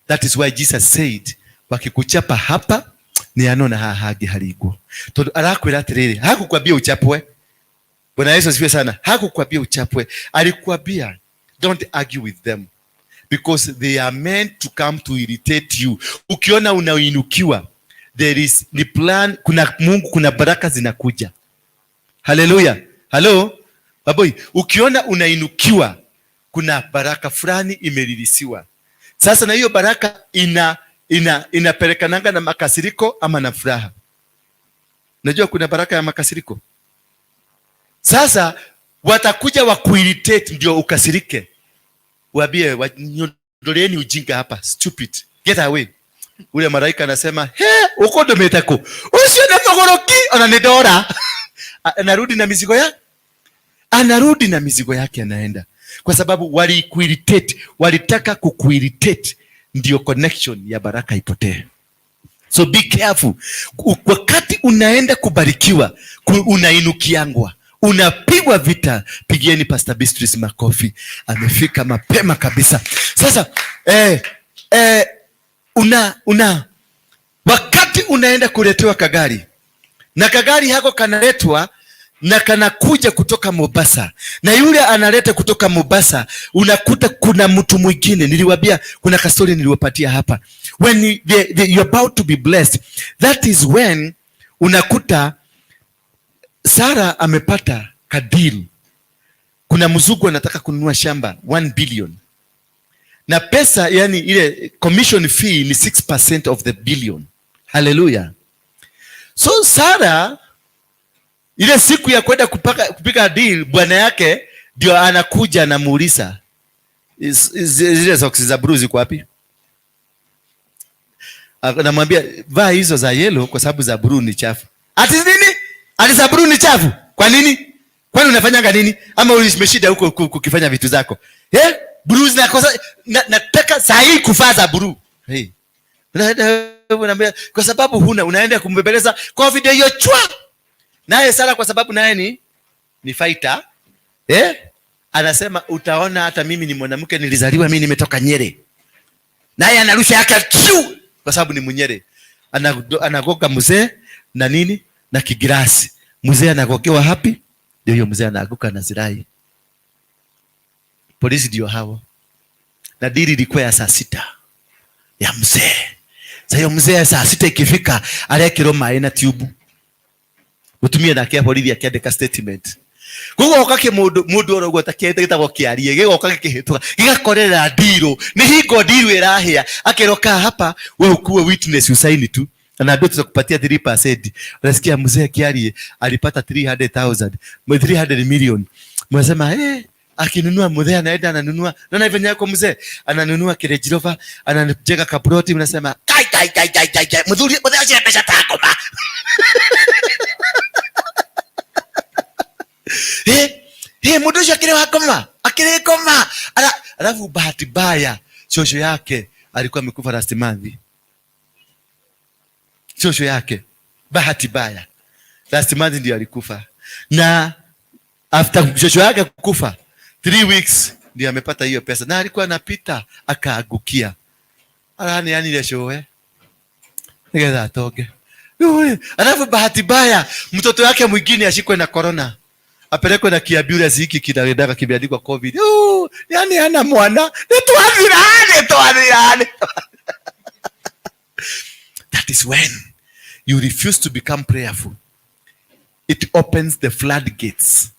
That is why Jesus said, wakikuchapa hapa ni anona hahagi haligo. Todo arakwira atiriri, hakukwambia uchapwe. Bwana Yesu asifiwe sana. Hakukwambia uchapwe. Alikwambia don't argue with them. Because they are meant to come to irritate you. Ukiona unainukiwa, there is the plan, kuna Mungu, kuna baraka zinakuja. Hallelujah. Hello? Baboy, ukiona unainukiwa, kuna baraka fulani imelilisiwa. Sasa na hiyo baraka inapelekananga na makasiriko ama na furaha. Najua kuna baraka ya makasiriko. Sasa watakuja wakuirritate ndio ukasirike. Waambie nyondoleni ujinga hapa, stupid. get away. Ule malaika anasema, uko dometako. Usio na magoroki, ananidora. Anarudi na mizigo yake. Anarudi na mizigo yake anaenda. Kwa sababu walikuirritate, walitaka kukuirritate, ndio connection ya baraka ipotee. So be careful. Wakati unaenda kubarikiwa, unainukiangwa, unapigwa vita, pigieni Pastor Beatrice makofi. Amefika mapema kabisa. Sasa wakati unaenda kuletewa kagari, na kagari hako kanaletwa na kanakuja kutoka Mombasa, na yule analeta kutoka Mombasa, unakuta kuna mtu mwingine. Niliwaambia kuna kastori niliwapatia hapa. When you're about to be blessed, that is when unakuta Sara amepata kadil. Kuna mzungu anataka kununua shamba 1 billion. Na pesa, yani ile commission fee ni 6% of the billion. Hallelujah. So Sara, ile siku ya kwenda kupika deal, bwana yake ndio anakuja anamuuliza, zile socks za blue ziko wapi? Anamwambia, vaa hizo za yellow kwa sababu za blue ni chafu. Ati nini? Ati za blue ni chafu? Kwa nini? Kwani unafanyanga nini? Ama umeshida huko kukifanya vitu zako? Blue zinakosa, nataka saa hii kuvaa za blue. Kwa sababu unaenda kumbebeleza kwa video hiyo chwa. Naye Sara kwa sababu naye ni fighter, anasema utaona hata mimi ni mwanamke, nilizaliwa mimi nimetoka Nyeri. Naye anarusha yake tu kwa sababu ni Mnyere. Anagoka mzee na nini na kigirasi. Mzee anagokewa hapi, ndio hiyo mzee anaanguka na zirai. Polisi ndio hao. Na dili ilikuwa ya saa 6 ya mzee. Sasa hiyo mzee saa 6 ikifika, alekero mai na tube. Utumie na kia polisi akiandika statement. Kugo okake mundu oro gutakiete gitagwo kiarie gigoka gikihituka gigakorera ndiro ni hingo ndiro irahia akiroka hapa wewe ukuwe witness usaini tu na ndio tutakupatia 3%. Unasikia mzee kiarie alipata 300 million. Mwasema akinunua mzee anaenda ananunua na hivyo yako mzee ananunua Range Rover, anajenga kaploti, mnasema kai mzuri mzee acha pesa tako ma. Mudosha akile koma. Alafu bahati baya shosho yake alikuwa amekufa last month. Shosho yake bahati baya last month ndio alikufa. Na after shosho yake kukufa 3 weeks ndio amepata hiyo pesa. Na alikuwa anapita akaagukia. Yani ile show nigeza atoke. Alafu bahati baya mtoto wake mwingine ashikwe na corona. Apelekwe na kiambulance hiki kinaendaka kimeandikwa COVID. Yani ana mwana. Tuadhirane. That is when you refuse to become prayerful. It opens the floodgates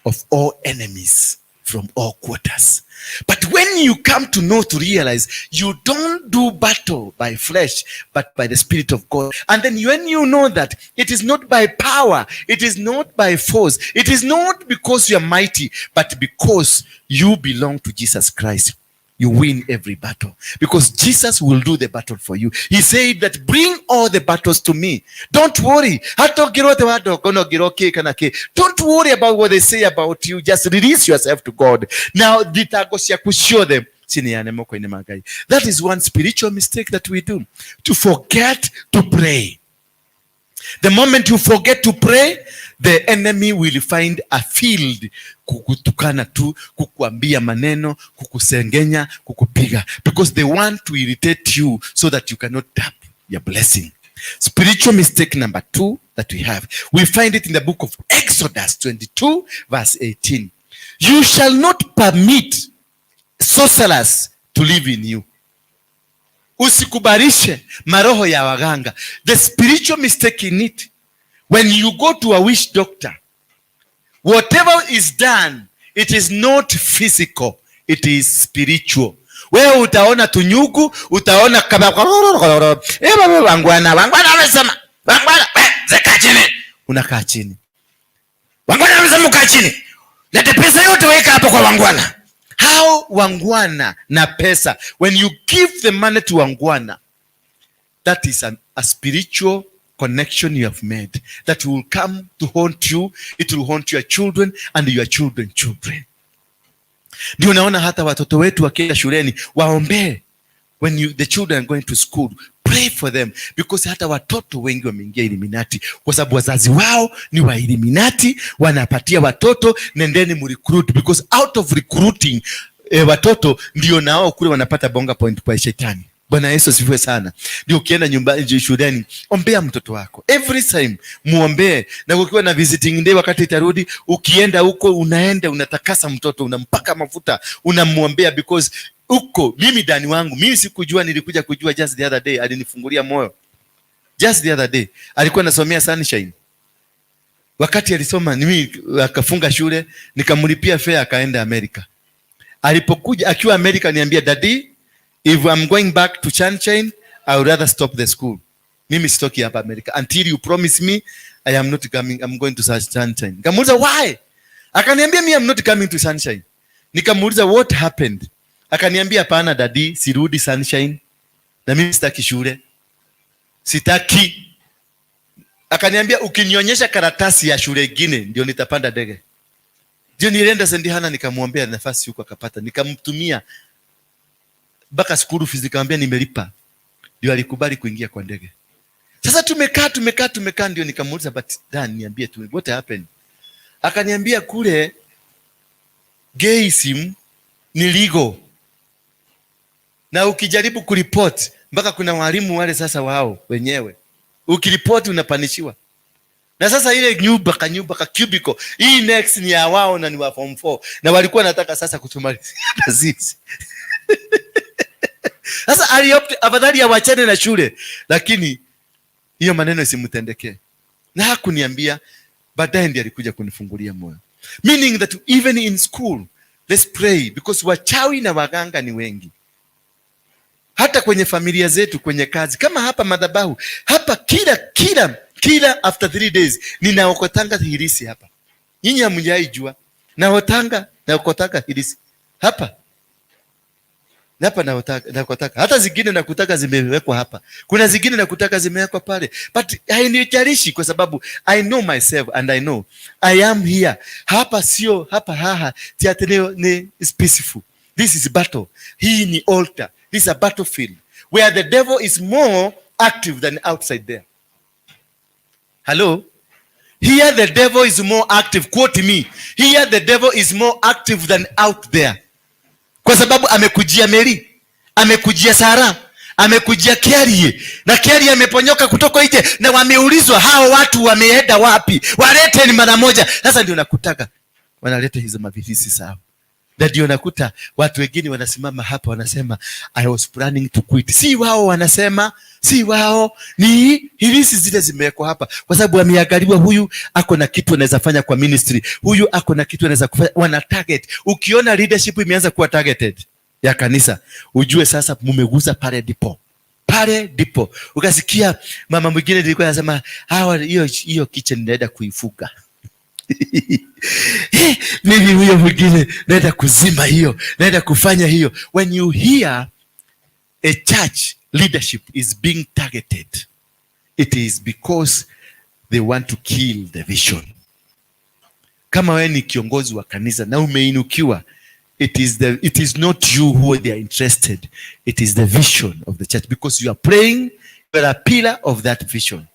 of all enemies from all quarters. But when you come to know, to realize you don't do battle by flesh, but by the Spirit of God. And then when you know that it is not by power, it is not by force, it is not because you are mighty, but because you belong to Jesus Christ, you win every battle. Because Jesus will do the battle for you. He said that bring all the battles to me. Don't worry. Don't worry about what they say about you. Just release yourself to God. Now, show them. That is one spiritual mistake that we do. To forget to pray. The moment you forget to pray, the enemy will find a field kukutukana tu, kukuambia maneno, kukusengenya, kukupiga, because they want to irritate you so that you cannot tap your blessing. Spiritual mistake number 2 that we have, we find it in the book of Exodus 22 verse 18. You shall not permit sorcerers to live in you. Usikubarishe maroho ya waganga. The spiritual mistake in it, when you go to a witch doctor, whatever is done, it is not physical, it is spiritual. Wewe utaona tunyugu, utaona wangwana wamesema, wangwana zeka chini, unakaa chini. Wangwana wamesema ukaa chini. Leta pesa yote weka hapo kwa wangwana. Hao wangwana na pesa, when you give the money to wangwana, that is a spiritual connection you have made that will come to haunt you. It will haunt your children and your children. Ndio unaona hata watoto wetu wakienda shuleni waombee. When the children are going to school, pray for them, because hata watoto wengi wameingia Illuminati kwa sababu wazazi wao ni wa Illuminati. Wanapatia watoto, nendeni mrecruit, because out of recruiting watoto ndio nao kule wanapata bonga point kwa shetani. Bwana Yesu asifiwe sana. Ndio ukienda nyumbani, shuleni, ombea mtoto wako every time, muombee. Na ukiwa na visiting day, wakati itarudi, ukienda huko, unaenda unatakasa mtoto, unampaka mafuta, unamuombea, because huko mimi Dani wangu, mimi sikujua, nilikuja kujua just the other day. Alinifungulia moyo just the other day. Alikuwa anasomea Sunshine. Wakati alisoma, mimi akafunga shule, nikamlipia fare akaenda America. Alipokuja akiwa America, niambia, Daddy, if I'm going back to Sunshine, I would rather stop the school. Mimi sitoki hapa America until you promise me I am not coming, I'm going to Sunshine. Nikamuuliza why? Akaniambia me I'm not coming to Sunshine. Nikamuuliza what happened? Akaniambia hapana Daddy, sirudi Sunshine. Na mimi sitaki shule. Sitaki. Akaniambia ukinionyesha karatasi ya shule nyingine ndio nitapanda ndege. Ndio nilienda Sendihana, nikamwombea nafasi huko akapata. Nikamtumia baka school fees, nikamwambia nimelipa. Ndio alikubali kuingia kwa ndege. Sasa tumekaa ndio nikamuuliza, but Dan, niambie tu what happened? Akaniambia kule gayism ni legal. Na ukijaribu kuripoti, mpaka kuna walimu wale sasa wao wenyewe, ukiripoti unapanishiwa. Na sasa ile nyumba ka cubicle, hii next ni ya wao na ni wa form 4. Na walikuwa nataka sasa kutumalizia sisi. Sasa aliopti afadhali awachane na shule, lakini hiyo maneno isimtendekee. Na hakuniambia, baadaye ndiye alikuja kunifungulia moyo. Meaning that even in school, let's pray, because wachawi na waganga ni wengi. Hata kwenye familia zetu, kwenye kazi, kama hapa madhabahu, hapa kila after 3 days ninaokotanga hilisi hapa. Nyinyi hamjaijua. Naokotanga hilisi hapa. Nakotaka. Hata zingine nakutaka zimewekwa hapa. Kuna zingine nakutaka zimewekwa pale. But hainijalishi, kwa sababu I know myself and I know I am here. Hapa sio hapa haha. Tiateneo ni peaceful. This is battle. Hii ni altar. This is a battlefield where the devil is more active than outside there. Hello? Here the devil is more active. Quote me. Here the devil is more active than out there. Kwa sababu amekujia Mary, amekujia Sara, amekujia Kiarie, na Kiarie ameponyoka kutoka nje, na wameulizwa hao watu wameenda wapi? Walete ni mara moja. Sasa ndio nakutaka wanaleta hizo mavihisi sawa. Ndio nakuta watu wengine wanasimama hapa wanasema I was planning to quit. Si wao wanasema, si wao, ni hilisi zile zimewekwa hapa, kwa sababu ameangaliwa, huyu ako na kitu anaweza fanya kwa ministry, huyu ako na kitu anaweza kufanya. Wana target. Ukiona leadership imeanza kuwa targeted ya kanisa, ujue sasa mumeguza pale ndipo. Ukasikia mama mwingine nilikuwa anasema hiyo kitchen naenda kuifuga. Mimi huyo mwingine naenda kuzima hiyo, naenda kufanya hiyo. When you hear a church leadership is being targeted, it is because they want to kill the vision. Kama wewe ni kiongozi wa kanisa na umeinukiwa, it is not you who they are interested, it is the vision of the church, because you are praying, you are a pillar of that vision.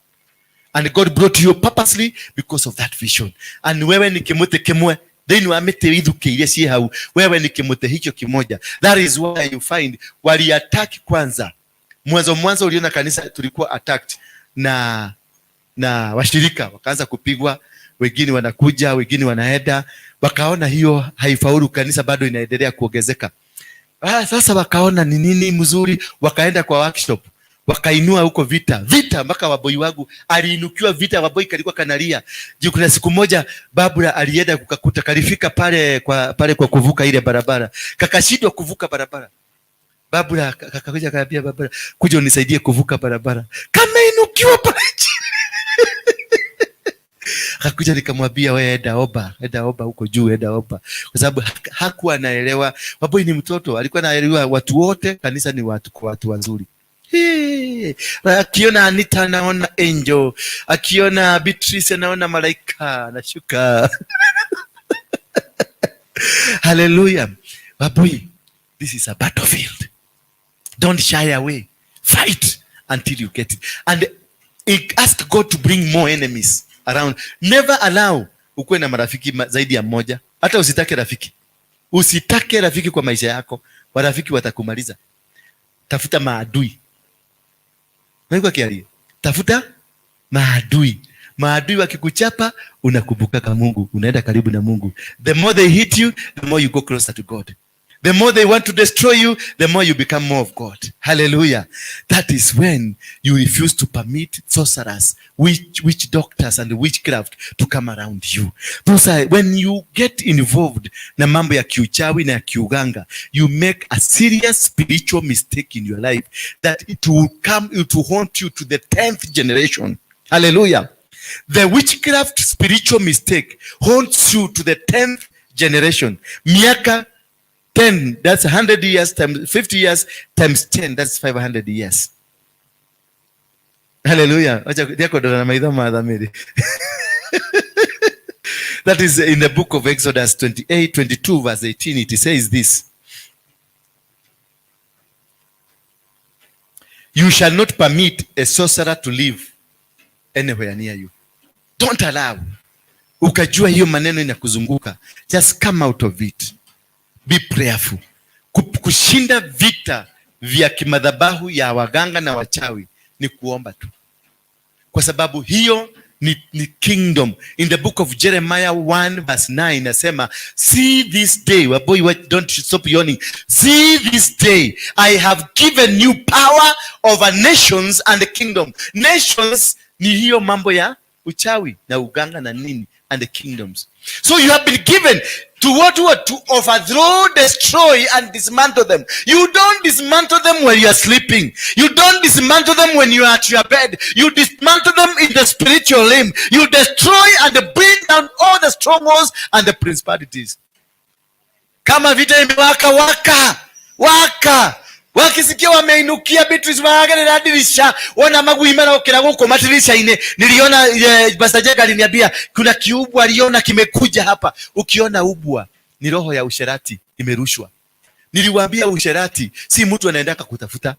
And God brought you purposely because of that vision. And wewe ni kimote kimwe, then wamete idhuke ile si hau, wewe ni kimote hicho kimoja. That is why you find wali attack kwanza. Mwanzo uliona kanisa tulikuwa attacked na washirika wakaanza kupigwa, wengine wanakuja, wengine wanaenda, wakaona hiyo haifaulu, kanisa bado inaendelea kuongezeka. Sasa wakaona ni nini mzuri, wakaenda kwa workshop. Wakainua huko vita mpaka waboi wangu aliinukiwa vita, waboi kalikuwa kanalia. Juu kuna siku moja Babura alienda kukakuta, kalifika pale kwa kuvuka ile barabara, kakashindwa kuvuka barabara. Babura kakakuja kaambia Babura, kuja unisaidie kuvuka barabara. Kama inukiwa pale. Akakuja nikamwambia, wewe enda omba huko juu, enda omba. Kwa sababu hakuwa anaelewa. Waboi ni mtoto, alikuwa anaelewa watu wote kanisa ni watu wazuri. Akiona Anita anaona angel, akiona Beatrice anaona malaika anashuka. Hallelujah. Waboi, this is a battlefield. Don't shy away. Fight until you get it. And ask God to bring more enemies around. Never allow ukuwe na marafiki zaidi ya mmoja. Hata usitake rafiki kwa maisha yako. Warafiki watakumaliza. Tafuta maadui. Tafuta maadui. Maadui wakikuchapa, unakumbuka kwa Mungu, unaenda karibu na Mungu. The more they hit you, the more you go closer to God. The more they want to destroy you, the more you become more of God. Hallelujah. That is when you refuse to permit sorcerers, witch doctors and witchcraft to come around you. When you get involved na mambo ya kiuchawi na ya kiuganga, you make a serious spiritual mistake in your life that it will haunt you to the 10th generation. Hallelujah. The witchcraft spiritual mistake haunts you to the 10th generation. Miaka 10, that's 100 years times 50 years times 10, that's 500 years. Hallelujah. That is in the book of Exodus 22 verse 18. It says this: you shall not permit a sorcerer to live anywhere near you. Don't allow. Ukajua hiyo maneno inakuzunguka, just come out of it. Be prayerful. Kushinda vita vya kimadhabahu ya waganga na wachawi ni kuomba tu, kwa sababu hiyo ni kingdom. In the book of Jeremiah 1 verse 9 nasema, see this day, boy, don't stop yawning. See this day I have given you power over nations and the kingdom. Nations ni hiyo mambo ya uchawi na uganga na nini, and the kingdoms. So you have been given to to overthrow, destroy and dismantle them. You don't dismantle them when you are sleeping. You don't dismantle them when you are at your bed. You dismantle them in the spiritual realm. You destroy and bring down all the strongholds and the principalities. Kama vita imewaka waka wakisikia wameinukia Beatrice maagane na dirisha wana maguima na okera huko madirisha ine. Niliona Pastor Jega aliniambia kuna kiubwa aliona kimekuja hapa. Ukiona ubwa ni roho ya usherati imerushwa. Niliwaambia usherati si mtu anaenda kutafuta.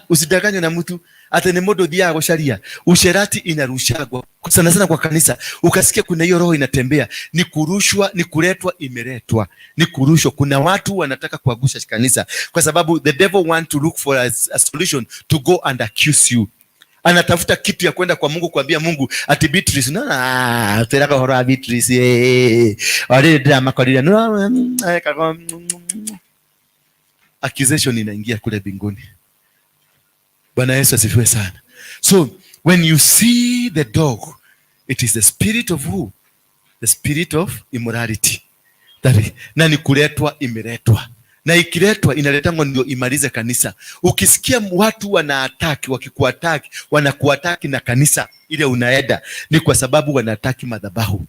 Usidanganywe na mtu ate ni modo dia sharia. Usherati inarushagwa sana sana kwa kanisa. Ukasikia kuna hiyo roho inatembea, ni kurushwa, ni kuletwa, imeletwa, ni kurushwa. Kuna watu wanataka kuagusha kanisa kwa sababu the devil want to look for a solution to go and accuse you. Anatafuta kitu ya kwenda kwa Mungu kuambia Mungu ati Beatrice teraka hora Beatrice wale drama kwa dida accusation inaingia kule mbinguni. Bwana Yesu asifiwe sana. So when you see the dog, it is the spirit of who? The spirit of immorality. Na ni kuletwa, imeletwa. Na ikiletwa inaletangwa ndio imalize kanisa. Ukisikia watu wanaataki, wakikuataki, wanakuataki na kanisa ile unaenda, ni kwa sababu wanaataki madhabahu.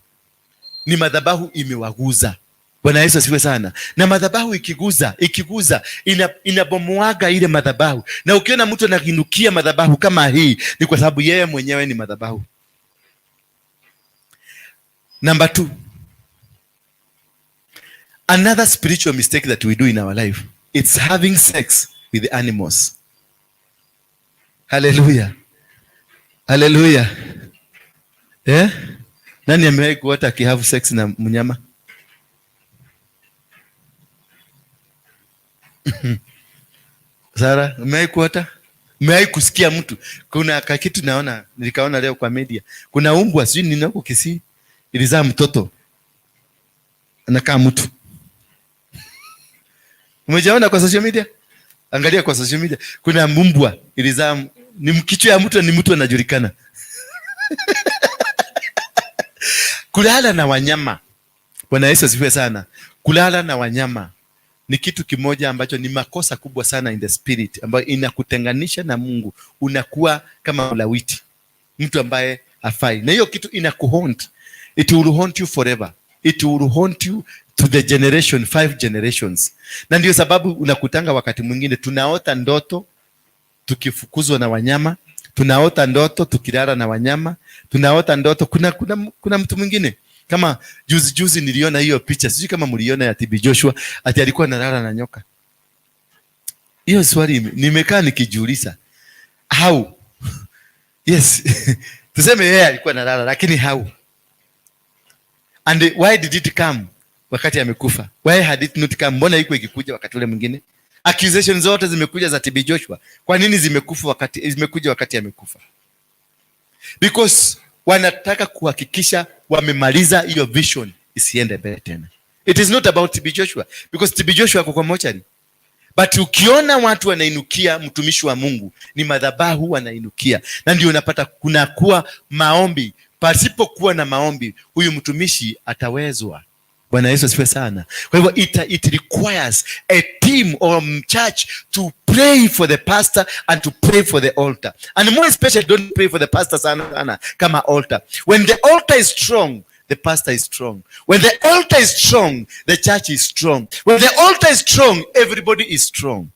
Ni madhabahu imewaguza. Bwana Yesu asifiwe sana. Na madhabahu ikiguza inabomoaga ile madhabahu. Na ukiona mtu anakinukia madhabahu kama hii, ni kwa sababu yeye mwenyewe ni madhabahu. Number 2. Another spiritual mistake that we do in our life, it's having sex with the animals. Hallelujah. Hallelujah. Nani amewahi kuota akihave sex na mnyama? Sara, umewahi kuota? Umewahi kusikia mtu? Kuna kitu nilikaona leo kwa media. Kuna umbwa sijui nini huko Kisii ilizaa mtoto anakaa mtu. Umejaona kwa social media? Angalia kwa social media. Kuna umbwa ilizaa ni mkichwa ya mtu, ni mtu anajulikana. Kulala na wanyama. Bwana Yesu asifiwe sana. Kulala na wanyama ni kitu kimoja ambacho ni makosa kubwa sana in the spirit, ambayo inakutenganisha na Mungu. Unakuwa kama ulawiti, mtu ambaye afai. Na hiyo kitu inakuhaunt. It will haunt you forever. It will haunt you to the generation, 5 generations. Na ndio sababu unakutanga wakati mwingine tunaota ndoto tukifukuzwa na wanyama, tunaota ndoto tukilala na wanyama, tunaota ndoto. Kuna mtu mwingine kama juzi niliona hiyo picha, sijui kama mliona, ya TB Joshua ati alikuwa analala na nyoka. Hiyo swali nimekaa nikijiuliza, how? Yes. Tuseme yeye alikuwa analala, lakini how? And why did it come wakati amekufa? Why had it not come? Mbona iko ikikuja wakati ule mwingine? Accusations zote zimekuja za TB Joshua. Kwa nini zimekuja wakati amekufa? Because wanataka kuhakikisha wamemaliza hiyo vision isiende mbele tena. It is not about TB Joshua, because TB Joshua ako kwa mochari. But ukiona watu wanainukia mtumishi wa Mungu, ni madhabahu wanainukia. Na ndio unapata kunakuwa maombi. Pasipokuwa na maombi, huyu mtumishi atawezwa. Bwana Yesu asifiwe sana. Kwa hivyo it requires a team or church to pray for the pastor and to pray for the altar. And more especially, don't pray for the pastor sana kama altar. When the altar is strong, the pastor is strong. When the altar is strong, the church is strong. When the altar is strong, everybody is strong.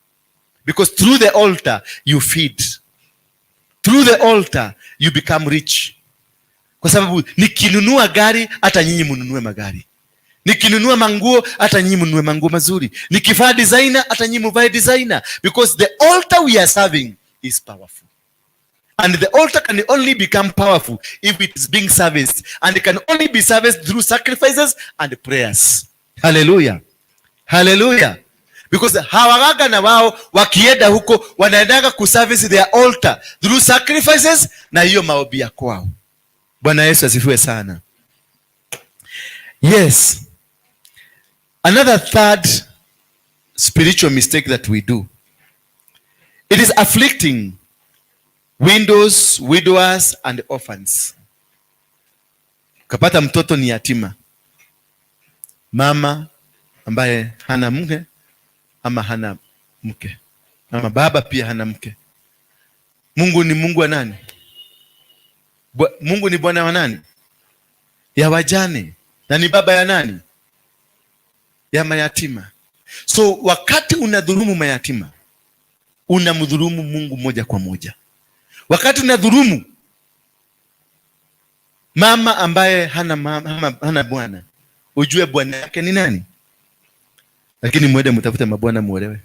Because through the altar, you feed. Through the altar, you become rich. Kwa sababu nikinunua gari, hata nyinyi mnunue magari. Nikinunua manguo, hata nyinyi mnunue manguo mazuri. Nikivaa designer, hata nyinyi mvae designer. Because the altar we are serving is powerful. And the altar can only become powerful if it is being serviced. And it can only be serviced through sacrifices and prayers. Hallelujah. Hallelujah. Because hawagaga na wao wakienda huko wanaendaga kuservice their altar through sacrifices na hiyo maombi ya kwao. Bwana Yesu asifiwe sana. Yes. Another third spiritual mistake that we do. It is afflicting widows, widowers and orphans. Kapata mtoto ni yatima. Mama ambaye hana mke ama hana mke. Ama baba pia hana mke. Mungu ni Mungu wa nani? Mungu ni Bwana wa nani? Ya wajane. Na ni baba ya nani? Ya mayatima. So wakati unadhulumu mayatima, unamdhulumu Mungu moja kwa moja. Wakati unadhulumu mama ambaye hana bwana, ujue bwana yake ni nani? Lakini mwende mtafute mabwana muolewe.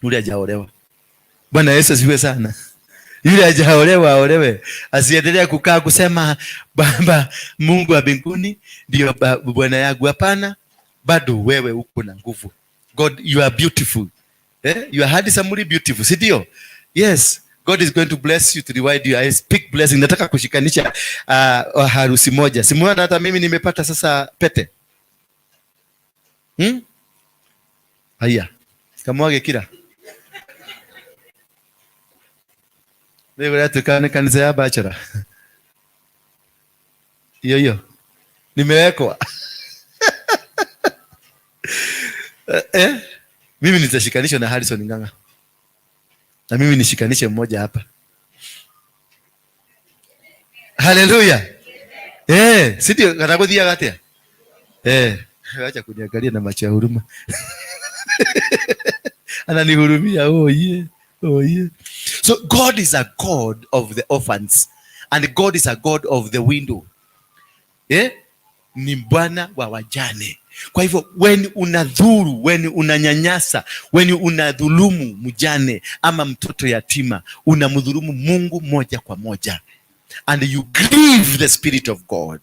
Yule hajaolewa. Bwana Yesu asifiwe sana. Yule hajaolewa aolewe. Asiendelee kukaa kusema baba Mungu wa mbinguni ndio bwana yangu. Hapana, bado wewe uko na nguvu. God, you are beautiful. You are handsomely beautiful. Si ndio? Yes. God is going to bless you to divide you. I speak blessing. Nataka kushikanisha harusi moja. Simuona hata mimi nimepata sasa pete. Haya. Kamwage kila. Leo tukane kanisa ya bachara. Hiyo. Nimewekwa. Mimi nitashikanisha na Harrison Nganga. Na mimi nishikanishe mmoja hapa. Hallelujah. Sio kanagodhia gatia. Acha kuniangalia na macho ya huruma. Ananihurumia. Oh yeah. So God is a God of the orphans and God is a God of the widow. Ni Bwana wa wajane. Kwa hivyo when unadhuru, when unanyanyasa, when unadhulumu mjane ama mtoto yatima, unamdhulumu Mungu moja kwa moja. And you grieve the Spirit of God.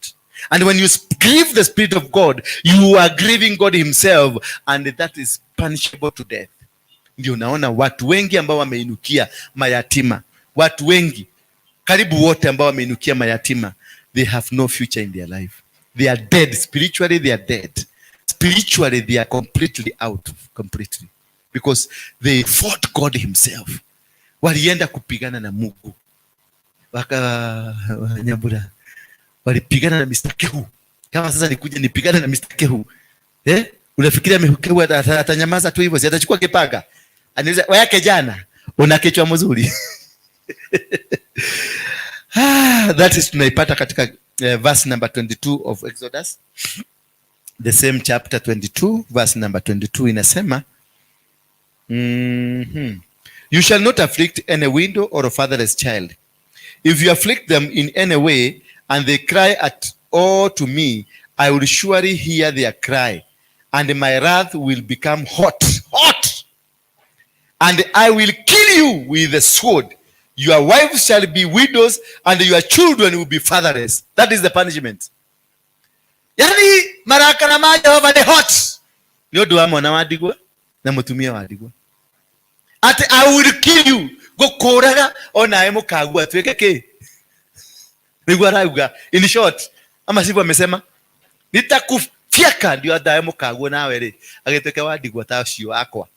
And when you grieve the Spirit of God, you are grieving God himself, and that is punishable to death. Ndio unaona watu wengi ambao wameinukia mayatima, watu wengi karibu wote ambao wameinukia mayatima, they have no future in their life. They are dead. Spiritually they are dead. Spiritually they are completely out. Completely. Because they fought God himself. Walienda kupigana na Mungu. Nyambura. Walipigana na Mr. Kehu. Kama sasa nikuja nipigana na Mr. Kehu. Unafikiria Kehu atanyamaza tu hivyo? Si atachukua kipanga. Anaweza wewe jana una kichwa mzuri. that is tunaipata katika verse number 22 of Exodus, the same chapter 22 verse number 22 inasema you shall not afflict any widow or a fatherless child. If you afflict them in any way and they cry at all to me, I will surely hear their cry, and my wrath will become hot, and I will kill you with the sword. Your wives shall be widows, and your children will be fatherless. That is the punishment. Yani marakara ma Jehova ni hot. Ni undu wa mwana wa ndigwa na mutumia wa ndigwa. Ati I will kill you. Gukuraga onae mukagua tweke ki. Ndigwa rauga. In short, ama sivyo amesema nitakufyeka ndio adae mukagua nawe ri agitweke wa ndigwa ta cio akwa.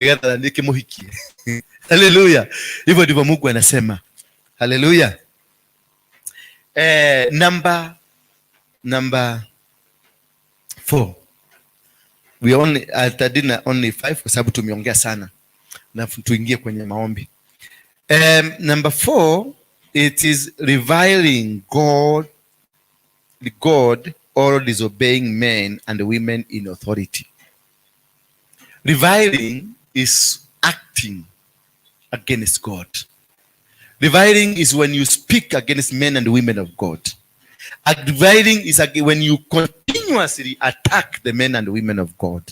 Nigetha nikimuhikie. Hallelujah. Hivyo ndivyo Mungu anasema. Hallelujah. Number 4. We only atadina only 5 kwa sababu tumeongea sana na tuingie kwenye maombi. Number 4, it is reviling God or disobeying men and women in authority. Reviling is acting against God. Reviling is when you speak against men and women of God. Reviling is when you continuously attack the men and women of God.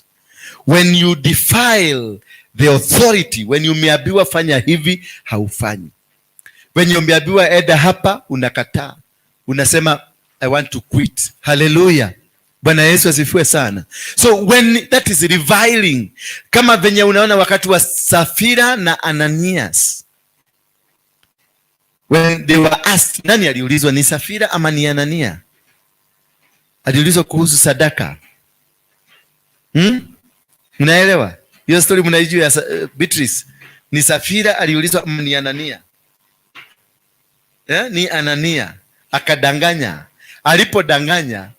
When you defile the authority, when you umeambiwa fanya hivi haufanyi. When you umeambiwa enda hapa unakataa. Unasema I want to quit. Hallelujah. Bwana Yesu asifiwe sana. So when that is reviling, kama venye unaona wakati wa Safira na Ananias, when they were asked, nani aliulizwa, ni Safira ama ni Anania? Aliulizwa kuhusu sadaka. Mnaelewa? Hiyo story mnaijua ya Beatrice. Ni Safira aliulizwa ama ni Anania? Ni Anania. Akadanganya. Alipodanganya,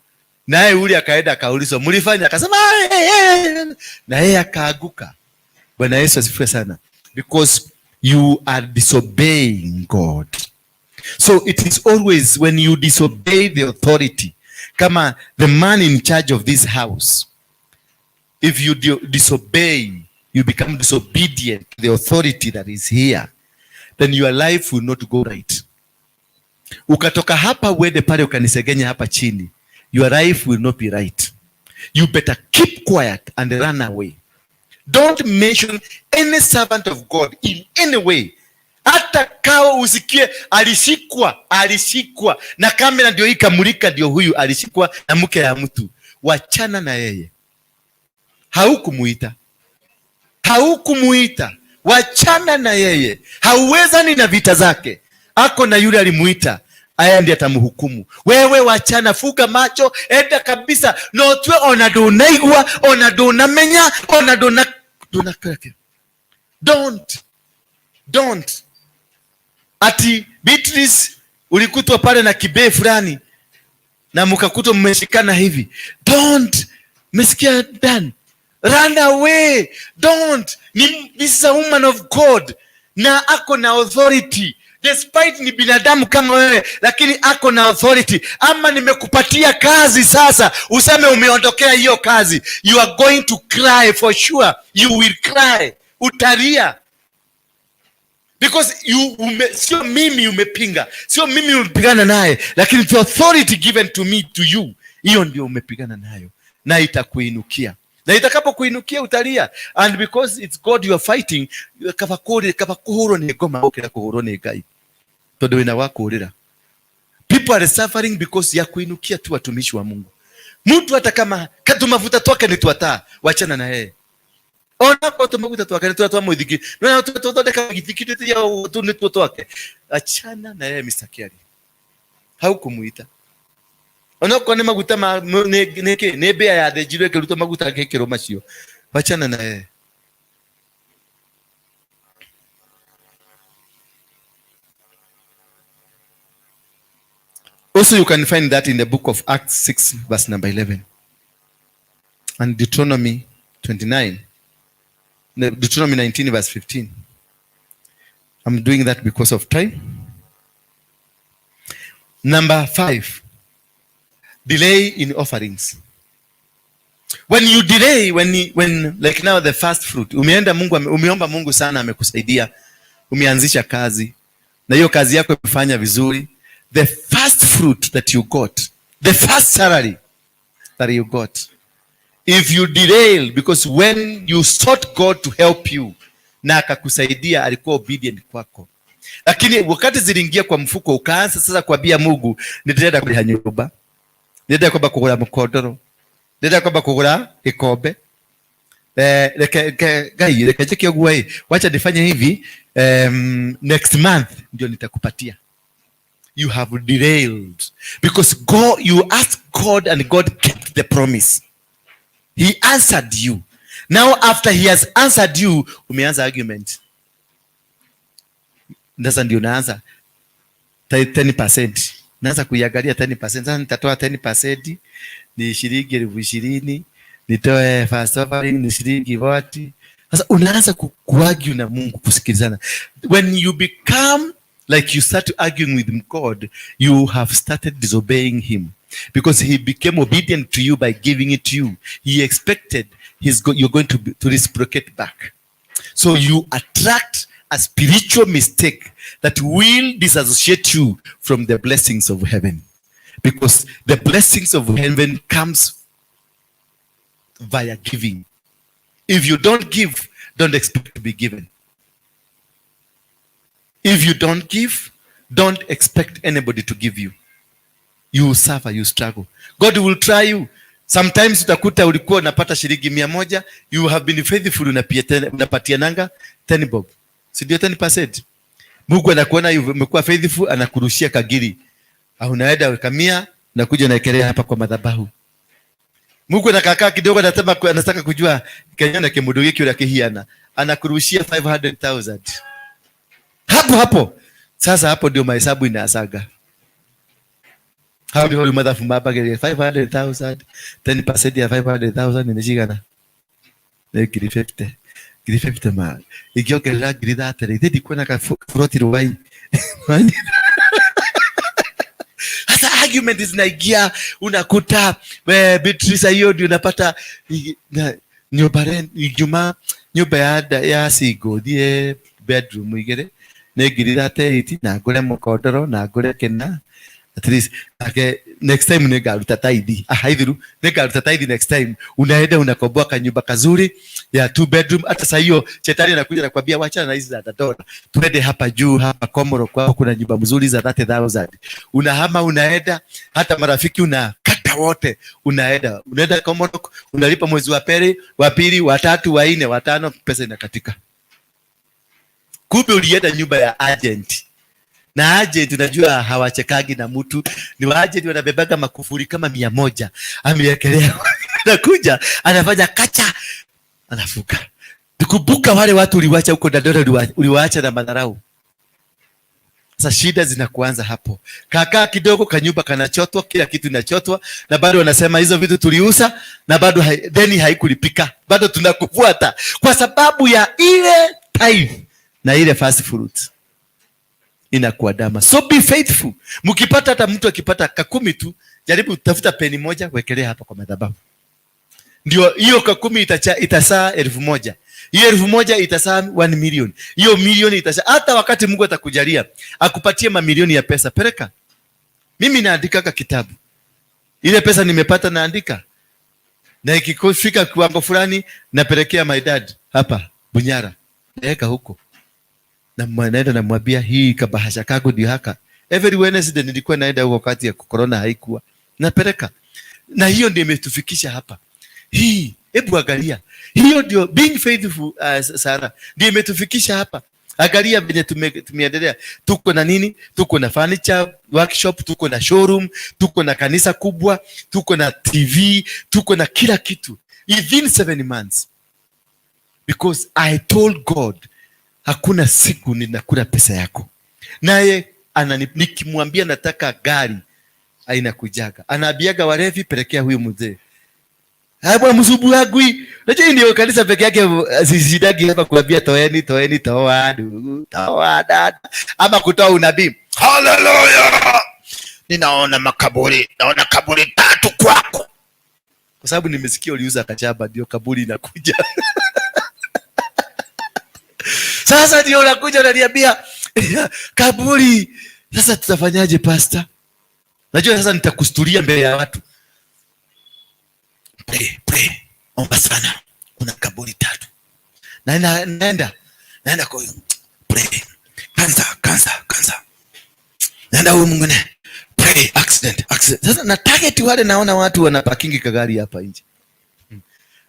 naye yule akaenda akaulizwa, mlifanya? Akasema na yeye akaaguka. Bwana Yesu asifiwe sana. Because you are disobeying God. So it is always when you disobey the authority, kama the man in charge of this house, if you disobey, you become disobedient to the authority that is here, then your life will not go right. Ukatoka hapa uende pale ukanisegenya hapa chini, your life will not be right. You better keep quiet and run away. Don't mention any servant of God in any way. Hata kao usikie alishikwa na kamera ndio ikamulika, ndio huyu alishikwa na mke ya mtu. Wachana na yeye. Haukumuita. Wachana na yeye. Hauwezani na vita zake. Ako na yule alimuita. Aya ndiye atamhukumu. Wewe wachana, fuga macho, enda kabisa. No twe onadona igwa, onadona menya, onadona kake. Don't. Ati Beatrice ulikutwa pale na kibee fulani na mkakutwa mmeshikana hivi. Don't. Mesikia Dan. Run away. Don't. This is a woman of God. Na ako na authority. Despite ni binadamu kama wewe, lakini ako na authority. Ama nimekupatia kazi sasa, useme umeondokea hiyo kazi. You are going to cry for sure. You will cry. Utalia. Because sio mimi umepinga. Sio mimi umepigana naye. Lakini the authority given to me to you, hiyo ndio umepigana nayo. Na itakuinukia. Na itakapokuinukia utalia. And because it's God you are fighting, kabakuhuro ni goma okera kuhuro ni Ngai. Todo wina wakurira. People are suffering because ya kuinukia tu watumishi wa Mungu. Mtu hata kama katumavuta twake ni twata, wachana na yeye. Ona kwa tumavuta twake ni twata muthiki. Na tutodeka githikiti ya tu ni twake. Achana na yeye Misakari. Haukumuita. Ona kwa ni maguta ne bea ya thejirwe kiruto maguta gekero macio. Wachana na yeye. Also, you can find that in the book of Acts 6, verse number 11. And Deuteronomy 29. Deuteronomy 19, verse 15. I'm doing that because of time. Number 5, delay in offerings. When you delay, when like now the first fruit, umeomba Mungu sana, amekusaidia, umeanzisha kazi, na hiyo kazi yako imefanya vizuri. The first fruit that you got, the first salary that you got, if you derail, because when you sought God to help you na akakusaidia, alikuwa obedient kwako, lakini wakati ziliingia kwa mfuko, ukaanza sasa kuambia Mungu, nitaenda kuliha nyumba, nitaenda kwamba kugura mkodoro, nitaenda kwamba kugura ikombe, reke cheki ogwe, wacha nifanye hivi, next month ndio nitakupatia. You have derailed because God, you asked God and God kept the promise. He answered you. Now after he has answered you, umeanza argument. Sasa ndio naanza 10%. Naanza kuiangalia 10%. Sasa nitatoa 10% ni shilingi 20,000, nitoe first offering ni shilingi wapi. Sasa unaanza kuargue na Mungu, kusikilizana. When you become like you start arguing with God, you have started disobeying him, because he became obedient to you by giving it to you. He expected you're going to reciprocate back. So you attract a spiritual mistake that will disassociate you from the blessings of heaven, because the blessings of heaven comes via giving. If you don't give, don't expect to be given. If you don't give, don't expect anybody to give you. You will suffer, you struggle. God will try you. Sometimes utakuta ulikuwa unapata shilingi 100, you have been faithful, unapatia nanga 10 bob. Si ndio 10%? Mungu anakuona umekuwa faithful, anakurushia kagiri. Unaenda weka 100 na kuja naekelea hapa kwa madhabahu. Mungu anakaa kidogo, anataka kujua Kenya na kimudu hiki ule kihiana. Anakurushia 500,000. Hapo. Sasa hapo ndio mahesabu inasaga. How do you mother from Baba get 500,000? 10% ya 500,000 inashikana. Giri 50 ma. Ikiokelea giri data ile ndiko na kafuroti ruwai. Hasa argument zinaingia, unakuta Beatrice hiyo ndio unapata nyumba ya sigo die bedroom igere. Negiri data iti na gole mkodoro na gole kena. At least next time negaruta taidi. Haidhiru negaruta taidi next time. Unaenda unakomboa kanyumba kazuri ya 2 bedroom. Hata saa hiyo shetani anakuja na kuambia wachana na hizi za dola. Tuende hapa juu, hapa Komoro kwao kuna nyumba mzuri za 30,000. Unahama, unaenda, hata marafiki unakata wote. Unaenda Komoro, unalipa mwezi wa pili, wa 3, wa 4, wa 5, pesa inakatika. Kumbe ulienda nyumba ya agent. Na agent unajua hawachekagi na mtu. Ni wa agent wanabebaga makufuri kama 100. Amewekelea. Anakuja, anafanya kacha, anafuka. Tukumbuka wale watu uliwacha huko Dandora, uliwaacha na madharau. Sasa shida zinakuanza hapo. Kaka kidogo kanyumba kanachotwa, kila kitu inachotwa, na bado wanasema hizo vitu tuliuza na bado deni haikulipika. Bado tunakufuata kwa sababu ya ile time na ile fast fruit inakuwa dama. So be faithful. Mkipata, hata mtu akipata 10 tu, jaribu tafuta peni moja, wekelea hapa kwa madhabahu. Ndio hiyo 10 itasaa 1,000. Hiyo 1,000 itasaa 1 million. Hiyo milioni itasaa, hata wakati Mungu atakujalia akupatie mamilioni ya pesa, peleka. Mimi naandika kitabu. Ile pesa nimepata naandika. Na ikifika kiwango fulani napelekea my dad hapa Bunyara. Naweka huko. Na mwanaenda namwambia hii kabahasha kago ndio haka. Every Wednesday nilikuwa naenda huko wakati ya corona haikuwa. Napeleka. Na hiyo ndio imetufikisha hapa. Hebu angalia. Hiyo ndio being faithful, Sara. Ndio imetufikisha hapa. Angalia vile tumeendelea. Tuko na nini? Tuko na furniture workshop, tuko na showroom, tuko na kanisa kubwa, tuko na TV, tuko na kila kitu. Within 7 months. Because I told God, hakuna siku ninakula pesa yako. Naye nikimwambia nataka gari, hainakujaga. Anaambiaga walevi, pelekea huyu mzee. Hapo msubu hagui. Unajua ndio kanisa peke yake zizidagi hapa kuambia toeni toa dada. Ama kutoa unabii. Hallelujah. Ninaona makaburi, naona kaburi 3 kwako. Kwa sababu nimesikia uliuza kachaba, ndio kaburi inakuja. Sasa ndio unakuja unaniambia kaburi. Sasa tutafanyaje pastor? Najua sasa nitakusturia mbele ya watu. Pray. Omba sana. Kuna kaburi 3. Naenda kwa pray. Kansa. Naenda huyu mwingine. Pray, accident. Sasa na target wale naona watu wanapakingi kagari hapa nje.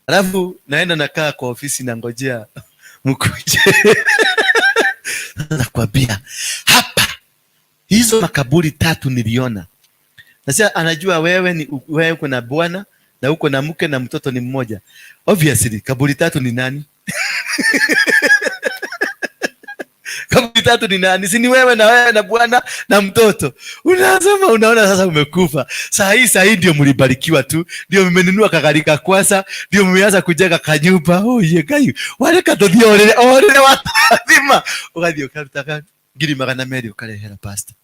Alafu naenda nakaa kwa ofisi na ngojea mkuje. Nakwambia hapa hizo makaburi 3 niliona. Sasa anajua wewe uko na bwana na uko na mke na mtoto ni mmoja. Obviously kaburi 3 ni nani? Kaburi 3 ni nani? Si ni wewe na bwana na mtoto. Unasema unaona sasa umekufa. Saa hii ndio mlibarikiwa tu. Ndio mmenunua kagarika kwasa, ndio mmeanza kujenga kanyumba. Oye gayu. Wale katodia orele watu lazima. Ugadio karutaka ngiri 200 ukarehera pastor.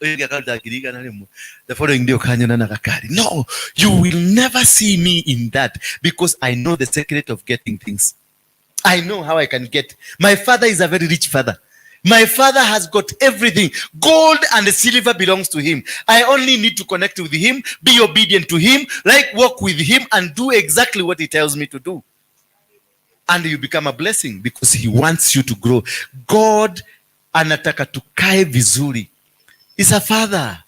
Oye karutaka ngiri 200. The following day ukanyona na kakari. No, you will never see me in that because I know the secret of getting things. I know how I can get. My father is a very rich father. My father has got everything. Gold and silver belongs to him. I only need to connect with him, be obedient to him, walk with him and do exactly what he tells me to do. And you become a blessing because he wants you to grow. God anataka tukae vizuri. Is a father.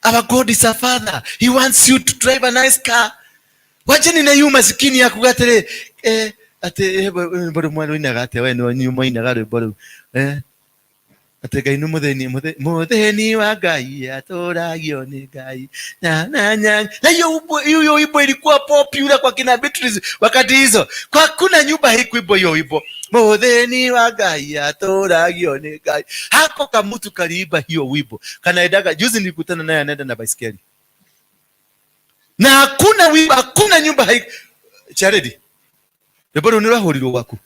Our God is a father. He wants you to drive a nice car. Wacheni na yu masikini ya kugatere ate bado mwana inagate wewe no nyuma inagare bado ate gainu mutheni wa Ngai atoragio ni Ngai na hiyo ibo ilikuwa popular kwa kina Beatrice wakati hizo. Kwa kuna nyumba haikuibo hiyo ibo mutheni wa Ngai atoragio ni Ngai. Hako kama mtu kaliiba hiyo wimbo kanaendaga. Juzi nilikutana naye anaenda na baisikeli na hakuna wimbo, hakuna nyumba Charity Reboro nirahuriro waku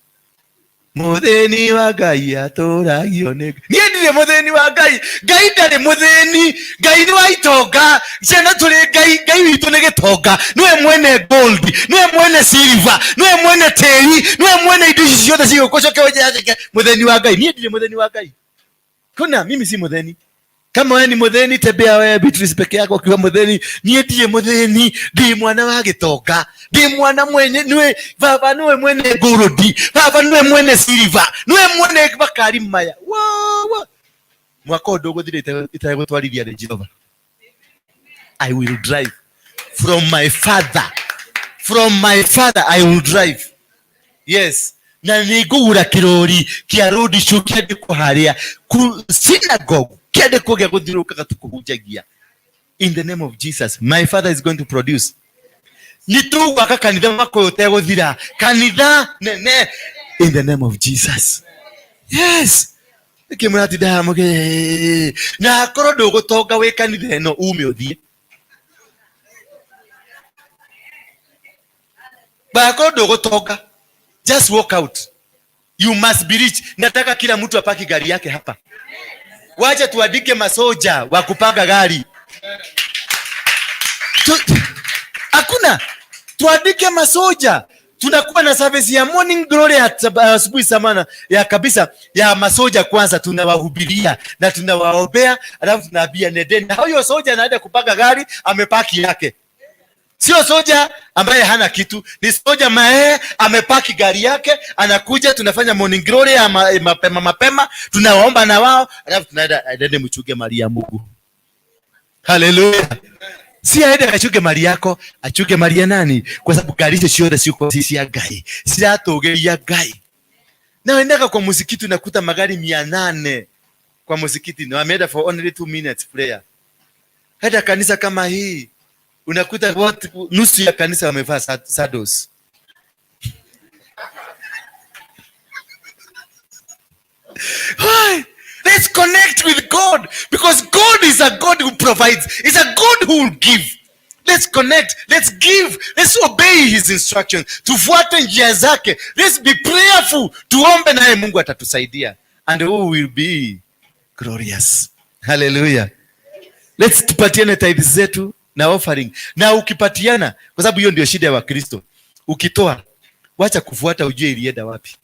mutheni wa Ngai atoragio ni Ngai. Ndire mutheni wa Ngai. Ngai ndare mutheni. Ngai ni wa itonga. Ciana turi Ngai witu ni gitonga. Niwe mwene gold, niwe mwene silver, niwe mwene teri, niwe mwene indo ici ciothe cigũcoke wenjeke. Mutheni wa Ngai. Ndire mutheni wa Ngai. Kuna mimi si mutheni. Kama wewe ni mutheni tembea wewe Beatrice peke yako ukiwa mutheni. Ndie mutheni, ndi mwana wa gitonga. Ndi mwana mwene niwe baba niwe mwene gold. Baba niwe mwene silver. Niwe mwene bakari maya. Wow. Mwaka ndogo thire itagutwarithia ni Jehova. I will drive from my father. From my father I will drive. Yes. Na nigugura kirori kia road show kiende kuharia ku synagogue kiende kugia guthiruka gatukuhunjagia. In the name of Jesus, my father is going to produce. Nitu waka kanitha mako yote guthira kanitha nene in the name of Jesus. Yes. Kimurati damuge na akoro ndugutonga wi kanitha no ume uthie. Ba akoro ndugutonga. Just walk out. You must be rich. Nataka kila mtu apaki gari yake hapa. Wacha tuandike masoja wa kupanga gari. Hakuna. Tuandike masoja. Tunakuwa na service ya morning glory asubuhi samana ya kabisa ya masoja kwanza tunawahubiria na tunawaombea alafu tunaambia nedeni. Na huyo soja anaenda kupanga gari amepaki yake. Sio soja ambaye hana kitu, ni soja amepaki gari yake, anakuja tunafanya morning glory ya mapema, tunawaomba na wao, alafu tunaenda aende mchuge mali ya Mungu. Haleluya. Si aende achuge mali yako, achuge mali ya nani? Kwa sababu gari hizo sio kwa sisi ya Ngai. Si atogeria Ngai. Na wendaka kwa muziki nakuta magari 800 kwa muziki na wameenda for only 2 minutes prayer. Hata kanisa kama hii unakuta watu nusu ya kanisa wamevaa saddles. Why? Let's connect with God because God is a God who provides. He's a God who will give. Let's connect. Let's give. Let's obey his instructions. Tufuate njia zake. Let's be prayerful. Tuombe naye Mungu atatusaidia. And we will be glorious. Hallelujah. Let's tupatiane tithes zetu na offering. Na ukipatiana, kwa sababu hiyo ndio shida ya Wakristo. Ukitoa, wacha kufuata ujue ilienda wapi.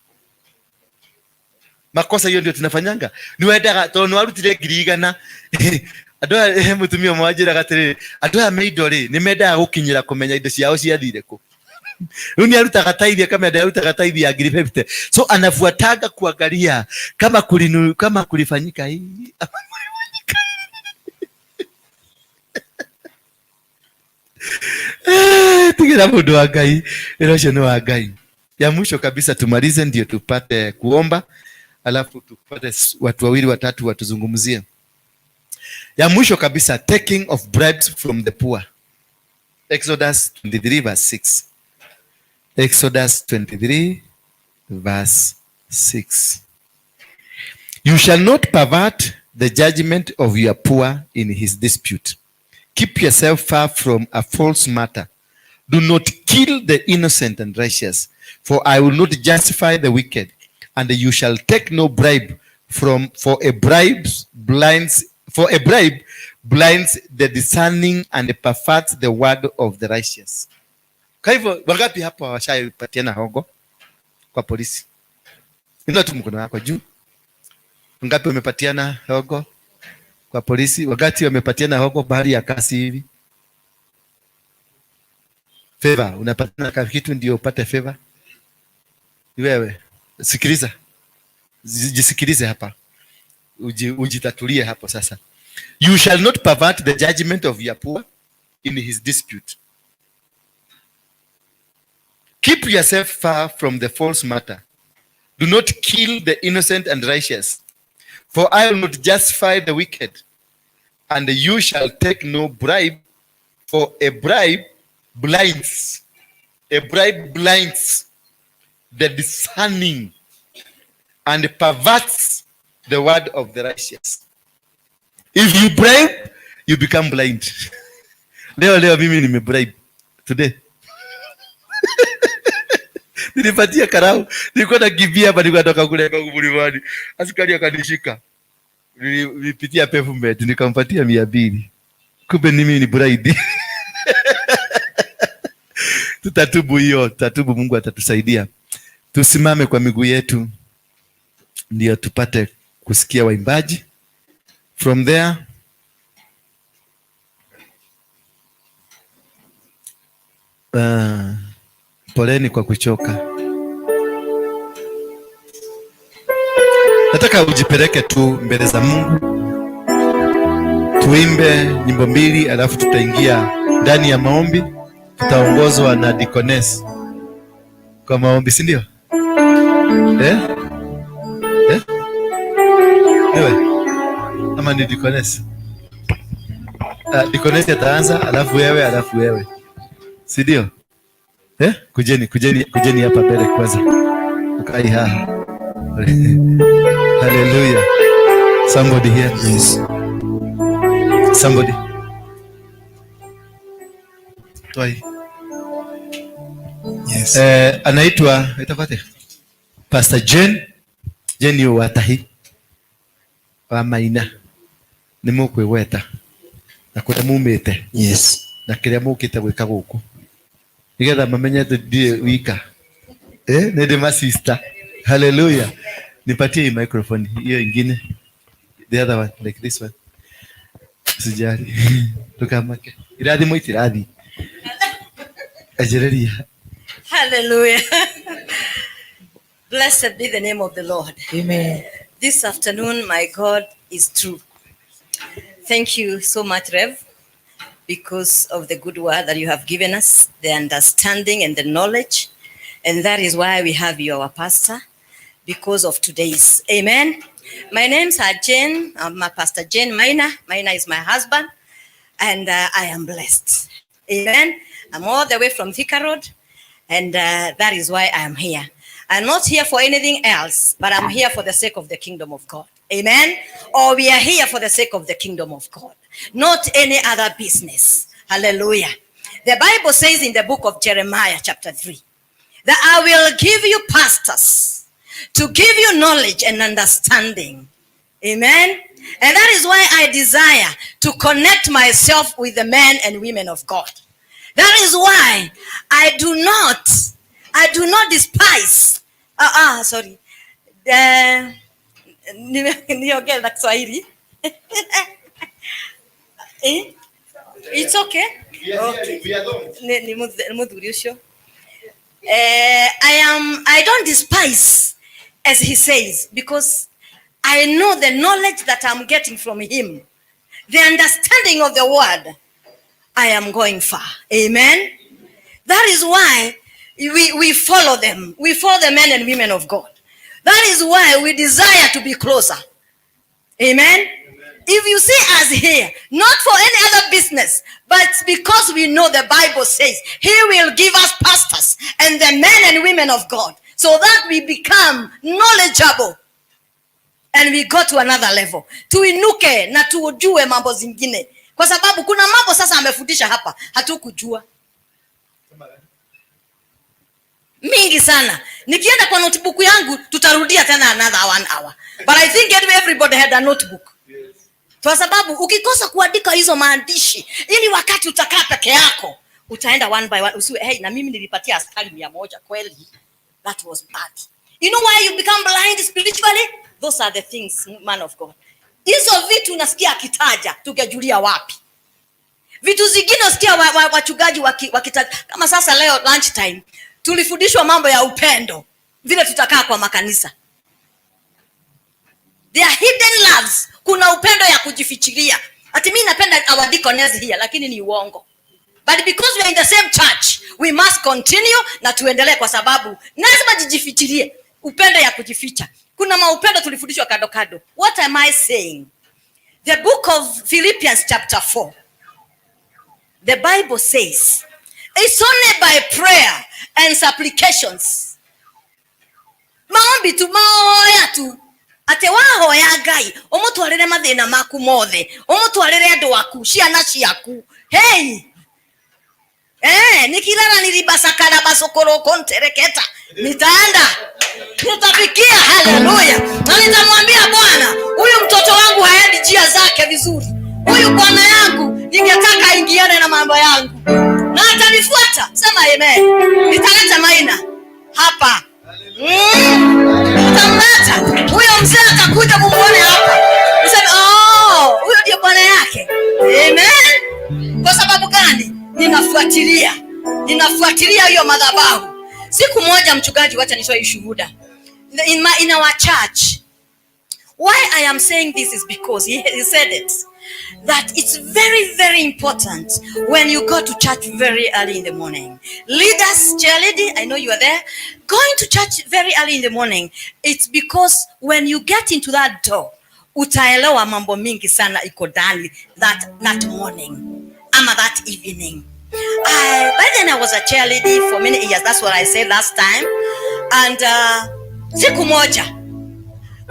Makosa hiyo ndio tunafanyanga. Niwendaga tono warutire girigana. Adoa mutumia mwajira gatere. Adoa meidore nimendaga gukinyira kumenya indo ciao ciathire ku. Runi arutaga tithe kama arutaga tithe ya ngiri 50. So anafuataga kuangalia kama kulifanyika hii. Tigira mundu wa Ngai, erocio ni wa Ngai. Ya mwisho kabisa tumalize ndio tupate kuomba, alafu tupate watu wawili watatu watuzungumzie. Ya mwisho kabisa, taking of bribes from the poor. Exodus 23 verse 6. Exodus 23 verse 6. You shall not pervert the judgment of your poor in his dispute. Keep yourself far from a false matter. Do not kill the innocent and righteous, for I will not justify the wicked, and you shall take no bribe for a bribe blinds the discerning and perverts the word of the righteous. Kwa hivyo wangapi hapa washapatiana hongo kwa polisi? Ndio tu mkono wako juu. Wangapi wamepatiana hongo kwa polisi? Wakati wamepatiana hongo bahari ya kasi hivi. Favor, unapatiana kitu ndio upate favor. Wewe sikiliza. Jisikilize hapa. Ujitatulie hapo sasa. You shall not pervert the judgment of your poor in his dispute. Keep yourself far from the false matter. Do not kill the innocent and righteous, for I will not justify the wicked, and you shall take no bribe, for a bribe blinds. A bribe blinds the discerning and perverts the word of the righteous. If you bribe, you become blind. Leo mimi nimebribe today. Nilipatia karau, nilikuwa nakimbia hapa, nilikuwa natoka kule kwa mlimani. Askari akanishika. Nilipitia pavement, nikampatia 200. Kumbe mimi ni blind. Tutatubu hiyo, tutatubu, Mungu atatusaidia. Tusimame kwa miguu yetu ndio tupate kusikia waimbaji. From there poleni kwa kuchoka. Nataka ujipeleke tu mbele za Mungu. Tuimbe nyimbo 2 alafu tutaingia ndani ya maombi. Tutaongozwa na Deaconess kwa maombi, si ndio? Ewe ama ni Deaconess? Deaconess ataanza alafu wewe. Si ndio? Kujeni hapa mbele kwanza. Ukai hapa. Hallelujah. Somebody here, please. Somebody. Toi. Yes. Anaitwa Pastor Jane Watahi. Wa Maina. Ni mukwe weta. Na kuta mumete. Yes. Na kiria mukite gwika guku. Nigetha mamenye ndie wika. Nende ma sister. Hallelujah. Nipatie hii microphone hiyo ingine. The other one like this one. Sijari. Tukamake. Iradi moitiradi. Ajereria. Hallelujah. Blessed be the name of the Lord. Amen. This afternoon, my God is true. Thank you so much, Rev, because of the good word that you have given us, the understanding and the knowledge. And that is why we have you, our pastor, because of today's. Amen. My name's Jane. I'm my Pastor Jane Maina. Maina is my husband. And I am blessed. Amen. I'm all the way from Thika Road. And that is why I am here. I'm not here for anything else, but I'm here for the sake of the kingdom of God. Amen. Or we are here for the sake of the kingdom of God, not any other business. Hallelujah. The Bible says in the book of Jeremiah chapter 3, that I will give you pastors to give you knowledge and understanding. Amen. And that is why I desire to connect myself with the men and women of God. That is why I do not despise. Sorry. Niongee na Kiswahili. It's okay. Okay. I don't despise, as he says, because I know the knowledge that I'm getting from him, the understanding of the word. I am going far. Amen. That is why we follow them. We follow the men and women of God. That is why we desire to be closer. Amen. If you see us here, not for any other business, but because we know the Bible says he will give us pastors and the men and women of God, so that we become knowledgeable and we go to another level. Tuinuke na tuujue mambo zingine, kwa sababu kuna mambo sasa amefundisha hapa hatukujua mingi sana. Nikienda kwa notebook yangu tutarudia tena another 1 hour, but I think everybody had a notebook. Kwa sababu ukikosa kuandika hizo maandishi, ili wakati utakaa peke yako utaenda one by one, usiwe hey, na mimi nilipatia askari 100 kweli. That was bad. You know why you become blind spiritually? Those are the things, man of God. Hizo vitu unasikia akitaja, tungejulia wapi? Vitu zingine unasikia wachungaji wakitaja. Kama sasa leo lunch time tulifundishwa mambo ya upendo, vile tutakaa kwa makanisa. There are hidden loves. Kuna upendo ya kujifichilia. Ati mimi napenda our deaconess here, lakini ni uongo. But because we are in the same church, we must continue na tuendelee, kwa sababu lazima jijifichilie. Upendo ya kujificha. Kuna maupendo tulifundishwa kado kado. What am I saying? The book of Philippians chapter 4. The Bible says, it's only by prayer and supplications. Maombi tu, maoya tu. Ate wahoya Ngai, omutwarire mathina maku mothe, omutwarire andu aku, ciana ciaku. Hey! Nikilala nilibasakana basokoro kontereketa. Nitaenda. Nitafikia, haleluya. Na nitamwambia Bwana, huyu mtoto wangu haendi njia zake vizuri. Huyu bwana yangu ningetaka ingiane na mambo yangu. Na atanifuata. Sema amen. Nitaleta Maina hapa. Nitamleta. Huyo mzee atakuja mumuone hapa. Useme, huyo ndio bwana yake. Amen. Kwa sababu gani? Ninafuatilia hiyo madhabahu. Siku moja mchungaji, wacha nishoe shuhuda. In our church. Why I am saying this is because he said it. That it's very, very important when you go to church very early in the morning. Leaders, cheerleading, I know you are there. Going to church very early in the morning, it's because when you get into that door, utaelewa mambo mingi sana iko ndani that morning, ama that evening. By then I was a cheerleader for many years. That's what I said last time. And siku moja,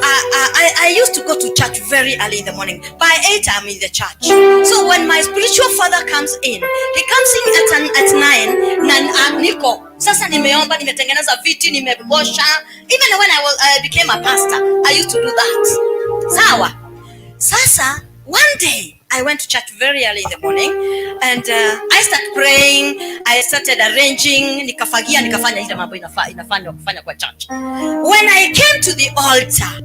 I used to go to church very early in the morning. By 8 I'm in the church. So when my spiritual father comes in, he comes in at 9 na niko. Sasa nimeomba, nimetengeneza viti, nimebosha. Even when I became a pastor, I used to do that. Sawa. Sasa one day I went to church very early in the morning and I started praying. I started arranging, nikafanya ile mambo inafanya kwa church. When I came to the altar,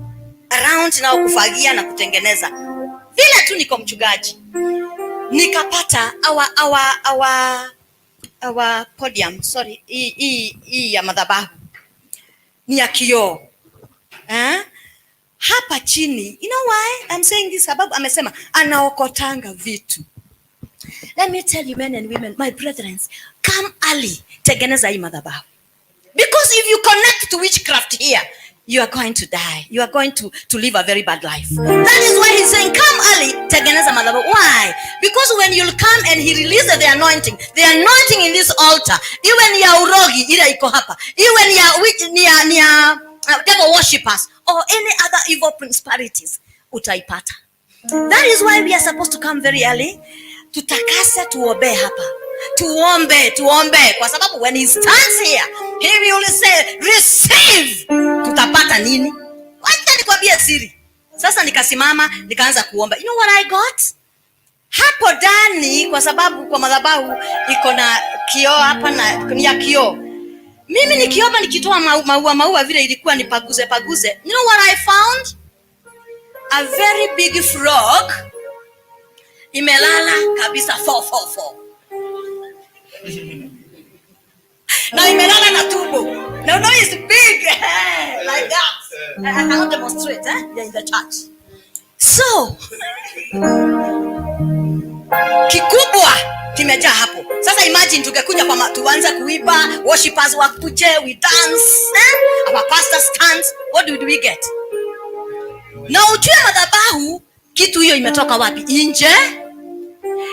around na kufagia na kutengeneza, vile tu niko mchungaji, nikapata our podium, sorry, hii ya madhabahu ni ya kioo. Hapa chini, you know why I'm saying this? Sababu amesema anaokotanga vitu. Let me tell you, men and women, my brethren, come early, tengeneza hii madhabahu. Because if you connect to witchcraft here, you are going to die. You are going to live a very bad life. That is why he's saying, come early, tengeneza madhabahu. Why? Because when you come and he releases the anointing in this altar, iwe ni ya urogi, ile iko hapa, iwe ni ya devil worshippers, or any other evil principalities, utaipata. That is why we are supposed to come very early. Tutakase, tuombe hapa. Tuombe. Kwa sababu when he stands here, he will say, receive. Tutapata nini? Wacha nikwambie siri. Sasa nikasimama nikaanza kuomba. You know what I got? Hapo ndani, kwa sababu kwa madhabahu iko na kioo hapa na ni ya kioo. Mimi nikiomba nikitoa maua vile ilikuwa nipaguze. You know what I found? A very big frog imelala kabisa 444. Na imelala na tumbo. No, it's big like that. I cannot demonstrate, They're in the church. So kikubwa kimejaa hapo. Sasa imagine tungekuja kwa tuanze kuiba, worshipers wakuje, we dance, our pastor stands, what do we get? Na ujue madhabahu kitu hiyo imetoka wapi? Nje.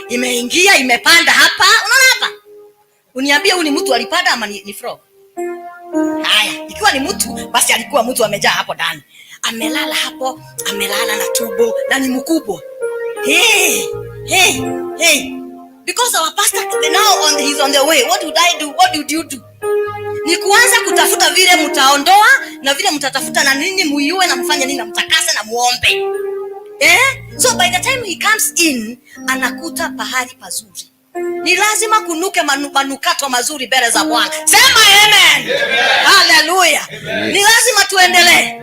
Imeingia, imepanda hapa. Unaona hapa? Uniambie huyu ni mtu alipanda ama ni frog? Haya, ikiwa ni mtu basi alikuwa mtu amejaa hapo ndani. Amelala hapo, amelala na tumbo na ni mkubwa. Hey. Because our pastor now he's on the way. What would I do? What did you do? Ni kuanza kutafuta vile mtaondoa na vile mtatafuta na nini muiue na mfanye nini na mtakase na muombe. So by the time he comes in anakuta pahali pazuri. Ni lazima kunuke manukato mazuri mbele za Bwana. Sema amen. Hallelujah. Ni lazima tuendelee.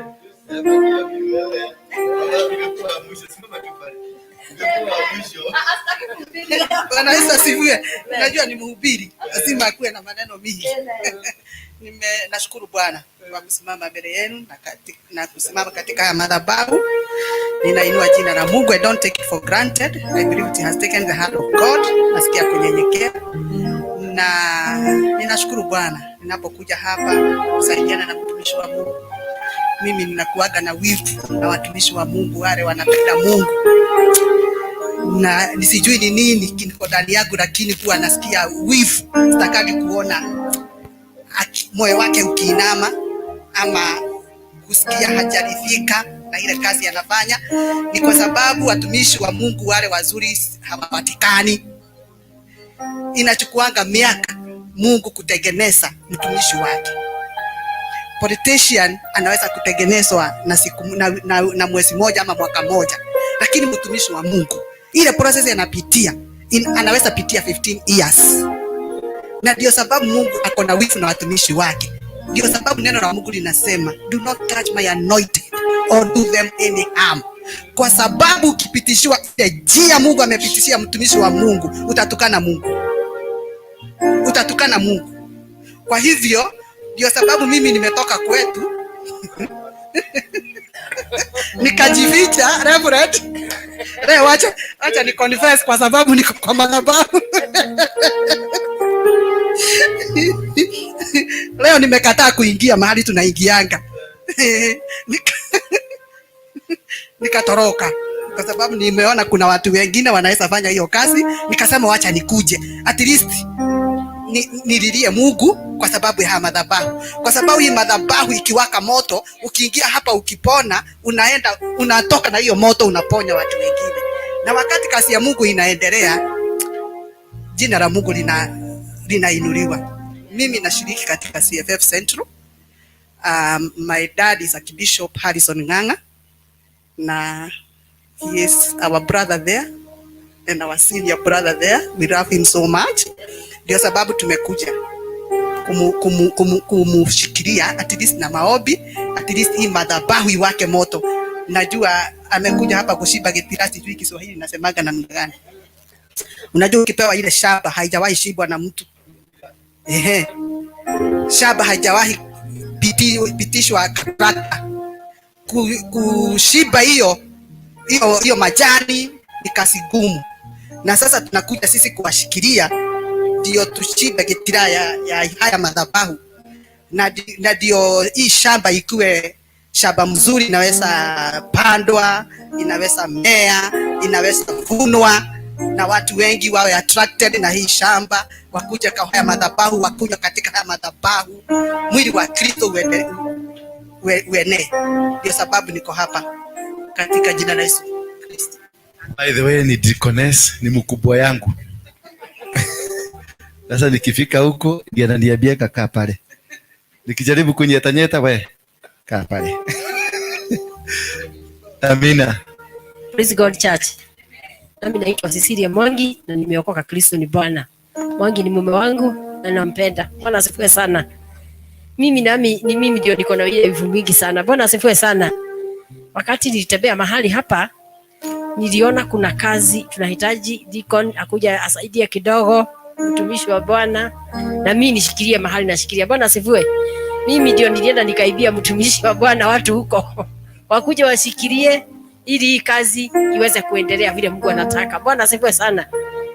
Bwana Yesu asifiwe. Najua ni mhubiri, lazima akuwe na maneno mingi. Nashukuru Bwana kwa kusimama mbele yenu na kusimama katika madhabahu. Ninainua jina la Mungu. I don't take it for granted. I believe it has taken the hand of God. Nasikia kunyenyekea. Na ninashukuru Bwana ninapokuja hapa kusaidiana na mtumishi wa Mungu. Mimi ninakuaga na wivu na watumishi wa Mungu wale wanapenda Mungu. Na nisijui ni nini kiniko ndani yangu, lakini kuwa nasikia wivu. Sitakagi kuona moyo wake ukiinama ama kusikia hajaridhika na ile kazi anafanya. Ni kwa sababu watumishi wa Mungu wale wazuri hawapatikani. Inachukuanga miaka Mungu kutengeneza mtumishi wake. Politician anaweza kutengenezwa na siku na mwezi moja ama mwaka moja, lakini mtumishi wa Mungu ile process anapitia anaweza pitia 15 years. Na ndio sababu Mungu ako na wivu na watumishi wake. Ndio sababu neno la Mungu linasema, do not touch my anointed or do them any harm. Kwa sababu ukipitishiwa njia Mungu amepitishia mtumishi wa Mungu, utatukana Mungu. Utatukana Mungu. Kwa hivyo ndio sababu mimi nimetoka kwetu nikajificha. Reverend, leo acha ni confess kwa sababu niko kwa madhabahu. Leo nimekataa kuingia mahali tunaingianga. Nikatoroka kwa sababu nimeona kuna watu wengine wanaweza fanya hiyo kazi. Nikasema wacha nikuje, at least nililie Mungu kwa sababu ya madhabahu. Kwa sababu hii madhabahu ikiwaka moto, ukiingia hapa ukipona, unatoka na hiyo moto unaponya watu wengine. Na wakati kazi ya Mungu inaendelea, jina la Mungu linainuliwa. Mimi nashiriki katika CFF Central. My dad is Archbishop Harrison Ng'ang'a. Na he is our brother there and our senior brother there. We love him so much. Ndio sababu tumekuja kumushikilia at least na maombi, at least hii madhabahu iwake moto. Najua amekuja hapa kushiba getirasi, juu Kiswahili nasemaga namna gani. Unajua ukipewa ile shaba haijawahi shibwa na mtu. Shaba haijawahi pitishwa karata. Kushiba hiyo majani ni kazi gumu. Na sasa tunakuja sisi kuwashikilia ndio tushibe getira ya haya madhabahu. Na ndio hii shamba ikuwe shamba mzuri, inaweza pandwa, inaweza mea, inaweza vunwa, na watu wengi wawe attracted na hii shamba, wakuja kwa haya madhabahu, wakuja katika haya madhabahu, mwili wa Kristo uenee. Ndio sababu niko hapa katika jina la Yesu Kristo. By the way, ni deaconess, ni mkubwa yangu. Sasa nikifika huko ndiye ananiambia kaa pale. Nikijaribu kunyetanyeta, we kaa pale. Amina. Praise God Church. Nami naitwa Cecilia Mwangi na nimeokoka. Kristo ni Bwana. Mwangi ni mume wangu na nampenda. Bwana asifiwe sana. Mimi ndio niko na wivu mingi sana. Bwana asifiwe sana. Wakati nilitembea mahali hapa, niliona kuna kazi tunahitaji deacon akuja asaidie kidogo, mtumishi wa Bwana, na mimi nishikilie mahali nashikilia. Bwana asifiwe. Mimi ndio nilienda nikaibia mtumishi wa Bwana watu huko. Wakuja washikilie ili hii kazi iweze kuendelea vile Mungu anataka. Bwana asifiwe sana.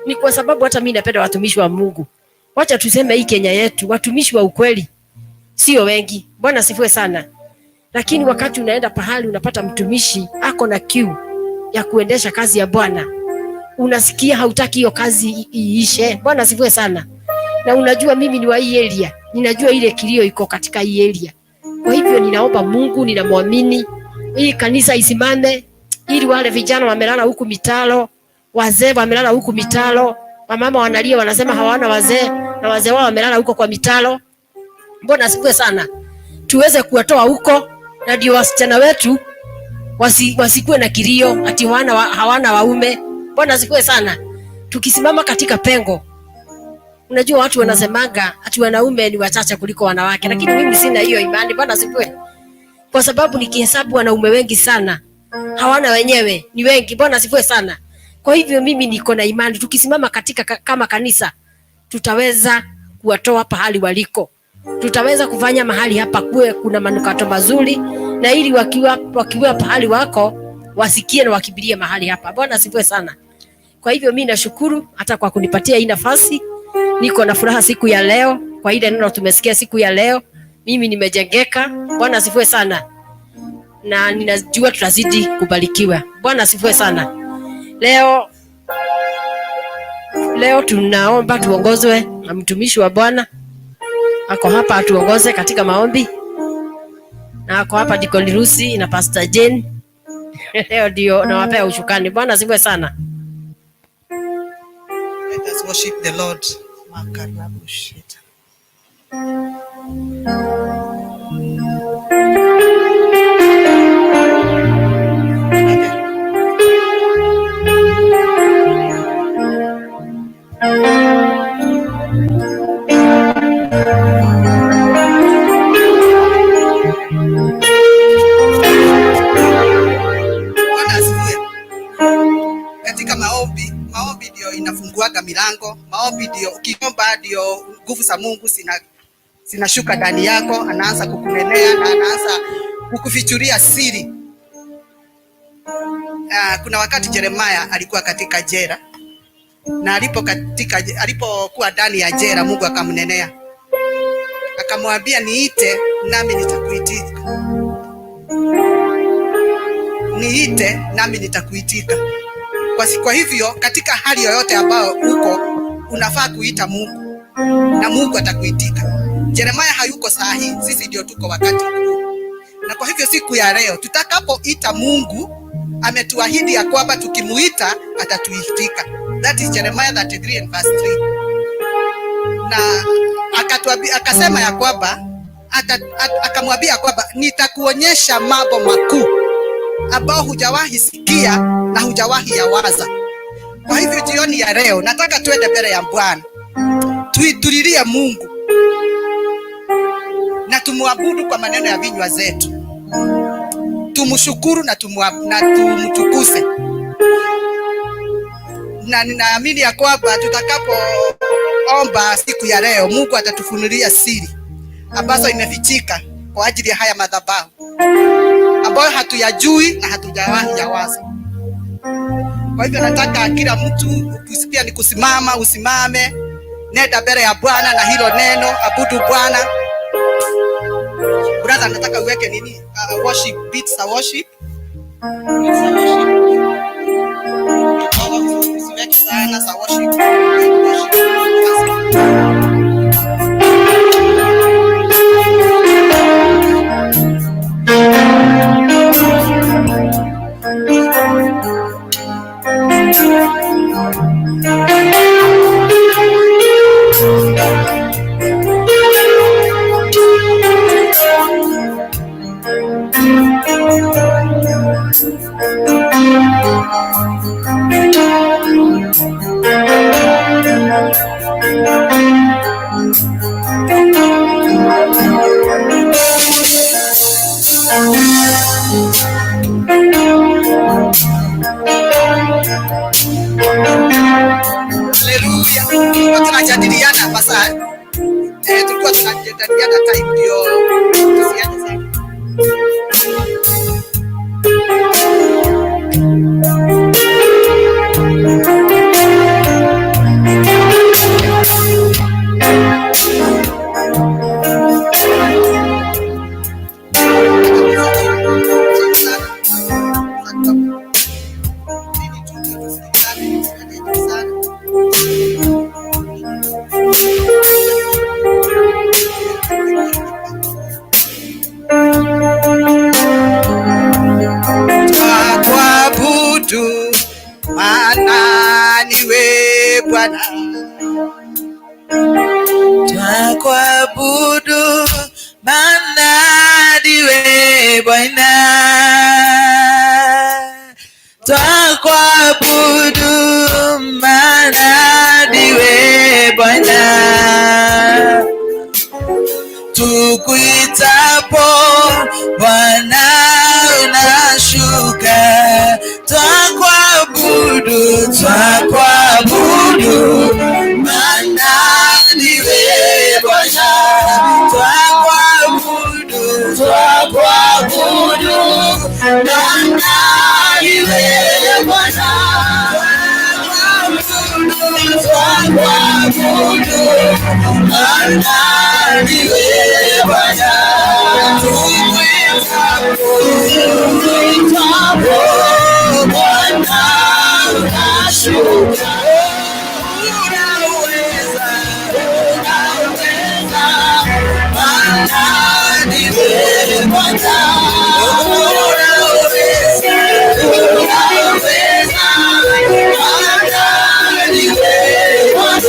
Ni kwa sababu hata mimi napenda watumishi wa Mungu. Wacha tuseme hii Kenya yetu, watumishi wa ukweli sio wengi. Bwana asifiwe sana. Lakini wakati unaenda pahali unapata mtumishi ako na kiu ya kuendesha kazi ya Bwana, unasikia hautaki hiyo kazi iishe. Bwana asifiwe sana. Na unajua mimi ni wa hii area, ninajua ile kilio iko katika hii area. Kwa hivyo ninaomba Mungu, ninamwamini hii kanisa isimame, ili wale vijana wamelala huku mitalo, wazee wamelala huku mitalo, wamama wanalia wanasema hawana wazee, na wazee wao wamelala huko kwa mitalo. Mbona asifiwe sana. Tuweze kuwatoa huko, na ndio wasichana wetu wasikuwe na kilio ati hawana waume. Bwana asifiwe sana. Tukisimama katika pengo, unajua watu wanasemanga ati wanaume ni wachache kuliko wanawake, lakini mimi sina hiyo imani. Bwana asifiwe. Kwa sababu nikihesabu wanaume wengi sana hawana wenyewe, ni wengi. Bwana asifiwe sana. Kwa hivyo mimi niko na imani tukisimama katika kama kanisa, tutaweza kuwatoa pahali waliko. Tutaweza kufanya mahali hapa kuwe kuna manukato mazuri, na ili wakiwa pahali wako wasikie na wakibirie mahali hapa. Bwana asifiwe sana. Kwa hivyo mimi nashukuru hata kwa kunipatia hii nafasi. Niko na furaha siku ya leo kwa ile neno tumesikia siku ya leo. Mimi nimejengeka. Bwana asifiwe sana. Na ninajua tutazidi kubarikiwa. Bwana asifiwe sana. Leo tunaomba tuongozwe na mtumishi wa Bwana. Ako hapa atuongoze katika maombi. Na ako hapa Deacon Lucy na Pastor Jane. Leo ndio nawapea ushukani. Bwana asifiwe sana. Let us worship the Lord. Makarabushita. Katika maombi ndio inafunguaga milango. Maombi ndio ukiomba ndio nguvu za Mungu zinashuka ndani yako, anaanza kukunenea na anaanza kukufichuria siri. Kuna wakati Yeremia alikuwa katika jela, na alipokuwa ndani ya jela Mungu akamnenea. Akamwambia niite nami nitakuitika. Niite nami nitakuitika. Kwa hivyo katika hali yoyote ambayo uko unafaa kuita Mungu na Mungu atakuitika. Yeremia hayuko sahi, sisi ndio tuko wakati huu. Na kwa hivyo siku ya leo tutakapoita Mungu, ametuahidi ya kwamba tukimuita atatuitika. That is Jeremiah 33 and verse 3. Na akasema ya kwamba akamwambia kwamba nitakuonyesha mambo makuu ambao hujawahi sikia na hujawahi yawaza. Kwa hivyo jioni ya leo nataka tuende mbele ya Bwana, tuitulilie Mungu na tumuabudu kwa maneno ya vinywa zetu, tumshukuru na tumtukuze. Na ninaamini ya kwamba tutakapoomba siku ya leo Mungu atatufunulia siri ambazo imefichika kwa ajili ya haya madhabahu ambayo hatuyajui na hatujawahi yawaza. Kwa hivyo nataka kila mtu ukisikia ni kusimama usimame, nenda mbele ya Bwana na hilo neno, abudu Bwana. Brother, nataka uweke nini? Worship beats, worship. Usiweke sana za worship. Haleluya. Tunajadiliana masaa. Tulikuwa tunajadiliana time ndio tusianze sana. Twakuabudu maana ndiwe Bwana. Twakuabudu maana ndiwe Bwana. Tukuitapo Bwana unashuka. Twakuabudu, twakuabudu maana ndiwe Bwana. Twakuabudu, twakuabudu maana ndiwe Bwana. Twakuabudu maana ndiwe Bwana. Tukuitapo Bwana unashuka. Unaweza, unaweza, maana ndiwe Bwana. Unaweza, unaweza, maana ndiwe Bwana.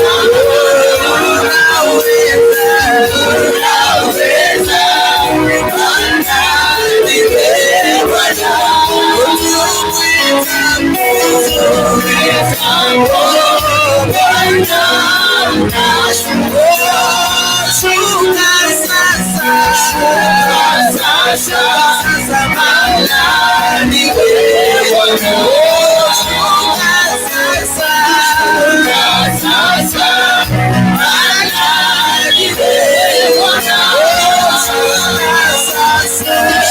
Unaweza, unaweza,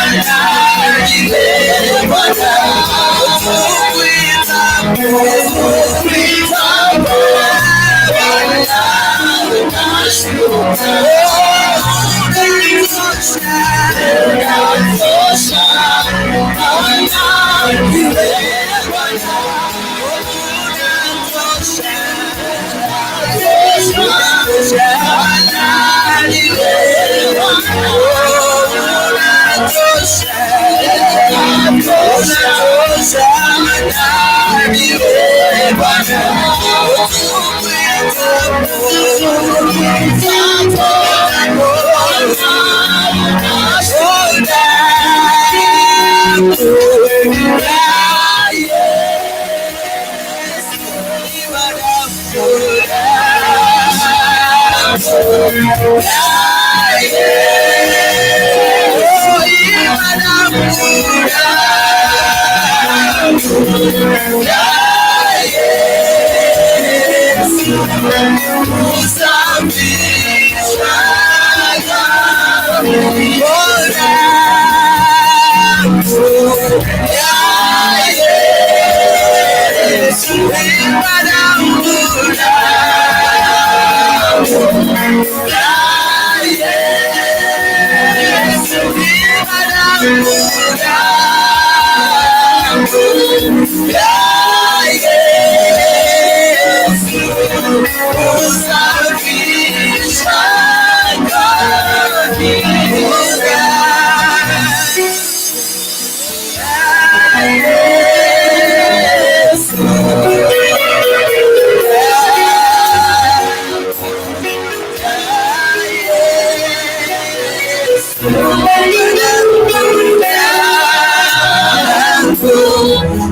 maana ndiwe Bwana.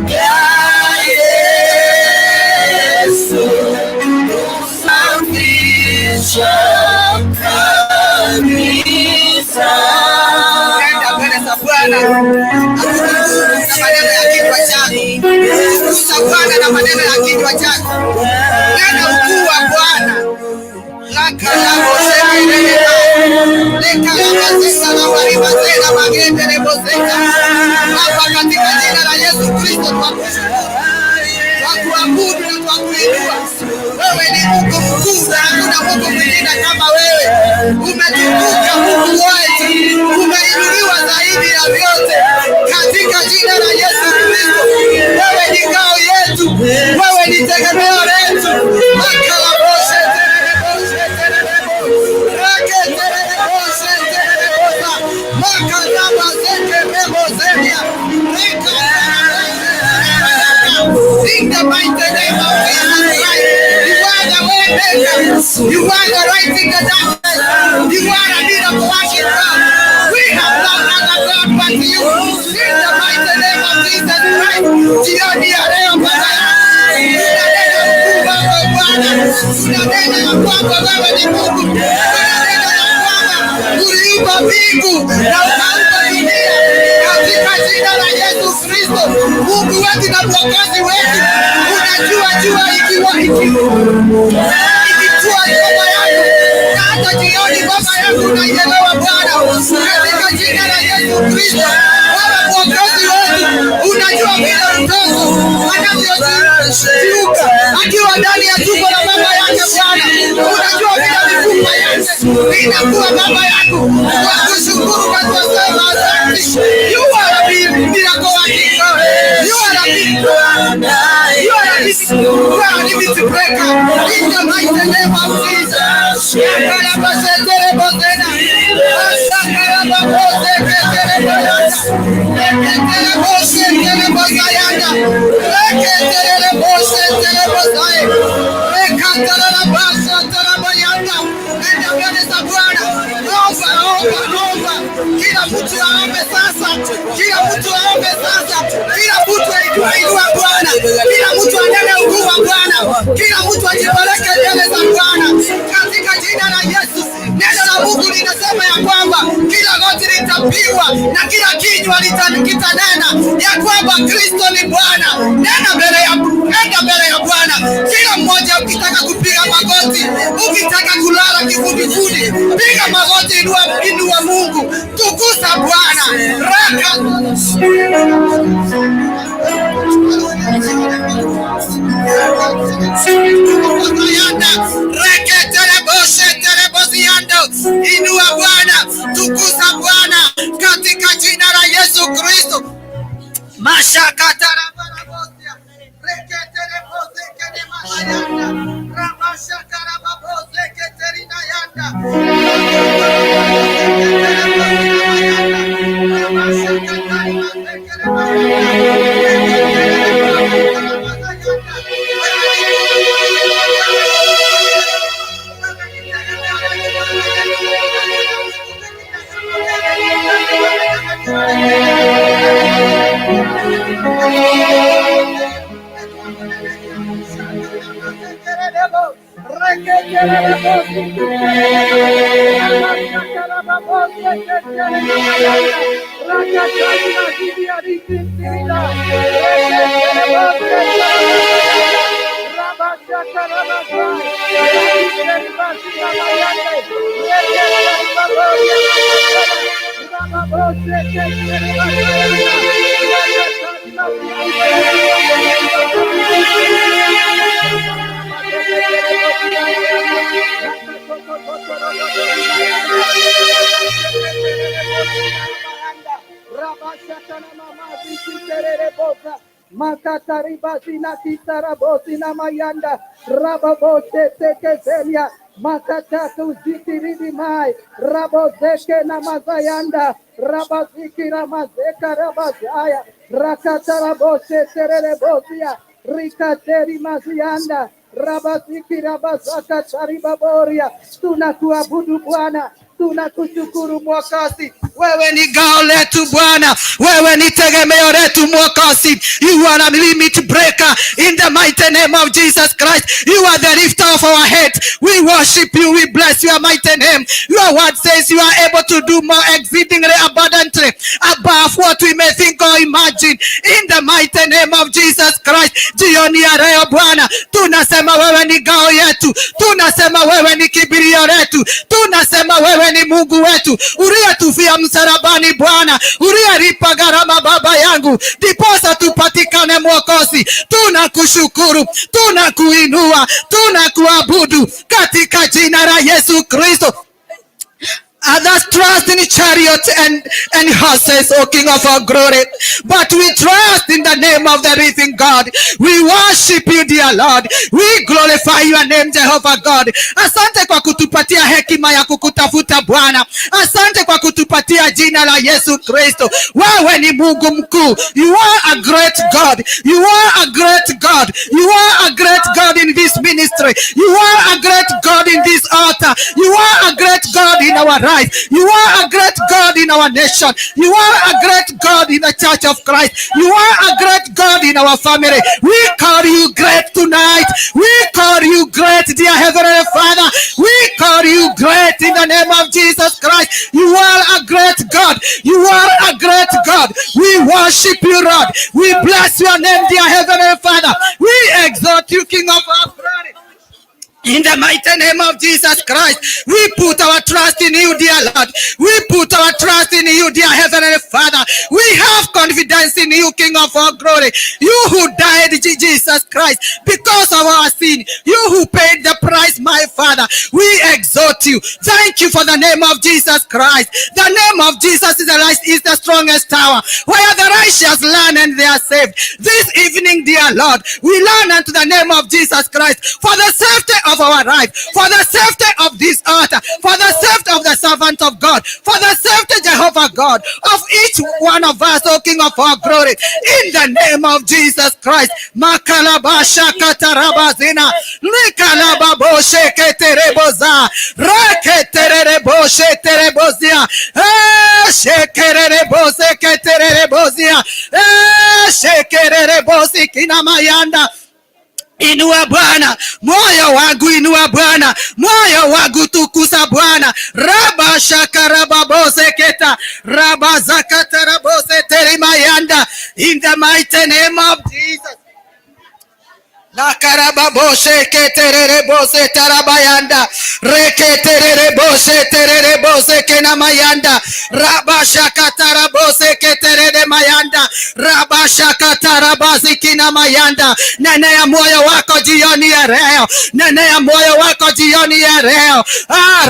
Yeah. Bwana na maneno ya kinywa chako. Tukuza Bwana na maneno ya kinywa chako. Neno mkuu wa Bwana. Hapa katika jina la Yesu Kristo twakuabudu na twakuinua. Wewe ni Mungu mkuu, hakuna Mungu mwingine kama wewe. Umetukuka Mungu wetu, umeinuliwa zaidi ya vyote katika jina la Yesu Kristo. Wewe ni ngao yetu, wewe ni tegemeo letu. In the mighty name of Jesus Christ, you are the way maker, you are the light in the darkness, you are the miracle working God. We have no other God but you. In the mighty name of Jesus Christ, jioni ya leo Bwana, tunanena ukuu wako Bwana, tunanena ya kwamba wewe ni Mungu, tunanena ya kwamba uliumba mbingu na ukaumba dunia katika jina la Yesu Kristo. Mungu wetu na mwokozi wetu, unajua jua ikitua baba yangu, na hata jioni baba yangu unaielewa Bwana, katika jina la Yesu Kristo. Wewe mwokozi wetu, unajua vile mtoto anavyojiuka akiwa ndani ya tumbo la baba yake Bwana, unajua vile mifupa yake inakuwa baba yangu. Kwa kushukuru na kusema asante. You are a miracle working God. You are a limit breaker. In the mighty name of Jesus. Kila mtu aombe sasa, kila mtu aombe sasa, kila mtu ainue Bwana, kila mtu anene ukuu wa Bwana, kila mtu ajipeleke mbele za Bwana katika jina la Yesu. Neno la Mungu linasema ya kwamba kila goti litapigwa na kila kinywa kitanena ya kwamba Kristo ni Bwana. Nenda mbele ya Bwana. Kila mmoja ukitaka kupiga magoti, ukitaka kulala kifudifudi, piga magoti, inua Mungu, tukuza Bwana. Inua Bwana, tukuza Bwana katika jina la Yesu Kristo. Mashakatara barabosia reketere bose kene mayanda ramashakara babose keterina yanda ramashakatari masekere Makataribasina kitarabosina mayanda rababose tekezenia makatatu zikiridi mai rabozeke na mazayanda rabaziki ramazeka rabazaya rakatarabose tererebosia rikateri mazianda rabaziki rabazaka taribaboria. Tunakuabudu Bwana, tunakushukuru Mwokozi. Wewe ni ngao letu Bwana, wewe ni tegemeo letu Mwokozi. You are a limit breaker in the mighty name of Jesus Christ. You are the lifter of our head. We worship you, we bless your mighty name. Your word says you are able to do more exceedingly abundantly above what we may think or imagine. In the mighty name of Jesus Christ. Jioni ya leo Bwana, tunasema wewe ni ngao yetu, tunasema wewe ni kibirio letu, tunasema wewe ni Mungu wetu uliyetufia msalabani Bwana, uliyelipa gharama Baba yangu ndiposa tupatikane Mwokozi. Tunakushukuru, tunakuinua, tunakuabudu katika jina la Yesu Kristo. Others trust in chariot and horses, O King of our glory. But we trust in the name of the living God. We worship you, dear Lord. We glorify your name, Jehovah God. Asante kwa kutupatia hekima ya kukutafuta Bwana. Asante kwa kutupatia jina la Yesu Kristo. Wewe ni Mungu mkuu. You are a great God. You are a great God. You are a great God in this ministry. You are a great God in this altar. You are a great God in our life. You are a great God in our nation. You are a great God in the church of Christ. You are a great God in our family. We call you great tonight. We call you great, dear Heavenly Father. We call you great in the name of Jesus Christ. You are a great God. You are a great God. We worship you, Lord. We bless your name, dear Heavenly Father. We exalt you, King of our glory. In the mighty name of Jesus Christ, we put our trust in you, dear Lord. We put our trust in you, dear Heavenly Father. We have confidence in you, King of all glory. You who died, Jesus Christ, because of our sin. You who paid the price, my Father. We exalt you. Thank you for the name of Jesus Christ. The name of Jesus is the strongest tower, where the righteous learn and they are saved. This evening, dear Lord, we learn unto the name of Jesus Christ for the safety of our life, for the safety of this altar, for the safety of the servant of God, for the safety, Jehovah God, of each one of us, O King of all glory, in the name of Jesus Christ. Makalabasha katarabazina, likalababoshe ketereboza, reketereboshe terebozia, shekerebose keterebozia, shekerebosi kinamayanda. Inua Bwana moyo wangu, inua Bwana moyo wangu, tukuza Bwana. Raba shakaraba bose keta raba zakata bose terimayanda, in the mighty name of Jesus. La karababoshe keterere bose tarabayanda, reketerere bose terere bose kenamayanda, rabasha katarabose keterere mayanda, rabasha katarabazi kinamayanda. Nene ya moyo wako jioni ya leo, nene ya moyo wako jioni ya leo.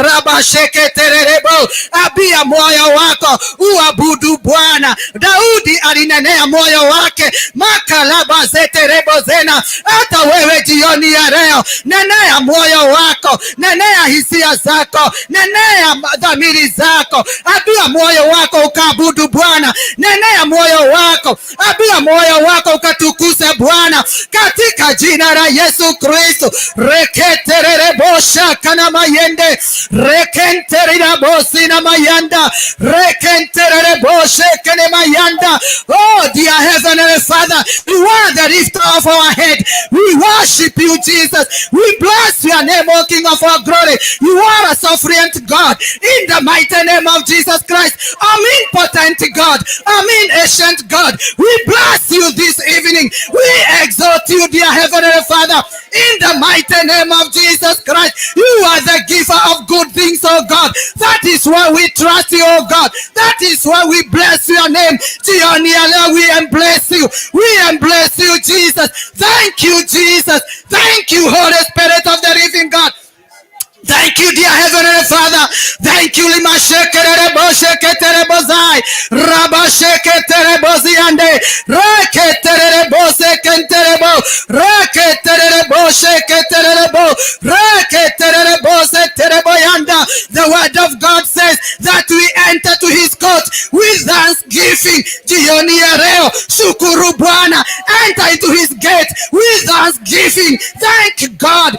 Rabashe keterere bo, abia moyo wako uabudu Bwana. Daudi alinenea moyo wake, makalaba zeterebo zena. Hata wewe jioni ya leo, nenea moyo wako, nenea hisia zako, nenea dhamiri zako, abia moyo wako ukaabudu Bwana, nenea moyo wako, abia moyo wako ukatukuse Bwana, katika jina la Yesu Kristo. Reketerere bosha kana mayende, rekenterera bosi na mayanda, rekenterere boshe kene mayanda. Oh dear Heavenly Father, you are the lifter of our head. We worship you, Jesus. We bless your name, O King of all glory. You are a sovereign God. In the mighty name of Jesus Christ, omnipotent God, ancient God, we bless you this evening. We exalt you, dear Heavenly Father. In the mighty name of Jesus Christ, you are the giver of good things, oh God. That is why we trust you, oh God. That is why we bless your name. We embrace you. We embrace you, Jesus. Thank you, Jesus. Thank you, Holy Spirit of the living God. Thank you, dear Heavenly Father. Thank you, Lima Shekerebo Sheketerebozai, Rabba Sheketereboziande, Raketerebo Sekenterebo, Raketerebo Sheketerebo, Raketerebo Setereboyanda. The word of God says that we enter to his court with thanksgiving. Jioni ya leo, shukuru Bwana. Enter into his gate with thanksgiving. Thank God.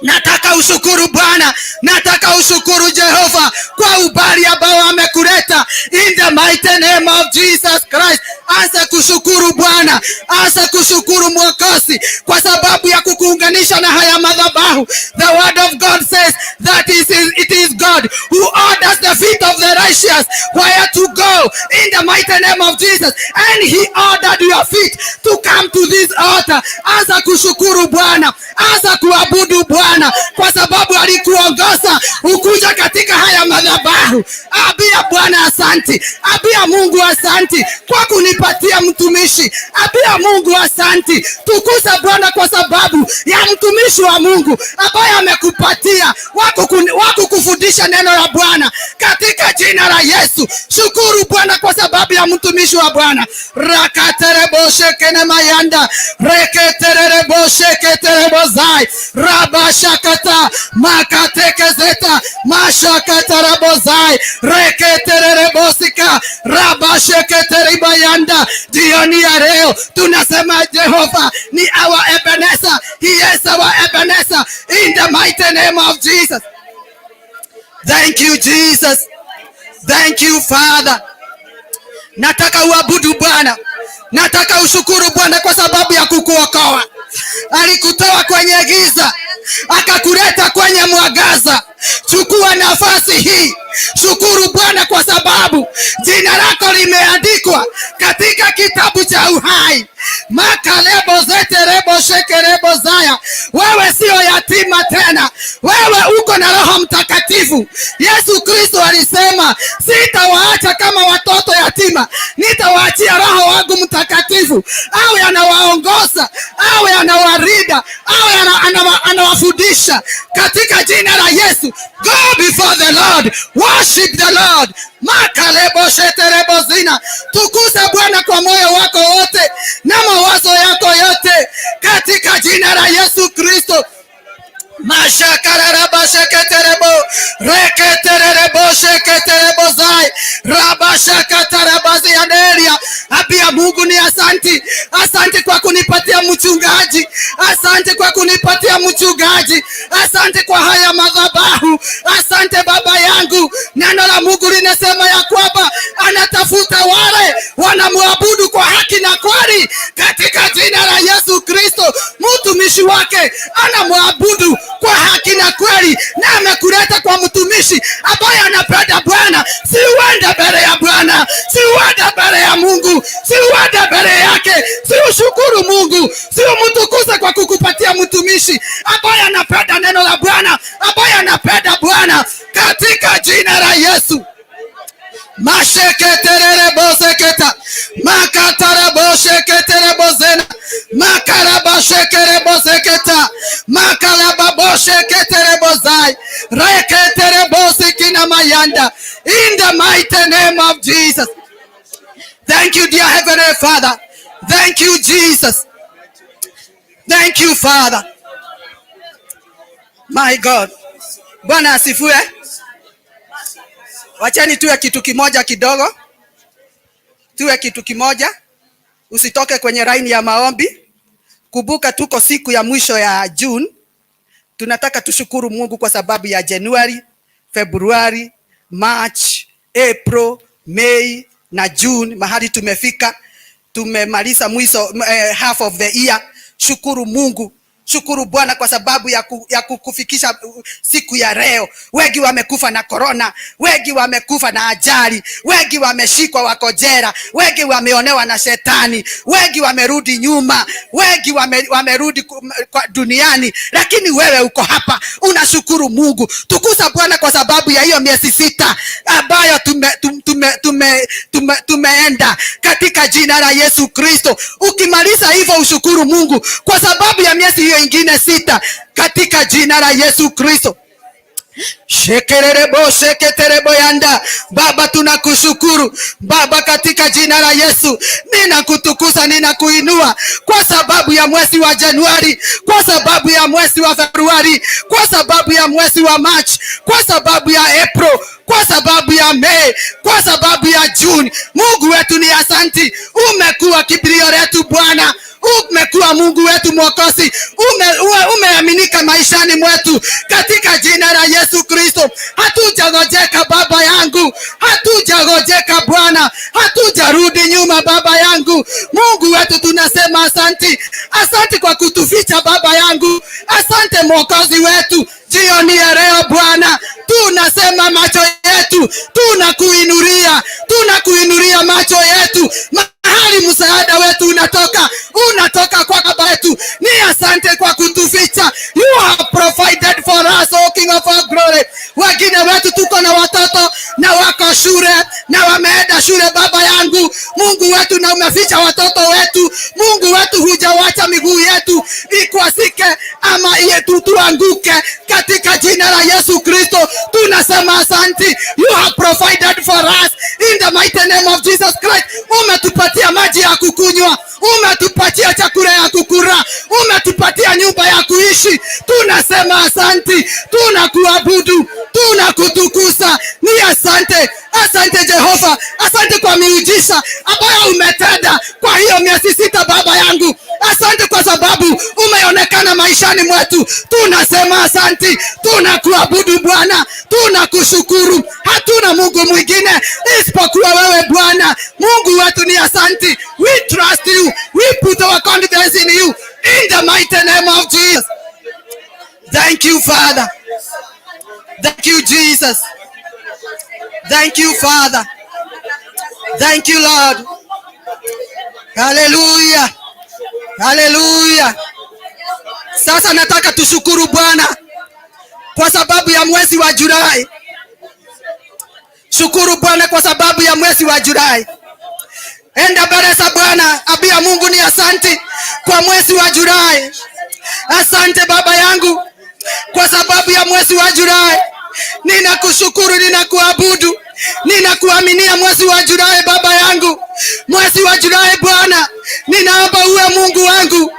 Nataka ushukuru Bwana, nataka ushukuru Jehova kwa ubali ambao amekuleta in the mighty name of Jesus Christ. Anza kushukuru Bwana, anza kushukuru Mwokozi kwa sababu ya kukuunganisha na haya madhabahu. The word of God says that it is God who orders the feet of the righteous where to go in the mighty name of Jesus, and he ordered your feet to come to this altar. Anza kushukuru Bwana, anza kuabudu Bwana kwa sababu alikuongoza ukuja katika haya madhabahu. Abia Bwana asanti, abia Mungu asanti kwa kunipatia mtumishi. Abia Mungu asanti, tukuza Bwana kwa sababu ya mtumishi wa Mungu ambaye amekupatia wako kufundisha neno la Bwana katika jina la Yesu. Shukuru Bwana kwa sababu ya mtumishi wa Bwana. Rakatereboshe kene mayanda reketereboshe keterebozai rabashakata makatekezeta mashakatarabozai reketerebosika rabasheketeribayanda. Jioni ya leo tunasema Jehova ni our Ebenezer. He is our Ebenezer in the mighty name of Jesus. Thank you Jesus. Thank you Father. Nataka uabudu Bwana, nataka ushukuru Bwana kwa sababu ya kukuokoa. Alikutoa kwenye giza akakuleta kwenye mwangaza. Chukua nafasi hii, shukuru Bwana kwa sababu jina lako limeandikwa katika kitabu cha uhai. Makalebo zeterebo shekerebo zaya. Wewe sio yatima tena, wewe uko na Roho Mtakatifu. Yesu Kristo alisema sitawaacha kama watoto yatima, nitawaachia Roho wangu Mtakatifu awe anawaongoza, awe anawarinda, awe anawafundisha katika jina la Yesu. Go before the Lord, worship the Lord. Makalebo sheterebo zina. Tukuza Bwana kwa moyo wako wote na mawazo yako yote katika jina la Yesu Kristo. Mashakararaba sheketerebo reketerebo sheketerebo zai rabashakatarabazi anelia. Abia Mungu ni asanti, asante kwa kunipatia mchungaji, asante kwa kunipatia mchungaji, asante kwa haya madhabahu, asante Baba yangu. Neno la Mungu linasema ya kwamba anatafuta wale wanamwabudu kwa haki na kweli katika jina la Yesu Kristo. Mtumishi wake anamwabudu kwa haki na kweli, na amekuleta kwa mtumishi ambaye anapenda Bwana. Si uende mbele ya Bwana, si uende mbele ya Mungu, si uende mbele yake, si ushukuru Mungu, si umtukuze kwa kukupatia mtumishi ambaye anapenda neno la Bwana, ambaye anapenda Bwana katika jina la Yesu. Masheketerebozeketa makatarabosheketerebozena makarabashekerebozeketa makalababosheketerebozai reketerebozikina mayanda in the mighty name of Jesus. Thank you, dear Heavenly Father. Thank you, Jesus. Thank you, Father. My God. Bwana asifiwe. Wacheni tuwe kitu kimoja kidogo. Tuwe kitu kimoja. Usitoke kwenye line ya maombi. Kumbuka tuko siku ya mwisho ya June. Tunataka tushukuru Mungu kwa sababu ya January, February, March, April, May na June. Mahali tumefika. Tumemaliza mwisho half of the year. Shukuru Mungu. Shukuru Bwana kwa sababu ya kukufikisha siku ya leo. Wengi wamekufa na corona, wengi wamekufa na ajali, wengi wameshikwa wako jela, wengi wameonewa na shetani, wengi wamerudi nyuma, wengi wamerudi duniani, lakini wewe uko hapa unashukuru Mungu. Tukuza Bwana kwa sababu ya hiyo miezi 6 ambayo tumeenda katika jina la Yesu Kristo. Ukimaliza hivyo ushukuru Mungu kwa sababu ya miezi hiyo ingine 6 katika jina la Yesu Kristo. Shekererebo sheketerebo yanda. Baba tunakushukuru Baba katika jina la Yesu. Ninakutukuza, ninakuinua kwa sababu ya mwezi wa Januari, kwa sababu ya mwezi wa Februari, kwa sababu ya mwezi wa March, kwa sababu ya April, kwa sababu ya May, kwa sababu ya June. Mungu wetu ni asanti. Umekuwa kibrio letu Bwana. Umekuwa Mungu wetu Mwokozi. Umeaminika utendeke maishani mwetu katika jina la Yesu Kristo. Hatujagojeka Baba yangu, hatujagojeka Bwana, hatujarudi nyuma Baba yangu. Mungu wetu tunasema asante. Asante kwa kutuficha Baba yangu. Asante Mwokozi wetu. Jioni ya leo Bwana, tunasema macho yetu tunakuinuria macho yetu mahali msaada wetu unatoka kwa Baba yetu. Ni asante kwa kutuficha. You have provided for us, O King of all glory. Wengine wetu tuko na watoto na wako shule na wameenda shule Baba yangu. Mungu wetu, na umeficha watoto wetu. Mungu wetu, hujawacha miguu yetu ikwasike ama yetu tuanguke katika jina la Yesu Kristo. Tunasema asante. You have provided for us in the mighty name of Jesus Christ. Umetupatia maji ya kukunywa, umetupatia chakula ya kukula, umetupatia nyumba ya kuishi. Tunasema asante, tunakuabudu, tunakutukuza. Ni asante. Asante Jehova, asante kwa miujiza ambayo umetenda kwa hiyo miezi 6 Baba yangu. Asante kwa sababu umeonekana maishani mwetu. Tunasema asante, tunakuabudu Bwana, tunakushukuru. Hatuna Mungu mwingine isipokuwa wewe Bwana. Mungu wetu ni asante. We trust you. We put our confidence in you in the mighty name of Jesus. Thank you Father. Thank you Jesus. Thank you Father. Thank you Lord. Hallelujah. Hallelujah. Sasa nataka tushukuru Bwana kwa sababu ya mwezi wa Julai. Shukuru Bwana kwa sababu ya mwezi wa Julai. Enda mbele za Bwana, ambia Mungu ni asante kwa mwezi wa Julai. Asante Baba yangu kwa sababu ya mwezi wa Julai. Ninakushukuru, ninakuabudu, ninakuaminia mwezi wa Julai Baba yangu. Mwezi wa Julai Bwana, ninaomba uwe Mungu wangu.